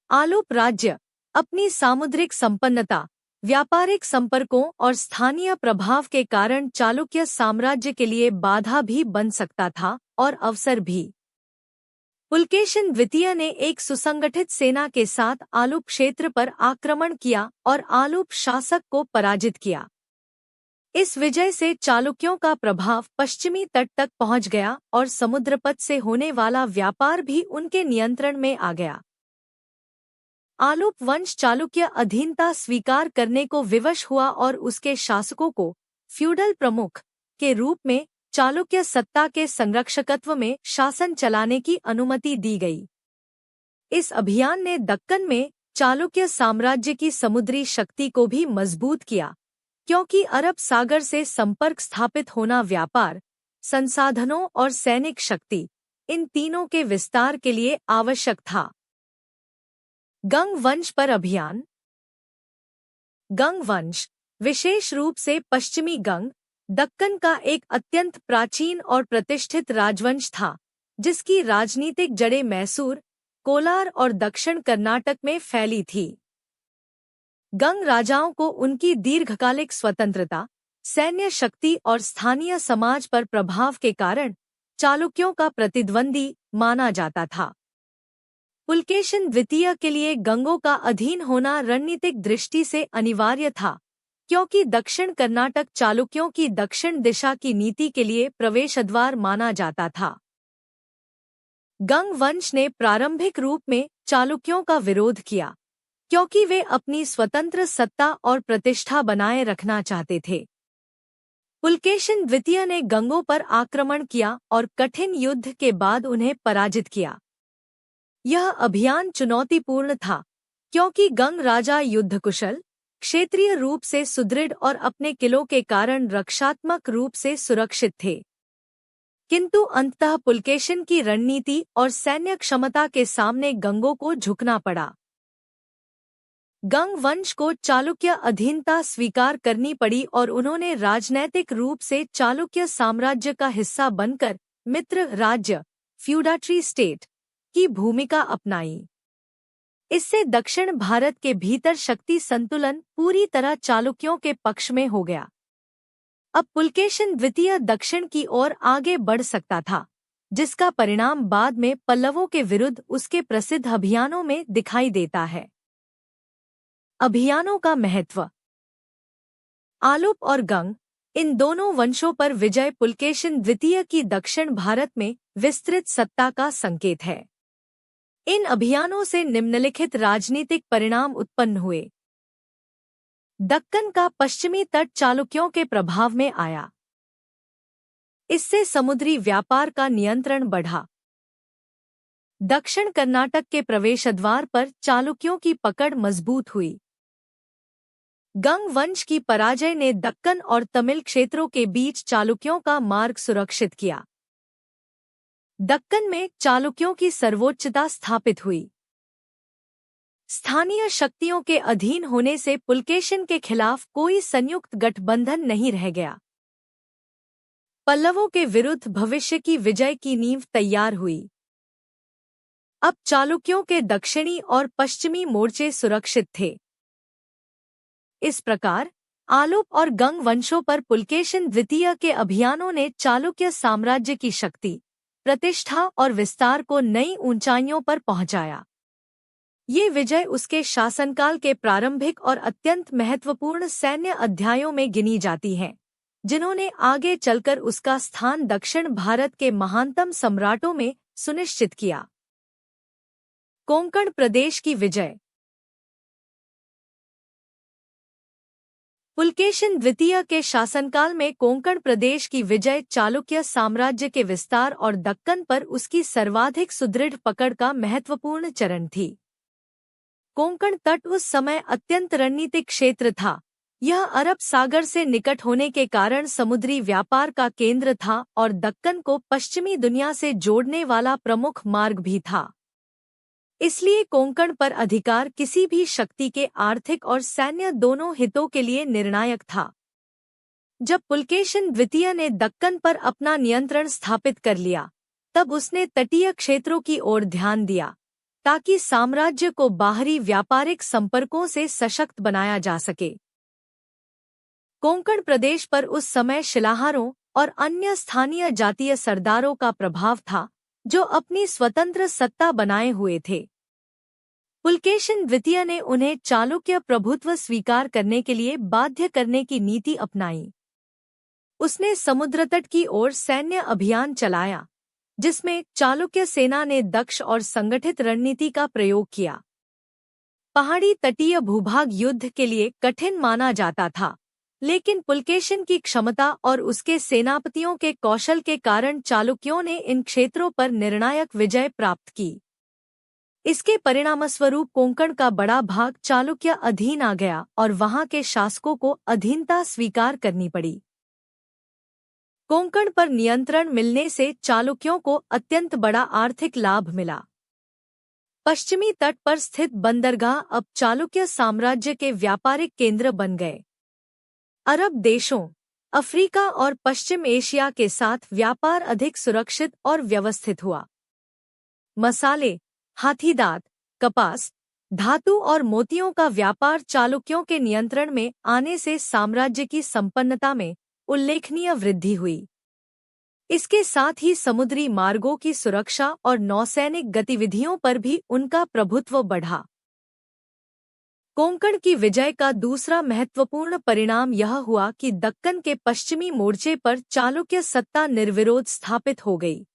आलुप राज्य अपनी सामुद्रिक संपन्नता, व्यापारिक संपर्कों और स्थानीय प्रभाव के कारण चालुक्य साम्राज्य के लिए बाधा भी बन सकता था और अवसर भी। पुलकेशिन द्वितीय ने एक सुसंगठित सेना के साथ आलुप क्षेत्र पर आक्रमण किया और आलुप शासक को पराजित किया। इस विजय से चालुक्यों का प्रभाव पश्चिमी तट तक पहुंच गया और समुद्रपथ से होने वाला व्यापार भी उनके नियंत्रण में आ गया। आलुप वंश चालुक्य अधीनता स्वीकार करने को विवश हुआ और उसके शासकों को फ्यूडल प्रमुख के रूप में चालुक्य सत्ता के संरक्षकत्व में शासन चलाने की अनुमति दी गई। इस अभियान ने दक्कन में चालुक्य साम्राज्य की समुद्री शक्ति को भी मजबूत किया, क्योंकि अरब सागर से संपर्क स्थापित होना व्यापार, संसाधनों और सैनिक शक्ति, इन तीनों के विस्तार के लिए आवश्यक था। गंग वंश पर अभियान। गंग वंश विशेष रूप से पश्चिमी गंग, दक्कन का एक अत्यंत प्राचीन और प्रतिष्ठित राजवंश था, जिसकी राजनीतिक जड़ें मैसूर, कोलार और दक्षिण कर्नाटक में फैली थी। गंग राजाओं को उनकी दीर्घकालिक स्वतंत्रता, सैन्य शक्ति और स्थानीय समाज पर प्रभाव के कारण चालुक्यों का प्रतिद्वंदी माना जाता था। पुलकेशिन द्वितीय के लिए गंगों का अधीन होना रणनीतिक दृष्टि से अनिवार्य था, क्योंकि दक्षिण कर्नाटक चालुक्यों की दक्षिण दिशा की नीति के लिए प्रवेशद्वार माना जाता था। गंग वंश ने प्रारंभिक रूप में चालुक्यों का विरोध किया, क्योंकि वे अपनी स्वतंत्र सत्ता और प्रतिष्ठा बनाए रखना चाहते थे। पुलकेशिन द्वितीय ने गंगों पर आक्रमण किया और कठिन युद्ध के बाद उन्हें पराजित किया। यह अभियान चुनौतीपूर्ण था, क्योंकि गंग राजा युद्धकुशल, क्षेत्रीय रूप से सुदृढ़ और अपने किलों के कारण रक्षात्मक रूप से सुरक्षित थे। किंतु अंततः पुलकेशिन की रणनीति और सैन्य क्षमता के सामने गंगों को झुकना पड़ा। गंग वंश को चालुक्य अधीनता स्वीकार करनी पड़ी और उन्होंने राजनैतिक रूप से चालुक्य साम्राज्य का हिस्सा बनकर मित्र राज्य, फ्यूडाटरी स्टेट, की भूमिका अपनाई। इससे दक्षिण भारत के भीतर शक्ति संतुलन पूरी तरह चालुक्यों के पक्ष में हो गया। अब पुलकेशिन द्वितीय दक्षिण की ओर आगे बढ़ सकता था, जिसका परिणाम बाद में पल्लवों के विरुद्ध उसके प्रसिद्ध अभियानों में दिखाई देता है। अभियानों का महत्व। आलुप और गंग, इन दोनों वंशों पर विजय पुलकेशिन द्वितीय की दक्षिण भारत में विस्तृत सत्ता का संकेत है। इन अभियानों से निम्नलिखित राजनीतिक परिणाम उत्पन्न हुए। दक्कन का पश्चिमी तट चालुक्यों के प्रभाव में आया। इससे समुद्री व्यापार का नियंत्रण बढ़ा। दक्षिण कर्नाटक के प्रवेशद्वार पर चालुक्यों की पकड़ मजबूत हुई। गंग वंश की पराजय ने दक्कन और तमिल क्षेत्रों के बीच चालुक्यों का मार्ग सुरक्षित किया। दक्कन में चालुक्यों की सर्वोच्चता स्थापित हुई। स्थानीय शक्तियों के अधीन होने से पुलकेशिन के खिलाफ कोई संयुक्त गठबंधन नहीं रह गया। पल्लवों के विरुद्ध भविष्य की विजय की नींव तैयार हुई। अब चालुक्यों के दक्षिणी और पश्चिमी मोर्चे सुरक्षित थे। इस प्रकार आलुप और गंग वंशों पर पुलकेशिन द्वितीय के अभियानों ने चालुक्य साम्राज्य की शक्ति, प्रतिष्ठा और विस्तार को नई ऊंचाइयों पर पहुंचाया। ये विजय उसके शासनकाल के प्रारंभिक और अत्यंत महत्वपूर्ण सैन्य अध्यायों में गिनी जाती हैं, जिन्होंने आगे चलकर उसका स्थान दक्षिण भारत के महानतम सम्राटों में सुनिश्चित किया। कोंकण प्रदेश की विजय। पुलकेशिन द्वितीय के शासनकाल में कोंकण प्रदेश की विजय चालुक्य साम्राज्य के विस्तार और दक्कन पर उसकी सर्वाधिक सुदृढ़ पकड़ का महत्वपूर्ण चरण थी। कोंकण तट उस समय अत्यंत रणनीतिक क्षेत्र था। यह अरब सागर से निकट होने के कारण समुद्री व्यापार का केंद्र था और दक्कन को पश्चिमी दुनिया से जोड़ने वाला प्रमुख मार्ग भी था। इसलिए कोंकण पर अधिकार किसी भी शक्ति के आर्थिक और सैन्य दोनों हितों के लिए निर्णायक था। जब पुलकेशिन द्वितीय ने दक्कन पर अपना नियंत्रण स्थापित कर लिया, तब उसने तटीय क्षेत्रों की ओर ध्यान दिया, ताकि साम्राज्य को बाहरी व्यापारिक संपर्कों से सशक्त बनाया जा सके। कोंकण प्रदेश पर उस समय शिलाहारों और अन्य स्थानीय जातीय सरदारों का प्रभाव था, जो अपनी स्वतंत्र सत्ता बनाए हुए थे। पुलकेशिन द्वितीय ने उन्हें चालुक्य प्रभुत्व स्वीकार करने के लिए बाध्य करने की नीति अपनाई। उसने समुद्रतट की ओर सैन्य अभियान चलाया, जिसमें चालुक्य सेना ने दक्ष और संगठित रणनीति का प्रयोग किया। पहाड़ी तटीय भूभाग युद्ध के लिए कठिन माना जाता था, लेकिन पुलकेशिन की क्षमता और उसके सेनापतियों के कौशल के कारण चालुक्यों ने इन क्षेत्रों पर निर्णायक विजय प्राप्त की। इसके परिणामस्वरूप कोंकण का बड़ा भाग चालुक्य अधीन आ गया और वहां के शासकों को अधीनता स्वीकार करनी पड़ी। कोंकण पर नियंत्रण मिलने से चालुक्यों को अत्यंत बड़ा आर्थिक लाभ मिला। पश्चिमी तट पर स्थित बंदरगाह अब चालुक्य साम्राज्य के व्यापारिक केंद्र बन गए। अरब देशों, अफ्रीका और पश्चिम एशिया के साथ व्यापार अधिक सुरक्षित और व्यवस्थित हुआ। मसाले, हाथीदांत, कपास, धातु और मोतियों का व्यापार चालुक्यों के नियंत्रण में आने से साम्राज्य की संपन्नता में उल्लेखनीय वृद्धि हुई। इसके साथ ही समुद्री मार्गों की सुरक्षा और नौसैनिक गतिविधियों पर भी उनका प्रभुत्व बढ़ा। कोंकण की विजय का दूसरा महत्वपूर्ण परिणाम यह हुआ कि दक्कन के पश्चिमी मोर्चे पर चालुक्य सत्ता निर्विरोध स्थापित हो गई।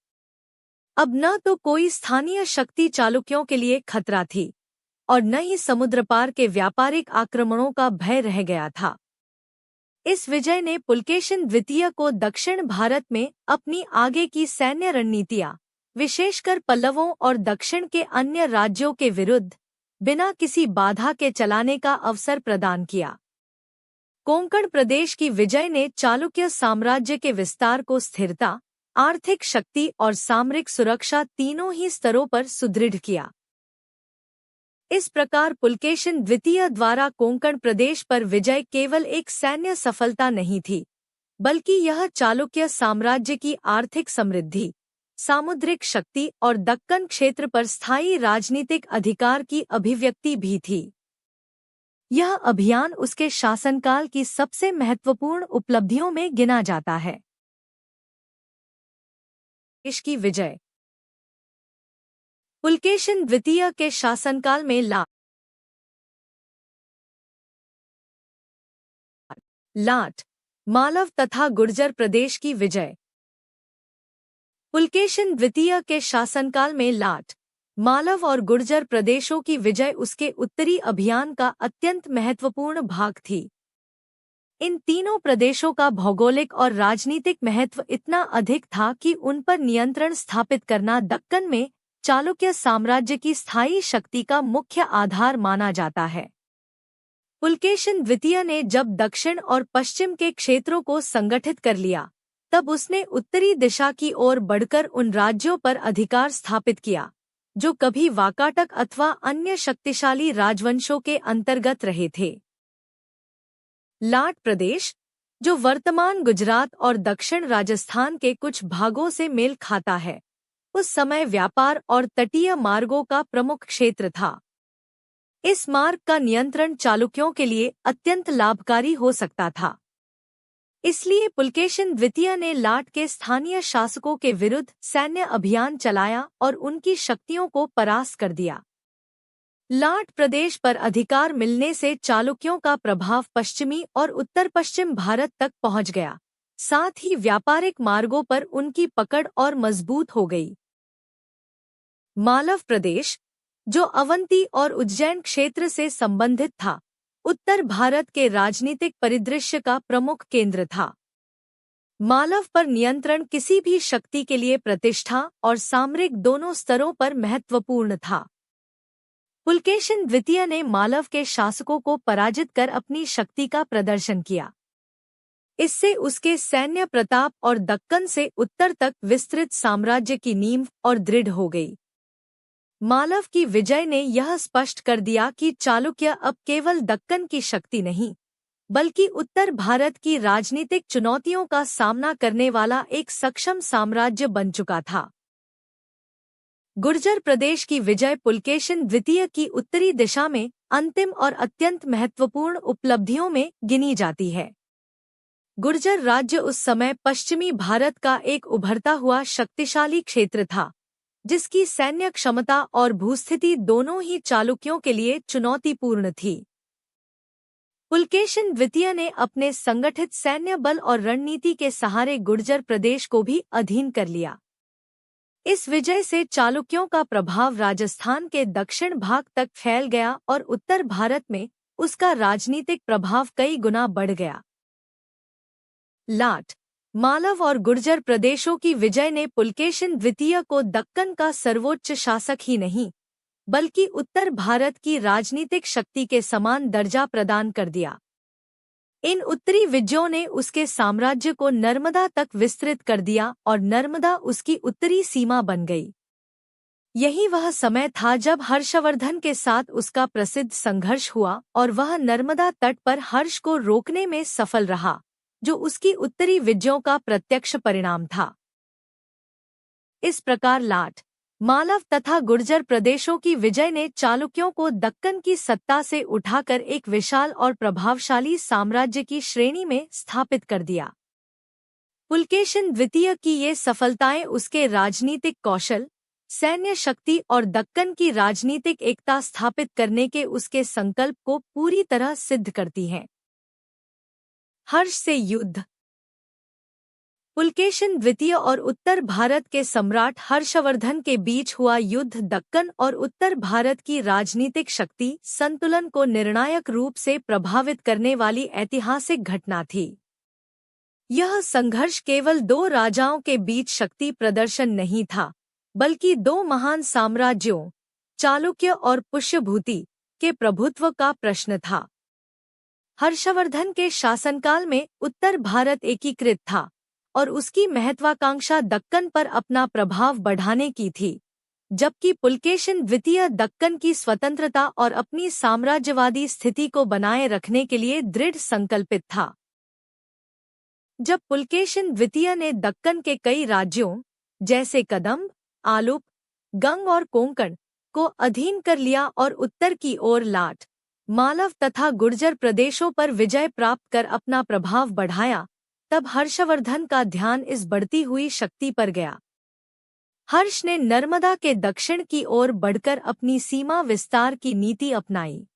अब न तो कोई स्थानीय शक्ति चालुक्यों के लिए खतरा थी और न ही समुद्र पार के व्यापारिक आक्रमणों का भय रह गया था। इस विजय ने पुलकेशिन द्वितीय को दक्षिण भारत में अपनी आगे की सैन्य रणनीतियां, विशेषकर पल्लवों और दक्षिण के अन्य राज्यों के विरुद्ध, बिना किसी बाधा के चलाने का अवसर प्रदान किया। कोंकण प्रदेश की विजय ने चालुक्य साम्राज्य के विस्तार को स्थिरता, आर्थिक शक्ति और सामरिक सुरक्षा तीनों ही स्तरों पर सुदृढ़ किया। इस प्रकार पुलकेशिन द्वितीय द्वारा कोंकण प्रदेश पर विजय केवल एक सैन्य सफलता नहीं थी, बल्कि यह चालुक्य साम्राज्य की आर्थिक समृद्धि, सामुद्रिक शक्ति और दक्कन क्षेत्र पर स्थायी राजनीतिक अधिकार की अभिव्यक्ति भी थी। यह अभियान उसके शासनकाल की सबसे महत्वपूर्ण उपलब्धियों में गिना जाता है। देश की विजय। पुलकेशिन द्वितीय के शासनकाल में लाट, मालव तथा गुर्जर प्रदेश की विजय। पुलकेशिन द्वितीय के शासनकाल में लाट, मालव और गुर्जर प्रदेशों की विजय उसके उत्तरी अभियान का अत्यंत महत्वपूर्ण भाग थी। इन तीनों प्रदेशों का भौगोलिक और राजनीतिक महत्व इतना अधिक था कि उन पर नियंत्रण स्थापित करना दक्कन में चालुक्य साम्राज्य की स्थायी शक्ति का मुख्य आधार माना जाता है। पुलकेशिन द्वितीय ने जब दक्षिण और पश्चिम के क्षेत्रों को संगठित कर लिया, तब उसने उत्तरी दिशा की ओर बढ़कर उन राज्यों पर अधिकार स्थापित किया जो कभी वाकाटक अथवा अन्य शक्तिशाली राजवंशों के अंतर्गत रहे थे। लाट प्रदेश, जो वर्तमान गुजरात और दक्षिण राजस्थान के कुछ भागों से मेल खाता है, उस समय व्यापार और तटीय मार्गों का प्रमुख क्षेत्र था। इस मार्ग का नियंत्रण चालुक्यों के लिए अत्यंत लाभकारी हो सकता था। इसलिए पुलकेशिन द्वितीय ने लाट के स्थानीय शासकों के विरुद्ध सैन्य अभियान चलाया और उनकी शक्तियों को परास्त कर दिया। लाट प्रदेश पर अधिकार मिलने से चालुक्यों का प्रभाव पश्चिमी और उत्तर पश्चिम भारत तक पहुंच गया, साथ ही व्यापारिक मार्गों पर उनकी पकड़ और मजबूत हो गई। मालव प्रदेश, जो अवंती और उज्जैन क्षेत्र से संबंधित था, उत्तर भारत के राजनीतिक परिदृश्य का प्रमुख केंद्र था। मालव पर नियंत्रण किसी भी शक्ति के लिए प्रतिष्ठा और सामरिक दोनों स्तरों पर महत्वपूर्ण था। पुलकेशिन द्वितीय ने मालव के शासकों को पराजित कर अपनी शक्ति का प्रदर्शन किया। इससे उसके सैन्य प्रताप और दक्कन से उत्तर तक विस्तृत साम्राज्य की नींव और दृढ़ हो गई। मालव की विजय ने यह स्पष्ट कर दिया कि चालुक्य अब केवल दक्कन की शक्ति नहीं, बल्कि उत्तर भारत की राजनीतिक चुनौतियों का सामना करने वाला एक सक्षम साम्राज्य बन चुका था। गुर्जर प्रदेश की विजय पुलकेशिन द्वितीय की उत्तरी दिशा में अंतिम और अत्यंत महत्वपूर्ण उपलब्धियों में गिनी जाती है। गुर्जर राज्य उस समय पश्चिमी भारत का एक उभरता हुआ शक्तिशाली क्षेत्र था, जिसकी सैन्य क्षमता और भूस्थिति दोनों ही चालुक्यों के लिए चुनौतीपूर्ण थी। पुलकेशिन द्वितीय ने अपने संगठित सैन्य बल और रणनीति के सहारे गुर्जर प्रदेश को भी अधीन कर लिया। इस विजय से चालुक्यों का प्रभाव राजस्थान के दक्षिण भाग तक फैल गया और उत्तर भारत में उसका राजनीतिक प्रभाव कई गुना बढ़ गया। लाट, मालव और गुर्जर प्रदेशों की विजय ने पुलकेशिन द्वितीय को दक्कन का सर्वोच्च शासक ही नहीं, बल्कि उत्तर भारत की राजनीतिक शक्ति के समान दर्जा प्रदान कर दिया। इन उत्तरी विजयों ने उसके साम्राज्य को नर्मदा तक विस्तृत कर दिया और नर्मदा उसकी उत्तरी सीमा बन गई। यही वह समय था जब हर्षवर्धन के साथ उसका प्रसिद्ध संघर्ष हुआ और वह नर्मदा तट पर हर्ष को रोकने में सफल रहा, जो उसकी उत्तरी विजयों का प्रत्यक्ष परिणाम था। इस प्रकार लाट, मालव तथा गुर्जर प्रदेशों की विजय ने चालुक्यों को दक्कन की सत्ता से उठाकर एक विशाल और प्रभावशाली साम्राज्य की श्रेणी में स्थापित कर दिया। पुलकेशिन द्वितीय की ये सफलताएं उसके राजनीतिक कौशल, सैन्य शक्ति और दक्कन की राजनीतिक एकता स्थापित करने के उसके संकल्प को पूरी तरह सिद्ध करती हैं। हर्ष से युद्ध। पुलकेशिन द्वितीय और उत्तर भारत के सम्राट हर्षवर्धन के बीच हुआ युद्ध दक्कन और उत्तर भारत की राजनीतिक शक्ति संतुलन को निर्णायक रूप से प्रभावित करने वाली ऐतिहासिक घटना थी। यह संघर्ष केवल दो राजाओं के बीच शक्ति प्रदर्शन नहीं था, बल्कि दो महान साम्राज्यों, चालुक्य और पुष्यभूति, के प्रभुत्व का प्रश्न था। हर्षवर्धन के शासनकाल में उत्तर भारत एकीकृत था और उसकी महत्वाकांक्षा दक्कन पर अपना प्रभाव बढ़ाने की थी, जबकि पुलकेशिन द्वितीय दक्कन की स्वतंत्रता और अपनी साम्राज्यवादी स्थिति को बनाए रखने के लिए दृढ़ संकल्पित था। जब पुलकेशिन द्वितीय ने दक्कन के कई राज्यों, जैसे कदम्ब, आलुप, गंग और कोंकण, को अधीन कर लिया और उत्तर की ओर लाट, मालव तथा गुर्जर प्रदेशों पर विजय प्राप्त कर अपना प्रभाव बढ़ाया, तब हर्षवर्धन का ध्यान इस बढ़ती हुई शक्ति पर गया। हर्ष ने नर्मदा के दक्षिण की ओर बढ़कर अपनी सीमा विस्तार की नीति अपनाई।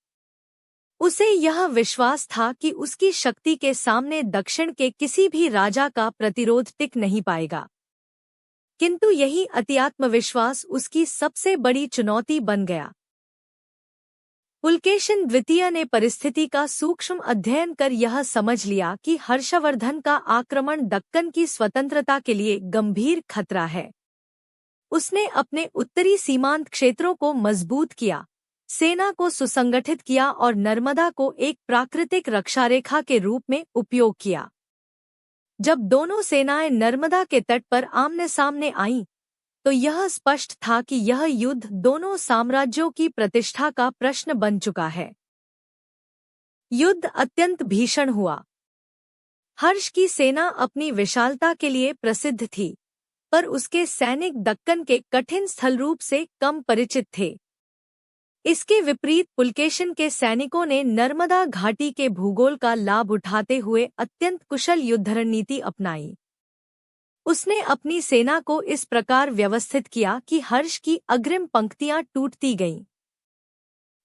उसे यह विश्वास था कि उसकी शक्ति के सामने दक्षिण के किसी भी राजा का प्रतिरोध टिक नहीं पाएगा। किंतु यही अतिआत्मविश्वास उसकी सबसे बड़ी चुनौती बन गया। पुलकेशिन द्वितीय ने परिस्थिति का सूक्ष्म अध्ययन कर यह समझ लिया कि हर्षवर्धन का आक्रमण दक्कन की स्वतंत्रता के लिए गंभीर खतरा है। उसने अपने उत्तरी सीमांत क्षेत्रों को मजबूत किया, सेना को सुसंगठित किया और नर्मदा को एक प्राकृतिक रक्षारेखा के रूप में उपयोग किया। जब दोनों सेनाएं नर्मदा के तट पर आमने सामने आईं, तो यह स्पष्ट था कि यह युद्ध दोनों साम्राज्यों की प्रतिष्ठा का प्रश्न बन चुका है। युद्ध अत्यंत भीषण हुआ। हर्ष की सेना अपनी विशालता के लिए प्रसिद्ध थी, पर उसके सैनिक दक्कन के कठिन स्थल रूप से कम परिचित थे। इसके विपरीत पुलकेशिन के सैनिकों ने नर्मदा घाटी के भूगोल का लाभ उठाते हुए अत्यंत कुशल युद्ध रणनीति अपनाई। उसने अपनी सेना को इस प्रकार व्यवस्थित किया कि हर्ष की अग्रिम पंक्तियां टूटती गईं।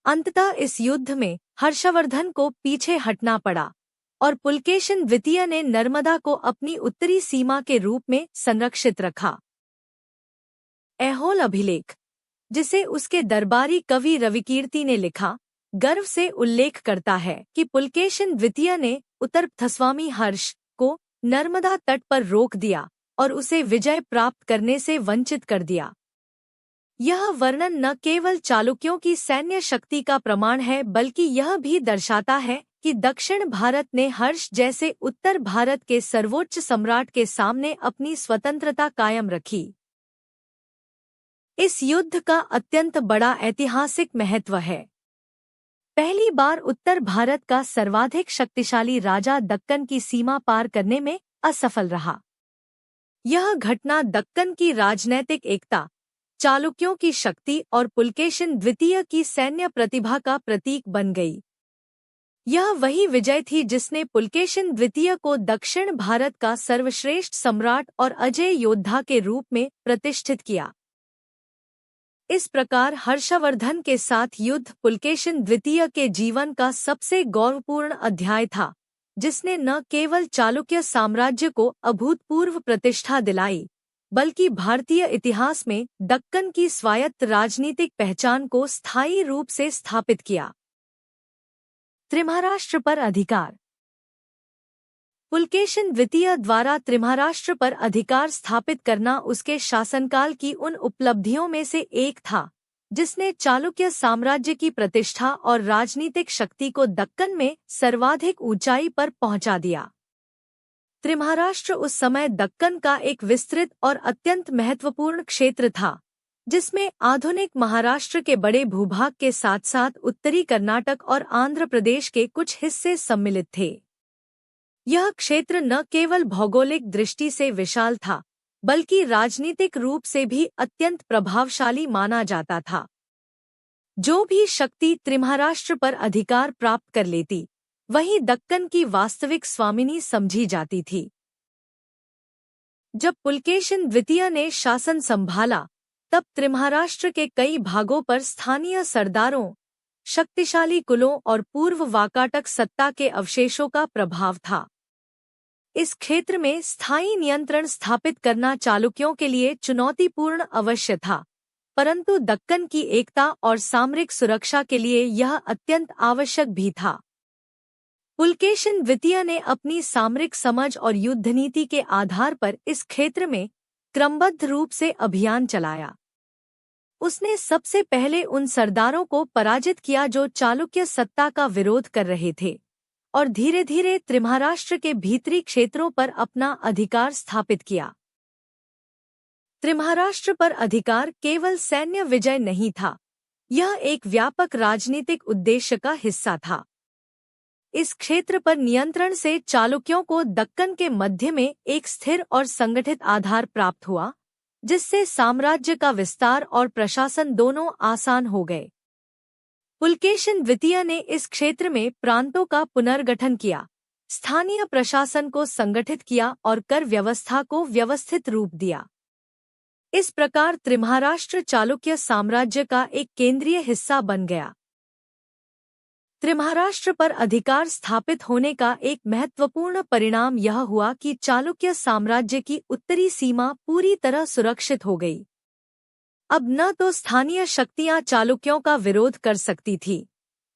अंततः इस युद्ध में हर्षवर्धन को पीछे हटना पड़ा और पुलकेशिन द्वितीय ने नर्मदा को अपनी उत्तरी सीमा के रूप में संरक्षित रखा। ऐहोल अभिलेख, जिसे उसके दरबारी कवि रविकीर्ति ने लिखा, गर्व से उल्लेख करता है कि पुलकेशिन द्वितीय ने उत्तरथस्वामी हर्ष को नर्मदा तट पर रोक दिया और उसे विजय प्राप्त करने से वंचित कर दिया। यह वर्णन न केवल चालुक्यों की सैन्य शक्ति का प्रमाण है, बल्कि यह भी दर्शाता है कि दक्षिण भारत ने हर्ष जैसे उत्तर भारत के सर्वोच्च सम्राट के सामने अपनी स्वतंत्रता कायम रखी। इस युद्ध का अत्यंत बड़ा ऐतिहासिक महत्व है। पहली बार उत्तर भारत का सर्वाधिक शक्तिशाली राजा दक्कन की सीमा पार करने में असफल रहा। यह घटना दक्कन की राजनैतिक एकता, चालुक्यों की शक्ति और पुलकेशिन द्वितीय की सैन्य प्रतिभा का प्रतीक बन गई। यह वही विजय थी जिसने पुलकेशिन द्वितीय को दक्षिण भारत का सर्वश्रेष्ठ सम्राट और अजेय योद्धा के रूप में प्रतिष्ठित किया। इस प्रकार हर्षवर्धन के साथ युद्ध पुलकेशिन द्वितीय के जीवन का सबसे गौरवपूर्ण अध्याय था, जिसने न केवल चालुक्य साम्राज्य को अभूतपूर्व प्रतिष्ठा दिलाई, बल्कि भारतीय इतिहास में दक्कन की स्वायत्त राजनीतिक पहचान को स्थायी रूप से स्थापित किया। त्रिमहाराष्ट्र पर अधिकार। पुलकेशिन द्वितीय द्वारा त्रिमहाराष्ट्र पर अधिकार स्थापित करना उसके शासनकाल की उन उपलब्धियों में से एक था, जिसने चालुक्य साम्राज्य की प्रतिष्ठा और राजनीतिक शक्ति को दक्कन में सर्वाधिक ऊंचाई पर पहुंचा दिया। त्रिमहाराष्ट्र उस समय दक्कन का एक विस्तृत और अत्यंत महत्वपूर्ण क्षेत्र था, जिसमें आधुनिक महाराष्ट्र के बड़े भूभाग के साथ साथ उत्तरी कर्नाटक और आंध्र प्रदेश के कुछ हिस्से सम्मिलित थे। यह क्षेत्र न केवल भौगोलिक दृष्टि से विशाल था, बल्कि राजनीतिक रूप से भी अत्यंत प्रभावशाली माना जाता था। जो भी शक्ति त्रिमहाराष्ट्र पर अधिकार प्राप्त कर लेती, वही दक्कन की वास्तविक स्वामिनी समझी जाती थी। जब पुलकेशिन द्वितीय ने शासन संभाला, तब त्रिमहाराष्ट्र के कई भागों पर स्थानीय सरदारों, शक्तिशाली कुलों और पूर्व वाकाटक सत्ता के अवशेषों का प्रभाव था। इस क्षेत्र में स्थायी नियंत्रण स्थापित करना चालुक्यों के लिए चुनौतीपूर्ण अवश्य था, परंतु दक्कन की एकता और सामरिक सुरक्षा के लिए यह अत्यंत आवश्यक भी था। पुलकेशिन द्वितीय ने अपनी सामरिक समझ और युद्ध नीति के आधार पर इस क्षेत्र में क्रमबद्ध रूप से अभियान चलाया। उसने सबसे पहले उन सरदारों को पराजित किया जो चालुक्य सत्ता का विरोध कर रहे थे, और धीरे धीरे त्रिमहाराष्ट्र के भीतरी क्षेत्रों पर अपना अधिकार स्थापित किया। त्रिमहाराष्ट्र पर अधिकार केवल सैन्य विजय नहीं था, यह एक व्यापक राजनीतिक उद्देश्य का हिस्सा था। इस क्षेत्र पर नियंत्रण से चालुक्यों को दक्कन के मध्य में एक स्थिर और संगठित आधार प्राप्त हुआ, जिससे साम्राज्य का विस्तार और प्रशासन दोनों आसान हो गए। पुलकेशिन द्वितीय ने इस क्षेत्र में प्रांतों का पुनर्गठन किया, स्थानीय प्रशासन को संगठित किया और कर व्यवस्था को व्यवस्थित रूप दिया। इस प्रकार त्रिमहाराष्ट्र चालुक्य साम्राज्य का एक केंद्रीय हिस्सा बन गया। त्रिमहाराष्ट्र पर अधिकार स्थापित होने का एक महत्वपूर्ण परिणाम यह हुआ कि चालुक्य साम्राज्य की उत्तरी सीमा पूरी तरह सुरक्षित हो गई। अब न तो स्थानीय शक्तियां चालुक्यों का विरोध कर सकती थी,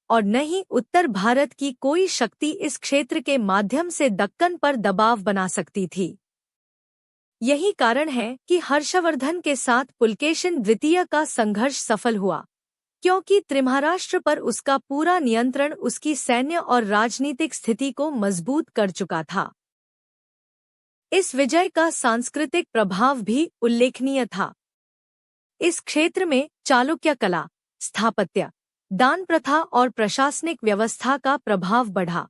और न ही उत्तर भारत की कोई शक्ति इस क्षेत्र के माध्यम से दक्कन पर दबाव बना सकती थी। यही कारण है कि हर्षवर्धन के साथ पुलकेशिन द्वितीय का संघर्ष सफल हुआ, क्योंकि त्रिमहाराष्ट्र पर उसका पूरा नियंत्रण उसकी सैन्य और राजनीतिक स्थिति को मजबूत कर चुका था। इस विजय का सांस्कृतिक प्रभाव भी उल्लेखनीय था। इस क्षेत्र में चालुक्य कला, स्थापत्य, दान प्रथा और प्रशासनिक व्यवस्था का प्रभाव बढ़ा।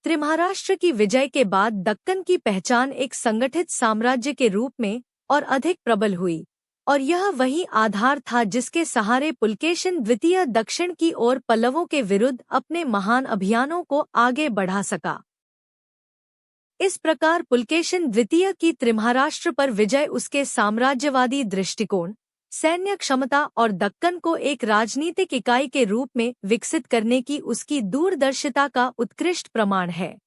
त्रिमहाराष्ट्र की विजय के बाद दक्कन की पहचान एक संगठित साम्राज्य के रूप में और अधिक प्रबल हुई, और यह वही आधार था जिसके सहारे पुलकेशिन द्वितीय दक्षिण की ओर पल्लवों के विरुद्ध अपने महान अभियानों को आगे बढ़ा सका। इस प्रकार पुलकेशिन द्वितीय की त्रिमहाराष्ट्र पर विजय उसके साम्राज्यवादी दृष्टिकोण, सैन्य क्षमता और दक्कन को एक राजनीतिक इकाई के रूप में विकसित करने की उसकी दूरदर्शिता का उत्कृष्ट प्रमाण है।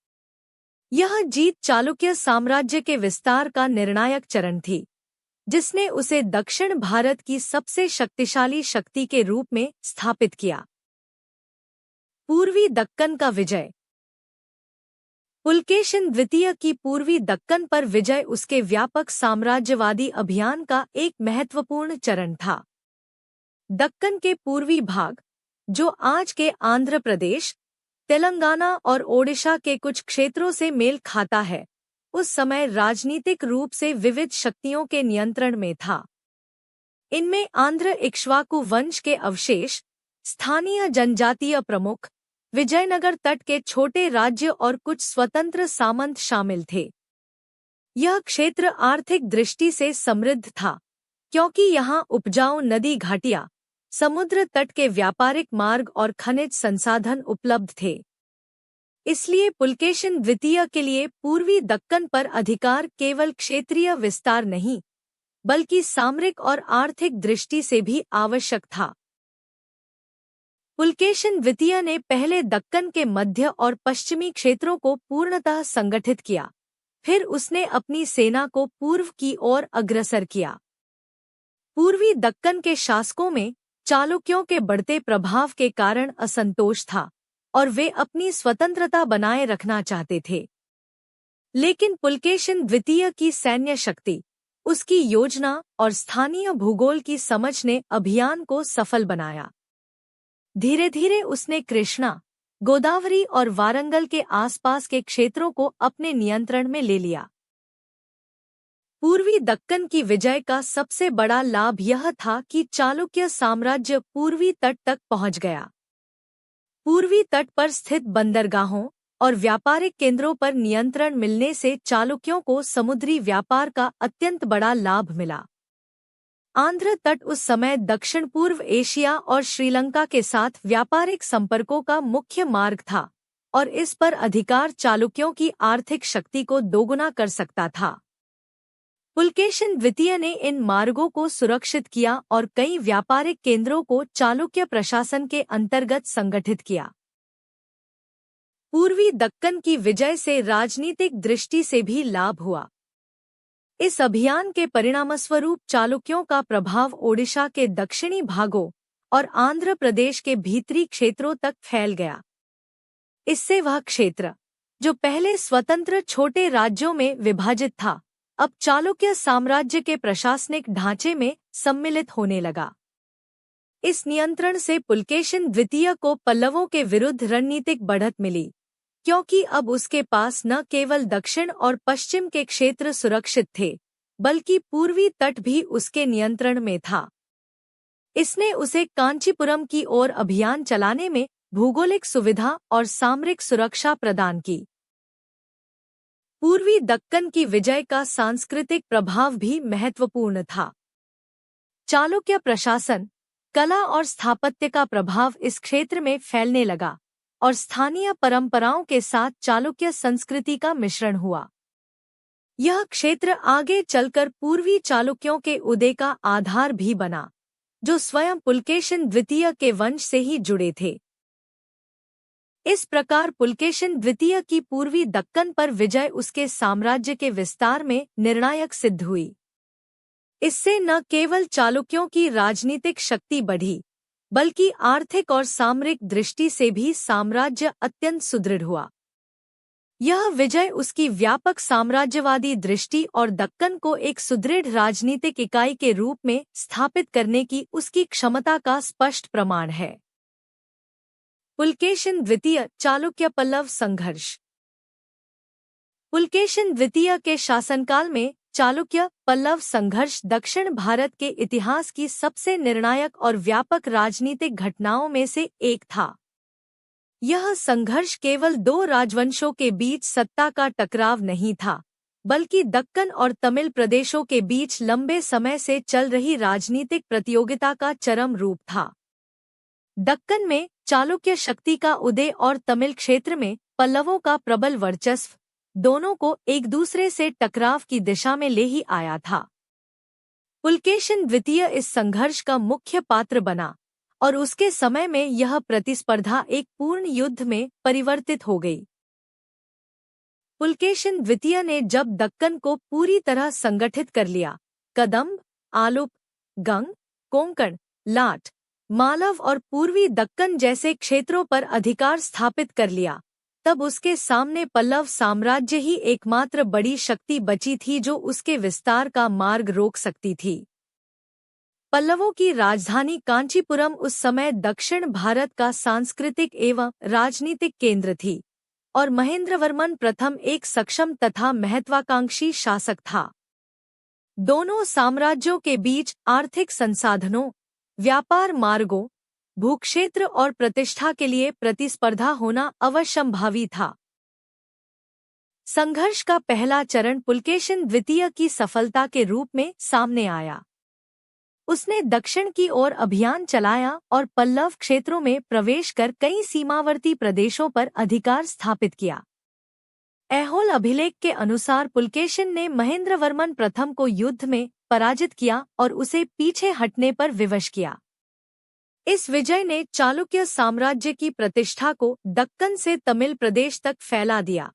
यह जीत चालुक्य साम्राज्य के विस्तार का निर्णायक चरण थी, जिसने उसे दक्षिण भारत की सबसे शक्तिशाली शक्ति के रूप में स्थापित किया। पूर्वी दक्कन का विजय। पुलकेशिन द्वितीय की पूर्वी दक्कन पर विजय उसके व्यापक साम्राज्यवादी अभियान का एक महत्वपूर्ण चरण था। दक्कन के पूर्वी भाग, जो आज के आंध्र प्रदेश, तेलंगाना और ओडिशा के कुछ क्षेत्रों से मेल खाता है, उस समय राजनीतिक रूप से विविध शक्तियों के नियंत्रण में था। इनमें आंध्र इक्ष्वाकु वंश के अवशेष, स्थानीय जनजातीय प्रमुख, विजयनगर तट के छोटे राज्य और कुछ स्वतंत्र सामंत शामिल थे। यह क्षेत्र आर्थिक दृष्टि से समृद्ध था, क्योंकि यहाँ उपजाऊ नदी घाटियाँ, समुद्र तट के व्यापारिक मार्ग और खनिज संसाधन उपलब्ध थे। इसलिए पुलकेशिन द्वितीय के लिए पूर्वी दक्कन पर अधिकार केवल क्षेत्रीय विस्तार नहीं, बल्कि सामरिक और आर्थिक दृष्टि से भी आवश्यक था। पुलकेशिन द्वितीय ने पहले दक्कन के मध्य और पश्चिमी क्षेत्रों को पूर्णतः संगठित किया, फिर उसने अपनी सेना को पूर्व की ओर अग्रसर किया। पूर्वी दक्कन के शासकों में चालुक्यों के बढ़ते प्रभाव के कारण असंतोष था, और वे अपनी स्वतंत्रता बनाए रखना चाहते थे। लेकिन पुलकेशिन द्वितीय की सैन्य शक्ति, उसकी योजना और स्थानीय भूगोल की समझ ने अभियान को सफल बनाया। धीरे धीरे उसने कृष्णा, गोदावरी और वारंगल के आसपास के क्षेत्रों को अपने नियंत्रण में ले लिया। पूर्वी दक्कन की विजय का सबसे बड़ा लाभ यह था कि चालुक्य साम्राज्य पूर्वी तट तक पहुंच गया। पूर्वी तट पर स्थित बंदरगाहों और व्यापारिक केंद्रों पर नियंत्रण मिलने से चालुक्यों को समुद्री व्यापार का अत्यंत बड़ा लाभ मिला। आंध्र तट उस समय दक्षिण पूर्व एशिया और श्रीलंका के साथ व्यापारिक संपर्कों का मुख्य मार्ग था और इस पर अधिकार चालुक्यों की आर्थिक शक्ति को दोगुना कर सकता था। पुलकेशिन द्वितीय ने इन मार्गों को सुरक्षित किया और कई व्यापारिक केंद्रों को चालुक्य प्रशासन के अंतर्गत संगठित किया। पूर्वी दक्कन की विजय से राजनीतिक दृष्टि से भी लाभ हुआ। इस अभियान के परिणामस्वरूप चालुक्यों का प्रभाव ओडिशा के दक्षिणी भागों और आंध्र प्रदेश के भीतरी क्षेत्रों तक फैल गया। इससे वह क्षेत्र, जो पहले स्वतंत्र छोटे राज्यों में विभाजित था, अब चालुक्य साम्राज्य के प्रशासनिक ढांचे में सम्मिलित होने लगा। इस नियंत्रण से पुलकेशिन द्वितीय को पल्लवों के विरुद्ध रणनीतिक बढ़त मिली, क्योंकि अब उसके पास न केवल दक्षिण और पश्चिम के क्षेत्र सुरक्षित थे, बल्कि पूर्वी तट भी उसके नियंत्रण में था। इसने उसे कांचीपुरम की ओर अभियान चलाने में भौगोलिक सुविधा और सामरिक सुरक्षा प्रदान की। पूर्वी दक्कन की विजय का सांस्कृतिक प्रभाव भी महत्वपूर्ण था। चालुक्य प्रशासन, कला और स्थापत्य का प्रभाव इस क्षेत्र में फैलने लगा और स्थानीय परंपराओं के साथ चालुक्य संस्कृति का मिश्रण हुआ। यह क्षेत्र आगे चलकर पूर्वी चालुक्यों के उदय का आधार भी बना, जो स्वयं पुलकेशिन द्वितीय के वंश से ही जुड़े थे। इस प्रकार पुलकेशिन द्वितीय की पूर्वी दक्कन पर विजय उसके साम्राज्य के विस्तार में निर्णायक सिद्ध हुई। इससे न केवल चालुक्यों की राजनीतिक शक्ति बढ़ी, बल्कि आर्थिक और सामरिक दृष्टि से भी साम्राज्य अत्यंत सुदृढ़ हुआ। यह विजय उसकी व्यापक साम्राज्यवादी दृष्टि और दक्कन को एक सुदृढ़ राजनीतिक इकाई के रूप में स्थापित करने की उसकी क्षमता का स्पष्ट प्रमाण है। पुलकेशिन द्वितीय चालुक्य पल्लव संघर्ष। पुलकेशिन द्वितीय के शासनकाल में चालुक्य पल्लव संघर्ष दक्षिण भारत के इतिहास की सबसे निर्णायक और व्यापक राजनीतिक घटनाओं में से एक था। यह संघर्ष केवल दो राजवंशों के बीच सत्ता का टकराव नहीं था, बल्कि दक्कन और तमिल प्रदेशों के बीच लंबे समय से चल रही राजनीतिक प्रतियोगिता का चरम रूप था। दक्कन में चालुक्य शक्ति का उदय और तमिल क्षेत्र में पल्लवों का प्रबल वर्चस्व दोनों को एक दूसरे से टकराव की दिशा में ले ही आया था। पुलकेशिन द्वितीय इस संघर्ष का मुख्य पात्र बना और उसके समय में यह प्रतिस्पर्धा एक पूर्ण युद्ध में परिवर्तित हो गई। पुलकेशिन द्वितीय ने जब दक्कन को पूरी तरह संगठित कर लिया, कदंब, आलुप, गंग, कोंकण, लाट, मालव और पूर्वी दक्कन जैसे क्षेत्रों पर अधिकार स्थापित कर लिया, तब उसके सामने पल्लव साम्राज्य ही एकमात्र बड़ी शक्ति बची थी जो उसके विस्तार का मार्ग रोक सकती थी। पल्लवों की राजधानी कांचीपुरम उस समय दक्षिण भारत का सांस्कृतिक एवं राजनीतिक केंद्र थी और महेंद्रवर्मन प्रथम एक सक्षम तथा महत्वाकांक्षी शासक था। दोनों साम्राज्यों के बीच आर्थिक संसाधनों, व्यापार मार्गों, भूक्षेत्र और प्रतिष्ठा के लिए प्रतिस्पर्धा होना अवश्यंभावी था। संघर्ष का पहला चरण पुलकेशिन द्वितीय की सफलता के रूप में सामने आया। उसने दक्षिण की ओर अभियान चलाया और पल्लव क्षेत्रों में प्रवेश कर कई सीमावर्ती प्रदेशों पर अधिकार स्थापित किया। ऐहोल अभिलेख के अनुसार पुलकेशिन ने महेंद्रवर्मन प्रथम को युद्ध में पराजित किया और उसे पीछे हटने पर विवश किया। इस विजय ने चालुक्य साम्राज्य की प्रतिष्ठा को दक्कन से तमिल प्रदेश तक फैला दिया।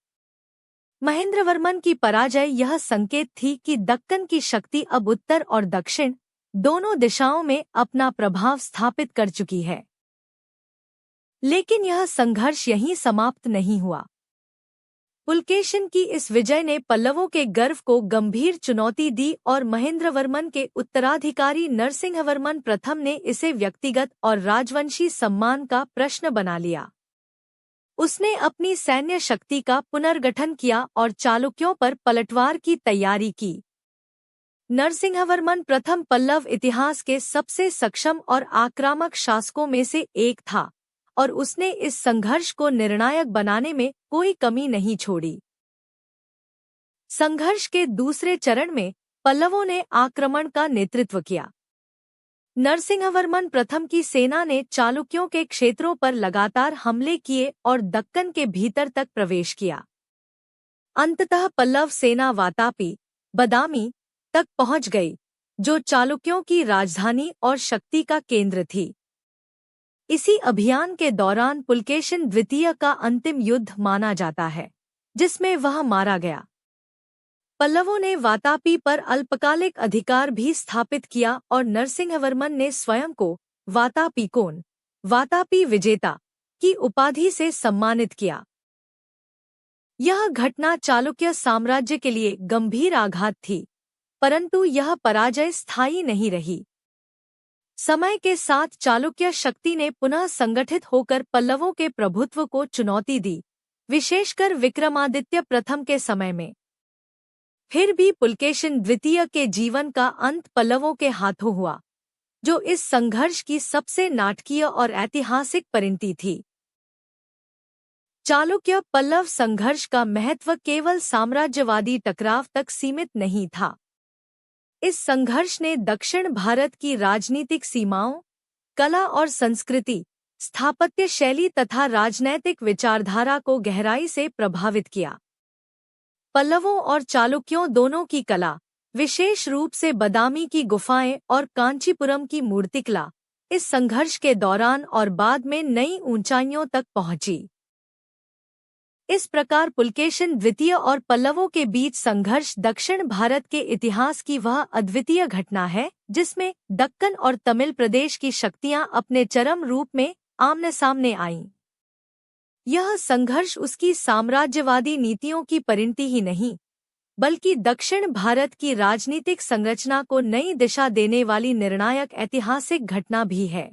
महेंद्रवर्मन की पराजय यह संकेत थी कि दक्कन की शक्ति अब उत्तर और दक्षिण दोनों दिशाओं में अपना प्रभाव स्थापित कर चुकी है। लेकिन यह संघर्ष यहीं समाप्त नहीं हुआ। पुलकेशिन की इस विजय ने पल्लवों के गर्व को गंभीर चुनौती दी और महेंद्रवर्मन के उत्तराधिकारी नरसिंहवर्मन प्रथम ने इसे व्यक्तिगत और राजवंशी सम्मान का प्रश्न बना लिया। उसने अपनी सैन्य शक्ति का पुनर्गठन किया और चालुक्यों पर पलटवार की तैयारी की। नरसिंहवर्मन प्रथम पल्लव इतिहास के सबसे सक्षम और आक्रामक शासकों में से एक था और उसने इस संघर्ष को निर्णायक बनाने में कोई कमी नहीं छोड़ी। संघर्ष के दूसरे चरण में पल्लवों ने आक्रमण का नेतृत्व किया। नरसिंहवर्मन प्रथम की सेना ने चालुक्यों के क्षेत्रों पर लगातार हमले किए और दक्कन के भीतर तक प्रवेश किया। अंततः पल्लव सेना वातापी, बदामी तक पहुंच गई, जो चालुक्यों की राजधानी और शक्ति का केंद्र थी। इसी अभियान के दौरान पुलकेशिन द्वितीय का अंतिम युद्ध माना जाता है, जिसमें वह मारा गया। पल्लवों ने वातापी पर अल्पकालिक अधिकार भी स्थापित किया और नरसिंहवर्मन ने स्वयं को वातापीकोन, वातापी विजेता की उपाधि से सम्मानित किया। यह घटना चालुक्य साम्राज्य के लिए गंभीर आघात थी, परंतु यह पराजय स्थायी नहीं रही। समय के साथ चालुक्य शक्ति ने पुनः संगठित होकर पल्लवों के प्रभुत्व को चुनौती दी, विशेषकर विक्रमादित्य प्रथम के समय में। फिर भी पुलकेशिन द्वितीय के जीवन का अंत पल्लवों के हाथों हुआ, जो इस संघर्ष की सबसे नाटकीय और ऐतिहासिक परिणति थी। चालुक्य पल्लव संघर्ष का महत्व केवल साम्राज्यवादी टकराव तक सीमित नहीं था। इस संघर्ष ने दक्षिण भारत की राजनीतिक सीमाओं, कला और संस्कृति, स्थापत्य शैली तथा राजनैतिक विचारधारा को गहराई से प्रभावित किया। पल्लवों और चालुक्यों दोनों की कला, विशेष रूप से बदामी की गुफाएं और कांचीपुरम की मूर्तिकला, इस संघर्ष के दौरान और बाद में नई ऊंचाइयों तक पहुंची। इस प्रकार पुलकेशिन द्वितीय और पल्लवों के बीच संघर्ष दक्षिण भारत के इतिहास की वह अद्वितीय घटना है जिसमें दक्कन और तमिल प्रदेश की शक्तियां अपने चरम रूप में आमने सामने आईं। यह संघर्ष उसकी साम्राज्यवादी नीतियों की परिणति ही नहीं, बल्कि दक्षिण भारत की राजनीतिक संरचना को नई दिशा देने वाली निर्णायक ऐतिहासिक घटना भी है।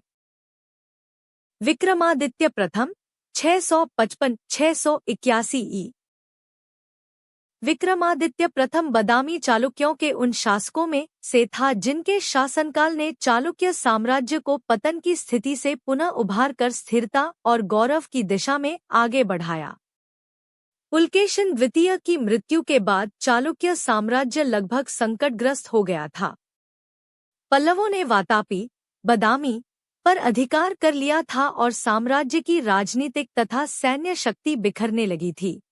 विक्रमादित्य प्रथम 655-681 ई। विक्रमादित्य प्रथम बदामी चालुक्यों के उन शासकों में से था जिनके शासनकाल ने चालुक्य साम्राज्य को पतन की स्थिति से पुनः उभार कर स्थिरता और गौरव की दिशा में आगे बढ़ाया। पुलकेशिन द्वितीय की मृत्यु के बाद चालुक्य साम्राज्य लगभग संकटग्रस्त हो गया था। पल्लवों ने वातापी, बदामी पर अधिकार कर लिया था और साम्राज्य की राजनीतिक तथा सैन्य शक्ति बिखरने लगी थी।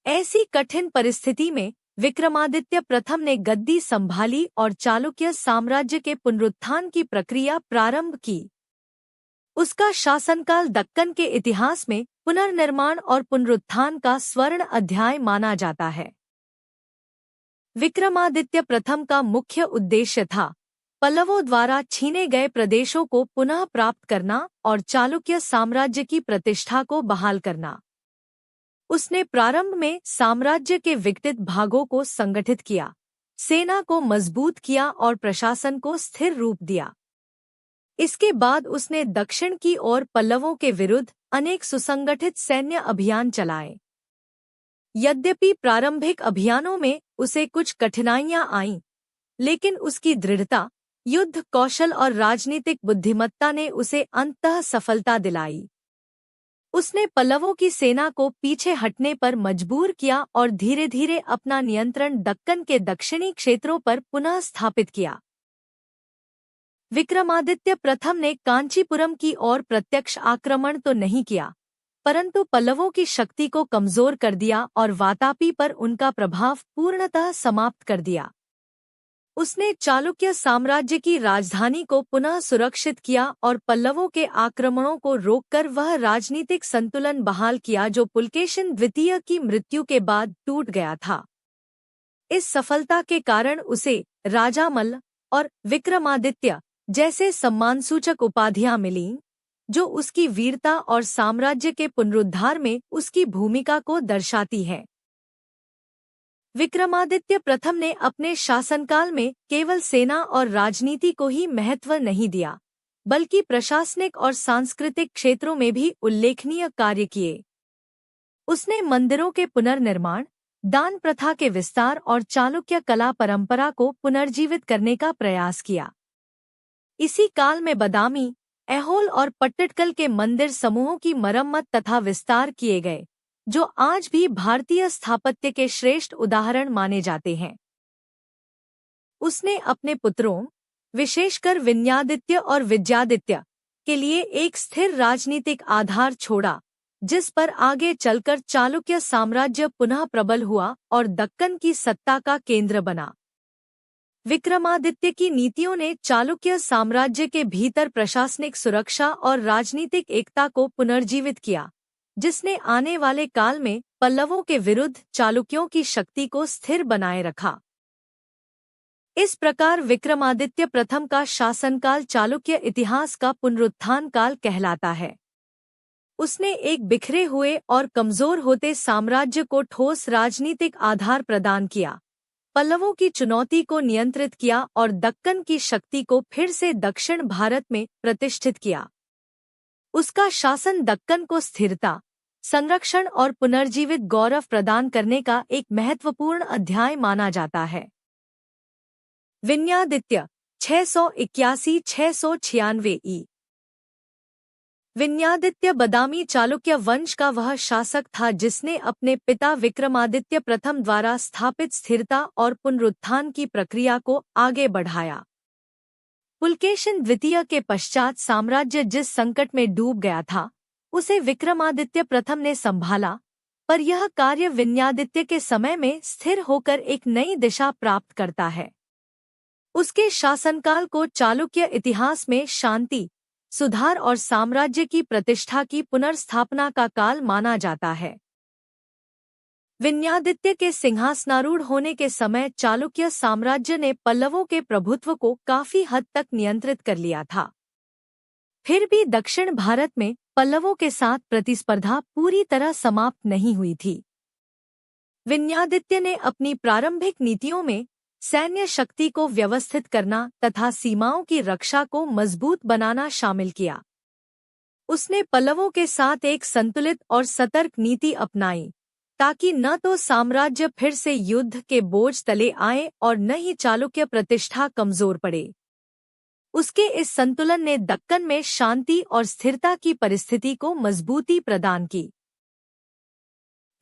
ऐसी कठिन परिस्थिति में विक्रमादित्य प्रथम ने गद्दी संभाली और चालुक्य साम्राज्य के पुनरुत्थान की प्रक्रिया प्रारंभ की। उसका शासनकाल दक्कन के इतिहास में पुनर्निर्माण और पुनरुत्थान का स्वर्ण अध्याय माना जाता है। विक्रमादित्य प्रथम का मुख्य उद्देश्य था पल्लवों द्वारा छीने गए प्रदेशों को पुनः प्राप्त करना और चालुक्य साम्राज्य की प्रतिष्ठा को बहाल करना। उसने प्रारंभ में साम्राज्य के विघटित भागों को संगठित किया, सेना को मजबूत किया और प्रशासन को स्थिर रूप दिया। इसके बाद उसने दक्षिण की ओर पल्लवों के विरुद्ध अनेक सुसंगठित सैन्य अभियान चलाए। यद्यपि प्रारंभिक अभियानों में उसे कुछ कठिनाइयां आईं, लेकिन उसकी दृढ़ता, युद्ध कौशल और राजनीतिक बुद्धिमत्ता ने उसे अंततः सफलता दिलाई। उसने पल्लवों की सेना को पीछे हटने पर मजबूर किया और धीरे धीरे अपना नियंत्रण दक्कन के दक्षिणी क्षेत्रों पर पुनः स्थापित किया। विक्रमादित्य प्रथम ने कांचीपुरम की ओर प्रत्यक्ष आक्रमण तो नहीं किया, परंतु पल्लवों की शक्ति को कमजोर कर दिया और वातापी पर उनका प्रभाव पूर्णतः समाप्त कर दिया। उसने चालुक्य साम्राज्य की राजधानी को पुनः सुरक्षित किया और पल्लवों के आक्रमणों को रोककर वह राजनीतिक संतुलन बहाल किया जो पुलकेशिन द्वितीय की मृत्यु के बाद टूट गया था। इस सफलता के कारण उसे राजामल्ल और विक्रमादित्य जैसे सम्मानसूचक उपाधियां मिलीं, जो उसकी वीरता और साम्राज्य के पुनरुद्धार में उसकी भूमिका को दर्शाती है। विक्रमादित्य प्रथम ने अपने शासनकाल में केवल सेना और राजनीति को ही महत्व नहीं दिया, बल्कि प्रशासनिक और सांस्कृतिक क्षेत्रों में भी उल्लेखनीय कार्य किए। उसने मंदिरों के पुनर्निर्माण, दान प्रथा के विस्तार और चालुक्य कला परंपरा को पुनर्जीवित करने का प्रयास किया। इसी काल में बदामी, ऐहोल और पट्टडकल के मंदिर समूहों की मरम्मत तथा विस्तार किए गए, जो आज भी भारतीय स्थापत्य के श्रेष्ठ उदाहरण माने जाते हैं। उसने अपने पुत्रों, विशेषकर विन्यादित्य और विजयादित्य, के लिए एक स्थिर राजनीतिक आधार छोड़ा, जिस पर आगे चलकर चालुक्य साम्राज्य पुनः प्रबल हुआ और दक्कन की सत्ता का केंद्र बना। विक्रमादित्य की नीतियों ने चालुक्य साम्राज्य के भीतर प्रशासनिक सुरक्षा और राजनीतिक एकता को पुनर्जीवित किया, जिसने आने वाले काल में पल्लवों के विरुद्ध चालुक्यों की शक्ति को स्थिर बनाए रखा। इस प्रकार विक्रमादित्य प्रथम का शासनकाल चालुक्य इतिहास का पुनरुत्थान काल कहलाता है। उसने एक बिखरे हुए और कमजोर होते साम्राज्य को ठोस राजनीतिक आधार प्रदान किया, पल्लवों की चुनौती को नियंत्रित किया और दक्कन की शक्ति को फिर से दक्षिण भारत में प्रतिष्ठित किया। उसका शासन दक्कन को स्थिरता, संरक्षण और पुनर्जीवित गौरव प्रदान करने का एक महत्वपूर्ण अध्याय माना जाता है। विन्यादित्य 681-696 ई। विन्यादित्य बदामी चालुक्य वंश का वह शासक था जिसने अपने पिता विक्रमादित्य प्रथम द्वारा स्थापित स्थिरता और पुनरुत्थान की प्रक्रिया को आगे बढ़ाया। पुलकेशिन द्वितीय के पश्चात साम्राज्य जिस संकट में डूब गया था, उसे विक्रमादित्य प्रथम ने संभाला, पर यह कार्य विन्यादित्य के समय में स्थिर होकर एक नई दिशा प्राप्त करता है। उसके शासनकाल को चालुक्य इतिहास में शांति, सुधार और साम्राज्य की प्रतिष्ठा की पुनर्स्थापना का काल माना जाता है। विन्यादित्य के सिंहासनारूढ़ होने के समय चालुक्य साम्राज्य ने पल्लवों के प्रभुत्व को काफी हद तक नियंत्रित कर लिया था। फिर भी दक्षिण भारत में पल्लवों के साथ प्रतिस्पर्धा पूरी तरह समाप्त नहीं हुई थी। विन्यादित्य ने अपनी प्रारंभिक नीतियों में सैन्य शक्ति को व्यवस्थित करना तथा सीमाओं की रक्षा को मजबूत बनाना शामिल किया। उसने पल्लवों के साथ एक संतुलित और सतर्क नीति अपनाई, ताकि न तो साम्राज्य फिर से युद्ध के बोझ तले आए और न ही चालुक्य प्रतिष्ठा कमजोर पड़े। उसके इस संतुलन ने दक्कन में शांति और स्थिरता की परिस्थिति को मजबूती प्रदान की।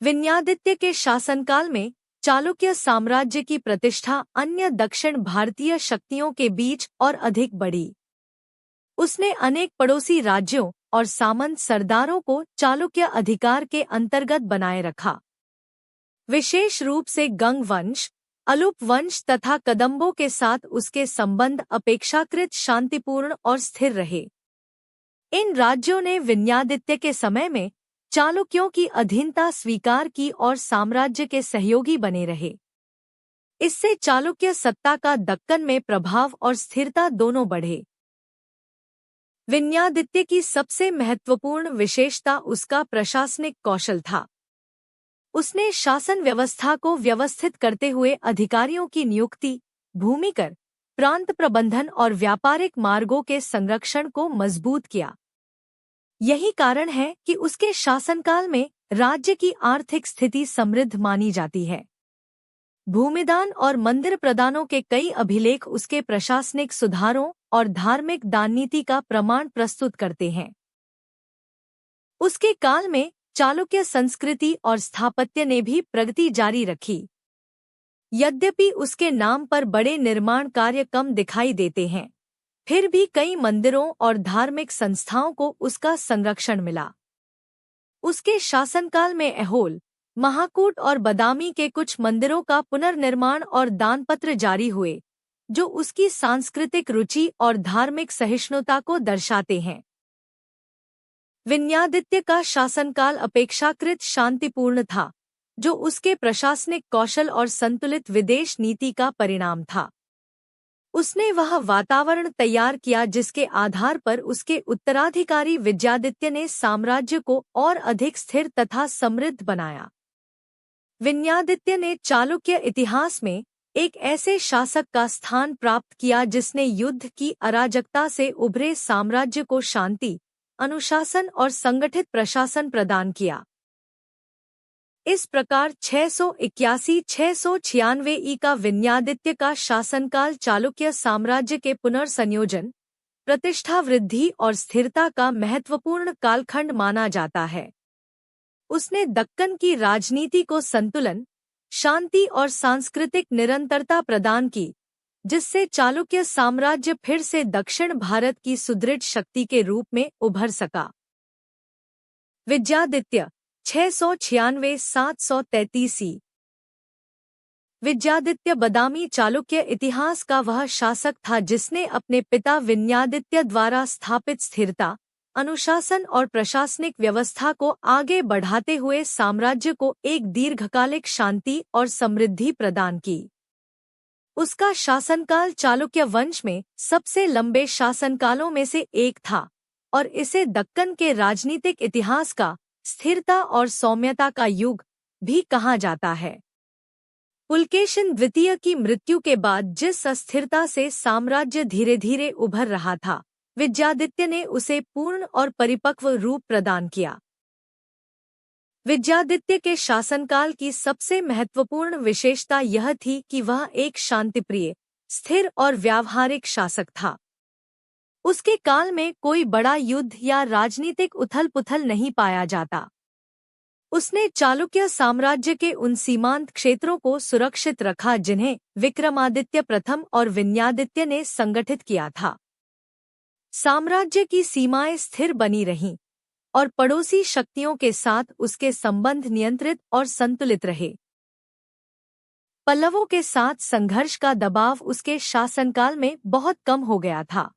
विन्यादित्य के शासनकाल में चालुक्य साम्राज्य की प्रतिष्ठा अन्य दक्षिण भारतीय शक्तियों के बीच और अधिक बढ़ी। उसने अनेक पड़ोसी राज्यों और सामंत सरदारों को चालुक्य अधिकार के अंतर्गत बनाए रखा। विशेष रूप से गंग वंश, अलूप वंश तथा कदंबों के साथ उसके संबंध अपेक्षाकृत शांतिपूर्ण और स्थिर रहे। इन राज्यों ने विन्यादित्य के समय में चालुक्यों की अधीनता स्वीकार की और साम्राज्य के सहयोगी बने रहे। इससे चालुक्य सत्ता का दक्कन में प्रभाव और स्थिरता दोनों बढ़े। विन्यादित्य की सबसे महत्वपूर्ण विशेषता उसका प्रशासनिक कौशल था। उसने शासन व्यवस्था को व्यवस्थित करते हुए अधिकारियों की नियुक्ति, भूमिकर, प्रांत प्रबंधन और व्यापारिक मार्गों के संरक्षण को मजबूत किया। यही कारण है कि उसके शासनकाल में राज्य की आर्थिक स्थिति समृद्ध मानी जाती है। भूमिदान और मंदिर प्रदानों के कई अभिलेख उसके प्रशासनिक सुधारों और धार्मिक दाननीति का प्रमाण प्रस्तुत करते हैं। उसके काल में चालुक्य संस्कृति और स्थापत्य ने भी प्रगति जारी रखी। यद्यपि उसके नाम पर बड़े निर्माण कार्य कम दिखाई देते हैं, फिर भी कई मंदिरों और धार्मिक संस्थाओं को उसका संरक्षण मिला। उसके शासनकाल में ऐहोल, महाकूट और बदामी के कुछ मंदिरों का पुनर्निर्माण और दानपत्र जारी हुए, जो उसकी सांस्कृतिक रुचि और धार्मिक सहिष्णुता को दर्शाते हैं। विन्यादित्य का शासनकाल अपेक्षाकृत शांतिपूर्ण था, जो उसके प्रशासनिक कौशल और संतुलित विदेश नीति का परिणाम था। उसने वह वातावरण तैयार किया जिसके आधार पर उसके उत्तराधिकारी विजयादित्य ने साम्राज्य को और अधिक स्थिर तथा समृद्ध बनाया। विन्यादित्य ने चालुक्य इतिहास में एक ऐसे शासक का स्थान प्राप्त किया जिसने युद्ध की अराजकता से उभरे साम्राज्य को शांति, अनुशासन और संगठित प्रशासन प्रदान किया। इस प्रकार 681-696 ई का विन्यादित्य का शासनकाल चालुक्य साम्राज्य के पुनर्संयोजन, प्रतिष्ठा वृद्धि और स्थिरता का महत्वपूर्ण कालखंड माना जाता है। उसने दक्कन की राजनीति को संतुलन, शांति और सांस्कृतिक निरंतरता प्रदान की, जिससे चालुक्य साम्राज्य फिर से दक्षिण भारत की सुदृढ़ शक्ति के रूप में उभर सका। विद्यादित्य 696-733 विद्यादित्य बदामी चालुक्य इतिहास का वह शासक था जिसने अपने पिता विन्यादित्य द्वारा स्थापित स्थिरता, अनुशासन और प्रशासनिक व्यवस्था को आगे बढ़ाते हुए साम्राज्य को एक दीर्घकालिक शांति और समृद्धि प्रदान की। उसका शासनकाल चालुक्य वंश में सबसे लंबे शासनकालों में से एक था और इसे दक्कन के राजनीतिक इतिहास का स्थिरता और सौम्यता का युग भी कहा जाता है। पुलकेशिन द्वितीय की मृत्यु के बाद जिस अस्थिरता से साम्राज्य धीरे धीरे उभर रहा था, विद्यादित्य ने उसे पूर्ण और परिपक्व रूप प्रदान किया। विद्यादित्य के शासनकाल की सबसे महत्वपूर्ण विशेषता यह थी कि वह एक शांतिप्रिय, स्थिर और व्यावहारिक शासक था। उसके काल में कोई बड़ा युद्ध या राजनीतिक उथल-पुथल नहीं पाया जाता। उसने चालुक्य साम्राज्य के उन सीमांत क्षेत्रों को सुरक्षित रखा जिन्हें विक्रमादित्य प्रथम और विन्यादित्य ने संगठित किया था। साम्राज्य की सीमाएं स्थिर बनी रहीं और पड़ोसी शक्तियों के साथ उसके संबंध नियंत्रित और संतुलित रहे। पल्लवों के साथ संघर्ष का दबाव उसके शासनकाल में बहुत कम हो गया था।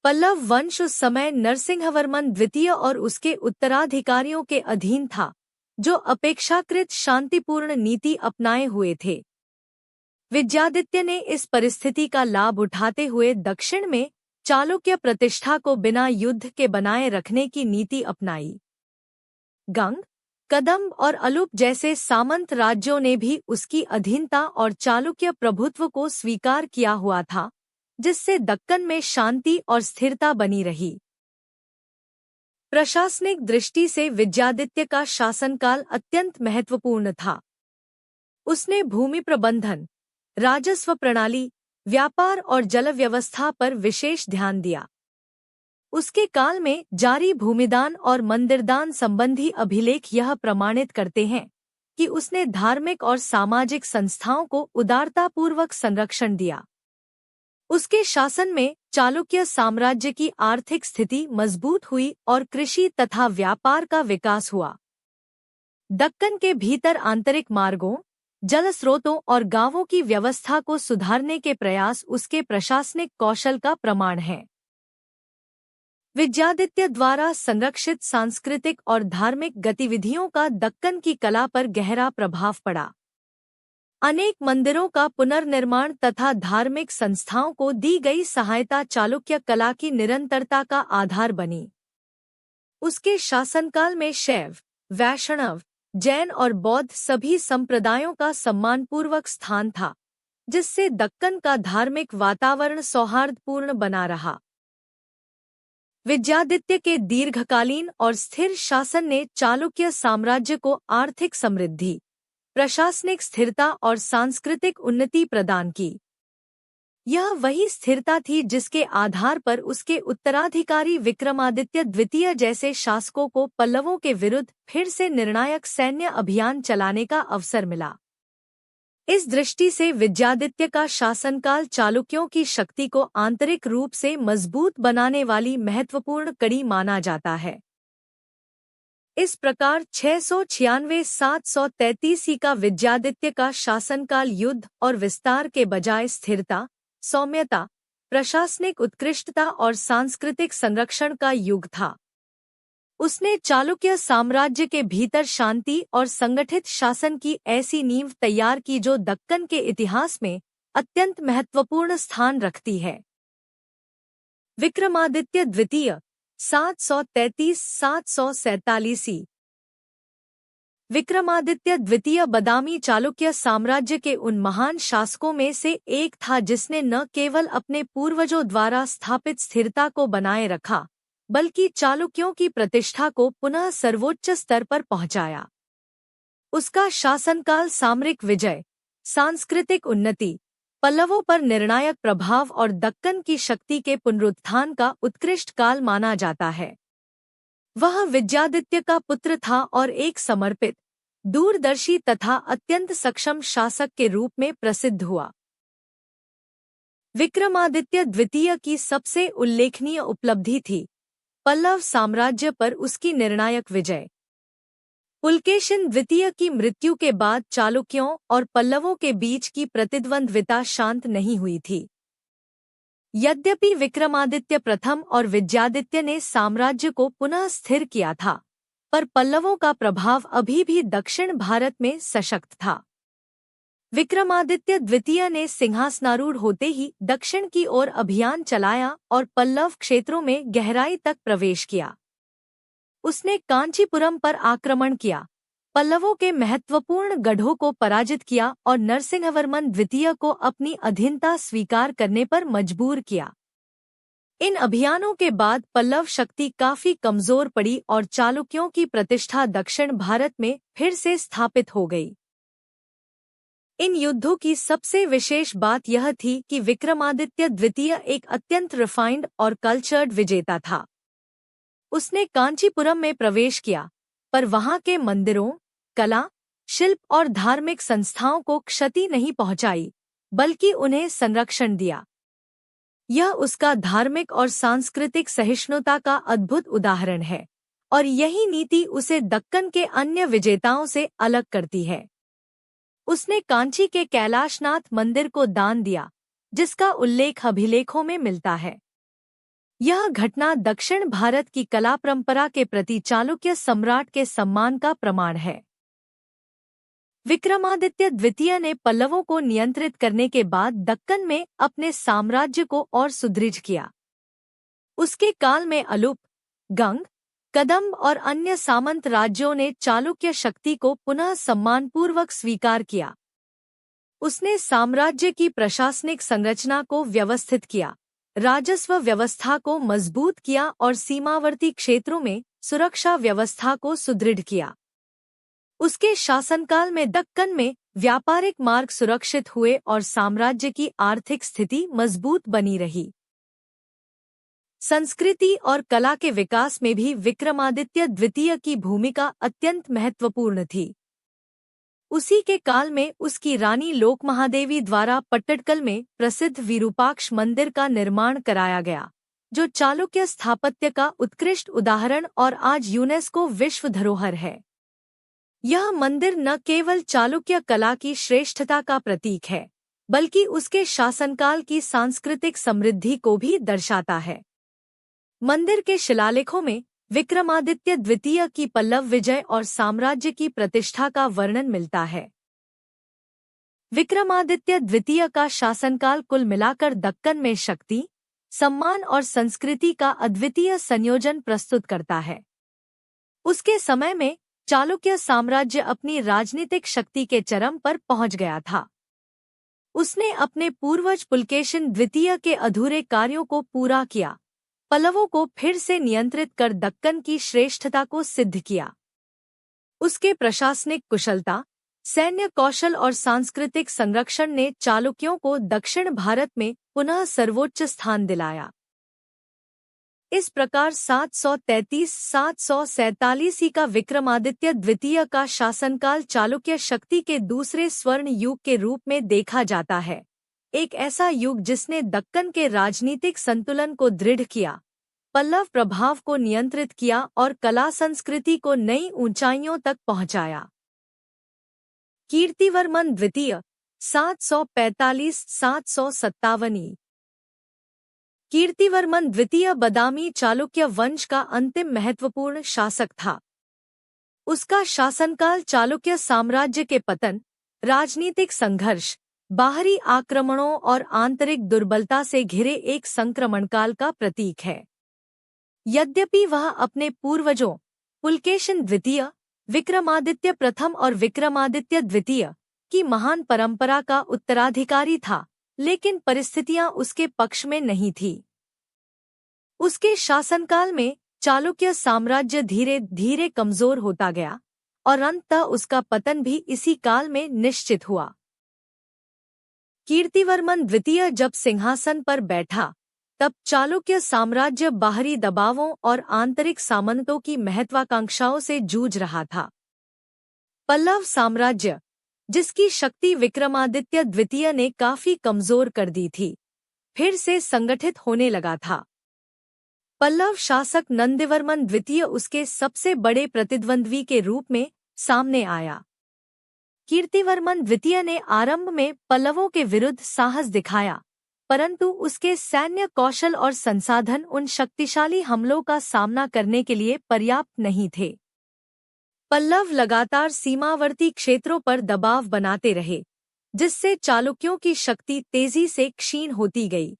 पल्लव वंश उस समय नरसिंहवर्मन द्वितीय और उसके उत्तराधिकारियों के अधीन था, जो अपेक्षाकृत शांतिपूर्ण नीति अपनाए हुए थे। विद्यादित्य ने इस परिस्थिति का लाभ उठाते हुए दक्षिण में चालुक्य प्रतिष्ठा को बिना युद्ध के बनाए रखने की नीति अपनाई। गंग, कदंब और अलुप जैसे सामंत राज्यों ने भी उसकी अधीनता और चालुक्य प्रभुत्व को स्वीकार किया हुआ था, जिससे दक्कन में शांति और स्थिरता बनी रही। प्रशासनिक दृष्टि से विद्यादित्य का शासनकाल अत्यंत महत्वपूर्ण था। उसने भूमि प्रबंधन, राजस्व प्रणाली, व्यापार और जल व्यवस्था पर विशेष ध्यान दिया। उसके काल में जारी भूमिदान और मंदिरदान संबंधी अभिलेख यह प्रमाणित करते हैं कि उसने धार्मिक और सामाजिक संस्थाओं को उदारतापूर्वक संरक्षण दिया। उसके शासन में चालुक्य साम्राज्य की आर्थिक स्थिति मजबूत हुई और कृषि तथा व्यापार का विकास हुआ। दक्कन के भीतर आंतरिक मार्गों, जल स्रोतों और गांवों की व्यवस्था को सुधारने के प्रयास उसके प्रशासनिक कौशल का प्रमाण है। विद्यादित्य द्वारा संरक्षित सांस्कृतिक और धार्मिक गतिविधियों का दक्कन की कला पर गहरा प्रभाव पड़ा। अनेक मंदिरों का पुनर्निर्माण तथा धार्मिक संस्थाओं को दी गई सहायता चालुक्य कला की निरंतरता का आधार बनी। उसके शासनकाल में शैव, वैष्णव, जैन और बौद्ध सभी संप्रदायों का सम्मानपूर्वक स्थान था, जिससे दक्कन का धार्मिक वातावरण सौहार्दपूर्ण बना रहा। विद्यादित्य के दीर्घकालीन और स्थिर शासन ने चालुक्य साम्राज्य को आर्थिक समृद्धि, प्रशासनिक स्थिरता और सांस्कृतिक उन्नति प्रदान की। यह वही स्थिरता थी जिसके आधार पर उसके उत्तराधिकारी विक्रमादित्य द्वितीय जैसे शासकों को पल्लवों के विरुद्ध फिर से निर्णायक सैन्य अभियान चलाने का अवसर मिला। इस दृष्टि से विद्यादित्य का शासनकाल चालुक्यों की शक्ति को आंतरिक रूप से मजबूत बनाने वाली महत्वपूर्ण कड़ी माना जाता है। इस प्रकार 696-733 का विद्यादित्य का शासनकाल युद्ध और विस्तार के बजाय स्थिरता, सौम्यता, प्रशासनिक उत्कृष्टता और सांस्कृतिक संरक्षण का युग था। उसने चालुक्य साम्राज्य के भीतर शांति और संगठित शासन की ऐसी नींव तैयार की जो दक्कन के इतिहास में अत्यंत महत्वपूर्ण स्थान रखती है। विक्रमादित्य द्वितीय 733-747 विक्रमादित्य द्वितीय बदामी चालुक्य साम्राज्य के उन महान शासकों में से एक था जिसने न केवल अपने पूर्वजों द्वारा स्थापित स्थिरता को बनाए रखा, बल्कि चालुक्यों की प्रतिष्ठा को पुनः सर्वोच्च स्तर पर पहुंचाया। उसका शासनकाल सामरिक विजय, सांस्कृतिक उन्नति, पल्लवों पर निर्णायक प्रभाव और दक्कन की शक्ति के पुनरुत्थान का उत्कृष्ट काल माना जाता है। वह विजयादित्य का पुत्र था और एक समर्पित, दूरदर्शी तथा अत्यंत सक्षम शासक के रूप में प्रसिद्ध हुआ। विक्रमादित्य द्वितीय की सबसे उल्लेखनीय उपलब्धि थी पल्लव साम्राज्य पर उसकी निर्णायक विजय। पुलकेशिन द्वितीय की मृत्यु के बाद चालुक्यों और पल्लवों के बीच की प्रतिद्वंद्विता शांत नहीं हुई थी। यद्यपि विक्रमादित्य प्रथम और विजयादित्य ने साम्राज्य को पुनः स्थिर किया था, पर पल्लवों का प्रभाव अभी भी दक्षिण भारत में सशक्त था। विक्रमादित्य द्वितीय ने सिंहासनारूढ़ होते ही दक्षिण की ओर अभियान चलाया और पल्लव क्षेत्रों में गहराई तक प्रवेश किया। उसने कांचीपुरम पर आक्रमण किया, पल्लवों के महत्वपूर्ण गढ़ों को पराजित किया और नरसिंहवर्मन द्वितीय को अपनी अधीनता स्वीकार करने पर मजबूर किया। इन अभियानों के बाद पल्लव शक्ति काफी कमजोर पड़ी और चालुक्यों की प्रतिष्ठा दक्षिण भारत में फिर से स्थापित हो गई। इन युद्धों की सबसे विशेष बात यह थी कि विक्रमादित्य द्वितीय एक अत्यंत रिफाइंड और कल्चर्ड विजेता था। उसने कांचीपुरम में प्रवेश किया, पर वहां के मंदिरों, कला, शिल्प और धार्मिक संस्थाओं को क्षति नहीं पहुंचाई, बल्कि उन्हें संरक्षण दिया। यह उसका धार्मिक और सांस्कृतिक सहिष्णुता का अद्भुत उदाहरण है, और यही नीति उसे दक्कन के अन्य विजेताओं से अलग करती है। उसने कांची के कैलाशनाथ मंदिर को दान दिया, जिसका उल्लेख अभिलेखों में मिलता है। यह घटना दक्षिण भारत की कला परंपरा के प्रति चालुक्य सम्राट के सम्मान का प्रमाण है। विक्रमादित्य द्वितीय ने पल्लवों को नियंत्रित करने के बाद दक्कन में अपने साम्राज्य को और सुदृढ़ किया। उसके काल में अलुप, गंग, कदम्ब और अन्य सामंत राज्यों ने चालुक्य शक्ति को पुनः सम्मानपूर्वक स्वीकार किया। उसने साम्राज्य की प्रशासनिक संरचना को व्यवस्थित किया, राजस्व व्यवस्था को मजबूत किया और सीमावर्ती क्षेत्रों में सुरक्षा व्यवस्था को सुदृढ़ किया। उसके शासनकाल में दक्कन में व्यापारिक मार्ग सुरक्षित हुए और साम्राज्य की आर्थिक स्थिति मजबूत बनी रही। संस्कृति और कला के विकास में भी विक्रमादित्य द्वितीय की भूमिका अत्यंत महत्वपूर्ण थी। उसी के काल में उसकी रानी लोकमहादेवी द्वारा पट्टडकल में प्रसिद्ध विरूपाक्ष मंदिर का निर्माण कराया गया, जो चालुक्य स्थापत्य का उत्कृष्ट उदाहरण और आज यूनेस्को विश्व धरोहर है। यह मंदिर न केवल चालुक्य कला की श्रेष्ठता का प्रतीक है, बल्कि उसके शासनकाल की सांस्कृतिक समृद्धि को भी दर्शाता है। मंदिर के शिलालेखों में विक्रमादित्य द्वितीय की पल्लव विजय और साम्राज्य की प्रतिष्ठा का वर्णन मिलता है। विक्रमादित्य द्वितीय का शासनकाल कुल मिलाकर दक्कन में शक्ति, सम्मान और संस्कृति का अद्वितीय संयोजन प्रस्तुत करता है। उसके समय में चालुक्य साम्राज्य अपनी राजनीतिक शक्ति के चरम पर पहुंच गया था। उसने अपने पूर्वज पुलकेशिन द्वितीय के अधूरे कार्यों को पूरा किया, पल्लवों को फिर से नियंत्रित कर दक्कन की श्रेष्ठता को सिद्ध किया। उसके प्रशासनिक कुशलता, सैन्य कौशल और सांस्कृतिक संरक्षण ने चालुक्यों को दक्षिण भारत में पुनः सर्वोच्च स्थान दिलाया। इस प्रकार 733-747 का विक्रमादित्य द्वितीय का शासनकाल चालुक्य शक्ति के दूसरे स्वर्ण युग के रूप में देखा जाता है, एक ऐसा युग जिसने दक्कन के राजनीतिक संतुलन को दृढ़ किया, पल्लव प्रभाव को नियंत्रित किया और कला संस्कृति को नई ऊंचाइयों तक पहुंचाया। कीर्तिवर्मन द्वितीय 745-757। कीर्तिवर्मन द्वितीय बदामी चालुक्य वंश का अंतिम महत्वपूर्ण शासक था। उसका शासनकाल चालुक्य साम्राज्य के पतन, राजनीतिक संघर्ष, बाहरी आक्रमणों और आंतरिक दुर्बलता से घिरे एक संक्रमणकाल का प्रतीक है। यद्यपि वह अपने पूर्वजों पुलकेशिन द्वितीय, विक्रमादित्य प्रथम और विक्रमादित्य द्वितीय की महान परंपरा का उत्तराधिकारी था, लेकिन परिस्थितियां उसके पक्ष में नहीं थी। उसके शासनकाल में चालुक्य साम्राज्य धीरे धीरे कमजोर होता गया और अंततः उसका पतन भी इसी काल में निश्चित हुआ। कीर्तिवर्मन द्वितीय जब सिंहासन पर बैठा, तब चालुक्य साम्राज्य बाहरी दबावों और आंतरिक सामंतों की महत्वाकांक्षाओं से जूझ रहा था। पल्लव साम्राज्य, जिसकी शक्ति विक्रमादित्य द्वितीय ने काफी कमजोर कर दी थी, फिर से संगठित होने लगा था। पल्लव शासक नंदिवर्मन द्वितीय उसके सबसे बड़े प्रतिद्वंद्वी के रूप में सामने आया। कीर्तिवर्मन द्वितीय ने आरंभ में पल्लवों के विरुद्ध साहस दिखाया, परंतु उसके सैन्य कौशल और संसाधन उन शक्तिशाली हमलों का सामना करने के लिए पर्याप्त नहीं थे। पल्लव लगातार सीमावर्ती क्षेत्रों पर दबाव बनाते रहे, जिससे चालुक्यों की शक्ति तेजी से क्षीण होती गई।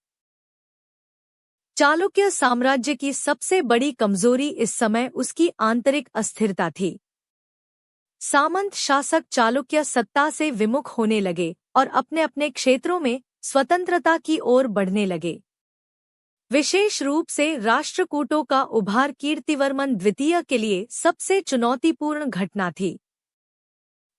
चालुक्य साम्राज्य की सबसे बड़ी कमजोरी इस समय उसकी आंतरिक अस्थिरता थी। सामंत शासक चालुक्य सत्ता से विमुख होने लगे और अपने अपने क्षेत्रों में स्वतंत्रता की ओर बढ़ने लगे। विशेष रूप से राष्ट्रकूटों का उभार कीर्तिवर्मन द्वितीय के लिए सबसे चुनौतीपूर्ण घटना थी।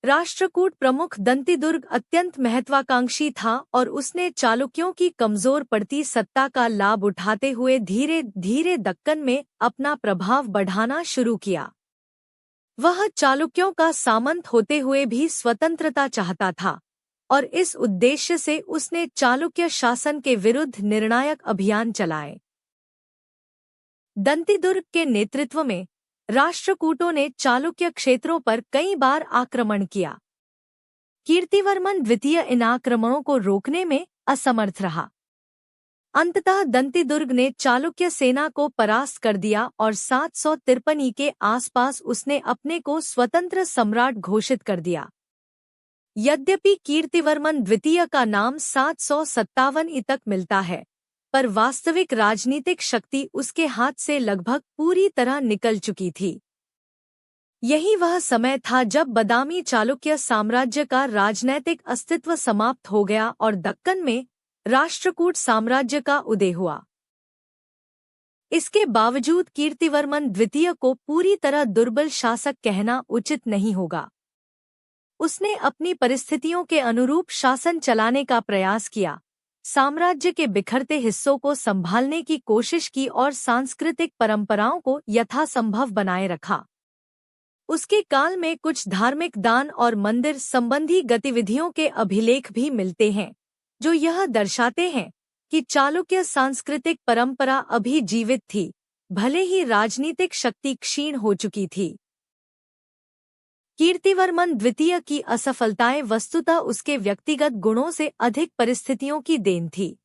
राष्ट्रकूट प्रमुख दंतिदुर्ग अत्यंत महत्वाकांक्षी था और उसने चालुक्यों की कमजोर पड़ती सत्ता का लाभ उठाते हुए धीरे धीरे दक्कन में अपना प्रभाव बढ़ाना शुरू किया। वह चालुक्यों का सामंत होते हुए भी स्वतंत्रता चाहता था और इस उद्देश्य से उसने चालुक्य शासन के विरुद्ध निर्णायक अभियान चलाए। दंतिदुर्ग के नेतृत्व में राष्ट्रकूटों ने चालुक्य क्षेत्रों पर कई बार आक्रमण किया। कीर्तिवर्मन द्वितीय इन आक्रमणों को रोकने में असमर्थ रहा। अंततः दंतिदुर्ग ने चालुक्य सेना को परास्त कर दिया और 753 ई के आसपास उसने अपने को स्वतंत्र सम्राट घोषित कर दिया। यद्यपि कीर्तिवर्मन द्वितीय का नाम 757 ई तक मिलता है, पर वास्तविक राजनीतिक शक्ति उसके हाथ से लगभग पूरी तरह निकल चुकी थी। यही वह समय था जब बदामी चालुक्य साम्राज्य का राजनैतिक अस्तित्व समाप्त हो गया और दक्कन में राष्ट्रकूट साम्राज्य का उदय हुआ। इसके बावजूद कीर्तिवर्मन द्वितीय को पूरी तरह दुर्बल शासक कहना उचित नहीं होगा। उसने अपनी परिस्थितियों के अनुरूप शासन चलाने का प्रयास किया, साम्राज्य के बिखरते हिस्सों को संभालने की कोशिश की और सांस्कृतिक परंपराओं को यथासंभव बनाए रखा। उसके काल में कुछ धार्मिक दान और मंदिर संबंधी गतिविधियों के अभिलेख भी मिलते हैं, जो यह दर्शाते हैं कि चालुक्य सांस्कृतिक परंपरा अभी जीवित थी, भले ही राजनीतिक शक्ति क्षीण हो चुकी थी। कीर्तिवर्मन द्वितीय की असफलताएं वस्तुतः उसके व्यक्तिगत गुणों से अधिक परिस्थितियों की देन थी।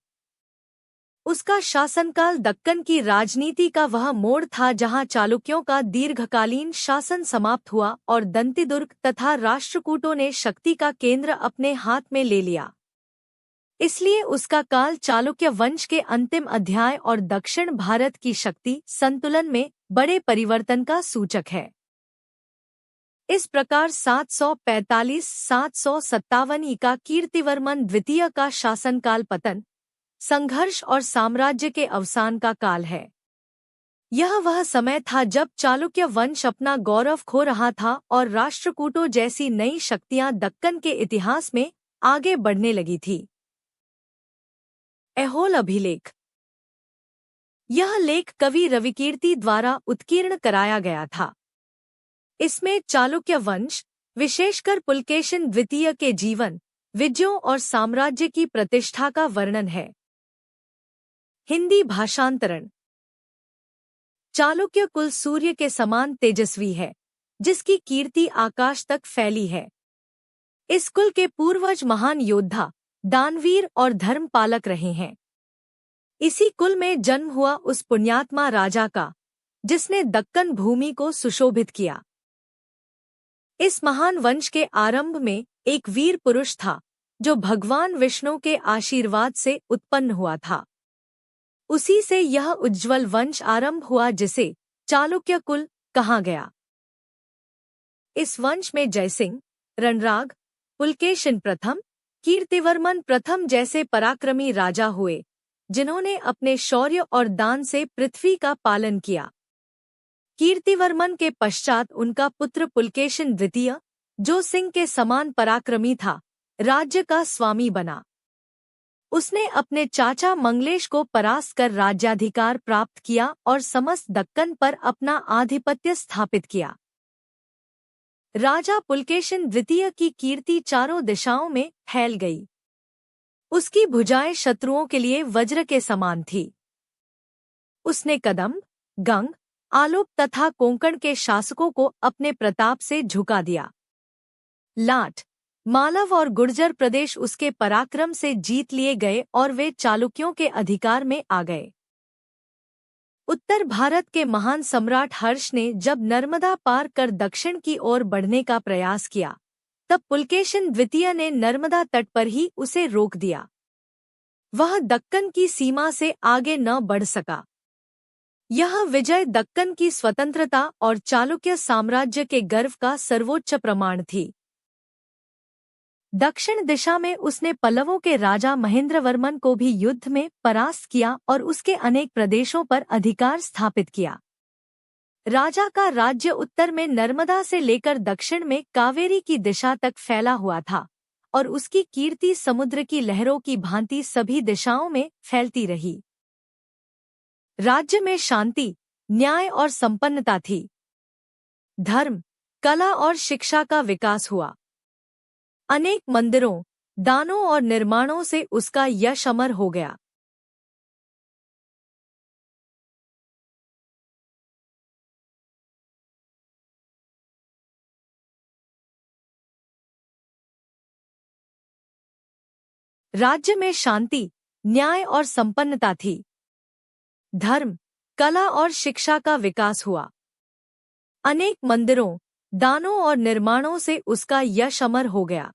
उसका शासनकाल दक्कन की राजनीति का वह मोड़ था जहां चालुक्यों का दीर्घकालीन शासन समाप्त हुआ और दंतिदुर्ग तथा राष्ट्रकूटों ने शक्ति का केंद्र अपने हाथ में ले लिया। इसलिए उसका काल चालुक्य वंश के अंतिम अध्याय और दक्षिण भारत की शक्ति संतुलन में बड़े परिवर्तन का सूचक है। इस प्रकार 745-757 ई का कीर्तिवर्मन द्वितीय का शासनकाल पतन, संघर्ष और साम्राज्य के अवसान का काल है। यह वह समय था जब चालुक्य वंश अपना गौरव खो रहा था और राष्ट्रकूटों जैसी नई शक्तियां दक्कन के इतिहास में आगे बढ़ने लगी थी। ऐहोल अभिलेख। यह लेख कवि रविकीर्ति द्वारा उत्कीर्ण कराया गया था। इसमें चालुक्य वंश, विशेषकर पुलकेशिन द्वितीय के जीवन, विजयों और साम्राज्य की प्रतिष्ठा का वर्णन है। हिंदी भाषांतरण। चालुक्य कुल सूर्य के समान तेजस्वी है, जिसकी कीर्ति आकाश तक फैली है। इस कुल के पूर्वज महान योद्धा, दानवीर और धर्म पालक रहे हैं। इसी कुल में जन्म हुआ उस पुण्यात्मा राजा का, जिसने दक्कन भूमि को सुशोभित किया। इस महान वंश के आरंभ में एक वीर पुरुष था, जो भगवान विष्णु के आशीर्वाद से उत्पन्न हुआ था। उसी से यह उज्ज्वल वंश आरंभ हुआ जिसे चालुक्य कुल कहा गया। इस वंश में जयसिंह, रणराग, पुलकेशिन प्रथम, कीर्तिवर्मन प्रथम जैसे पराक्रमी राजा हुए, जिन्होंने अपने शौर्य और दान से पृथ्वी का पालन किया। कीर्तिवर्मन के पश्चात उनका पुत्र पुलकेशिन द्वितीय, जो सिंह के समान पराक्रमी था, राज्य का स्वामी बना। उसने अपने चाचा मंगलेश को परास्त कर राज्याधिकार प्राप्त किया और समस्त दक्कन पर अपना आधिपत्य स्थापित किया। राजा पुलकेशिन द्वितीय की कीर्ति चारों दिशाओं में फैल गई। उसकी भुजाएं शत्रुओं के लिए वज्र के समान थी। उसने कदम्ब, गंग, आलोप तथा कोंकण के शासकों को अपने प्रताप से झुका दिया। लाट, मालव और गुर्जर प्रदेश उसके पराक्रम से जीत लिए गए और वे चालुक्यों के अधिकार में आ गए। उत्तर भारत के महान सम्राट हर्ष ने जब नर्मदा पार कर दक्षिण की ओर बढ़ने का प्रयास किया, तब पुलकेशिन द्वितीय ने नर्मदा तट पर ही उसे रोक दिया। वह दक्कन की सीमा से आगे न बढ़ सका। यह विजय दक्कन की स्वतंत्रता और चालुक्य साम्राज्य के गर्व का सर्वोच्च प्रमाण थी। दक्षिण दिशा में उसने पल्लवों के राजा महेंद्रवर्मन को भी युद्ध में परास्त किया और उसके अनेक प्रदेशों पर अधिकार स्थापित किया। राजा का राज्य उत्तर में नर्मदा से लेकर दक्षिण में कावेरी की दिशा तक फैला हुआ था और उसकी कीर्ति समुद्र की लहरों की भांति सभी दिशाओं में फैलती रही। राज्य में शांति, न्याय और संपन्नता थी। धर्म, कला और शिक्षा का विकास हुआ। अनेक मंदिरों, दानों और निर्माणों से उसका यश अमर हो गया। राज्य में शांति, न्याय और संपन्नता थी। धर्म, कला और शिक्षा का विकास हुआ। अनेक मंदिरों, दानों और निर्माणों से उसका यश अमर हो गया।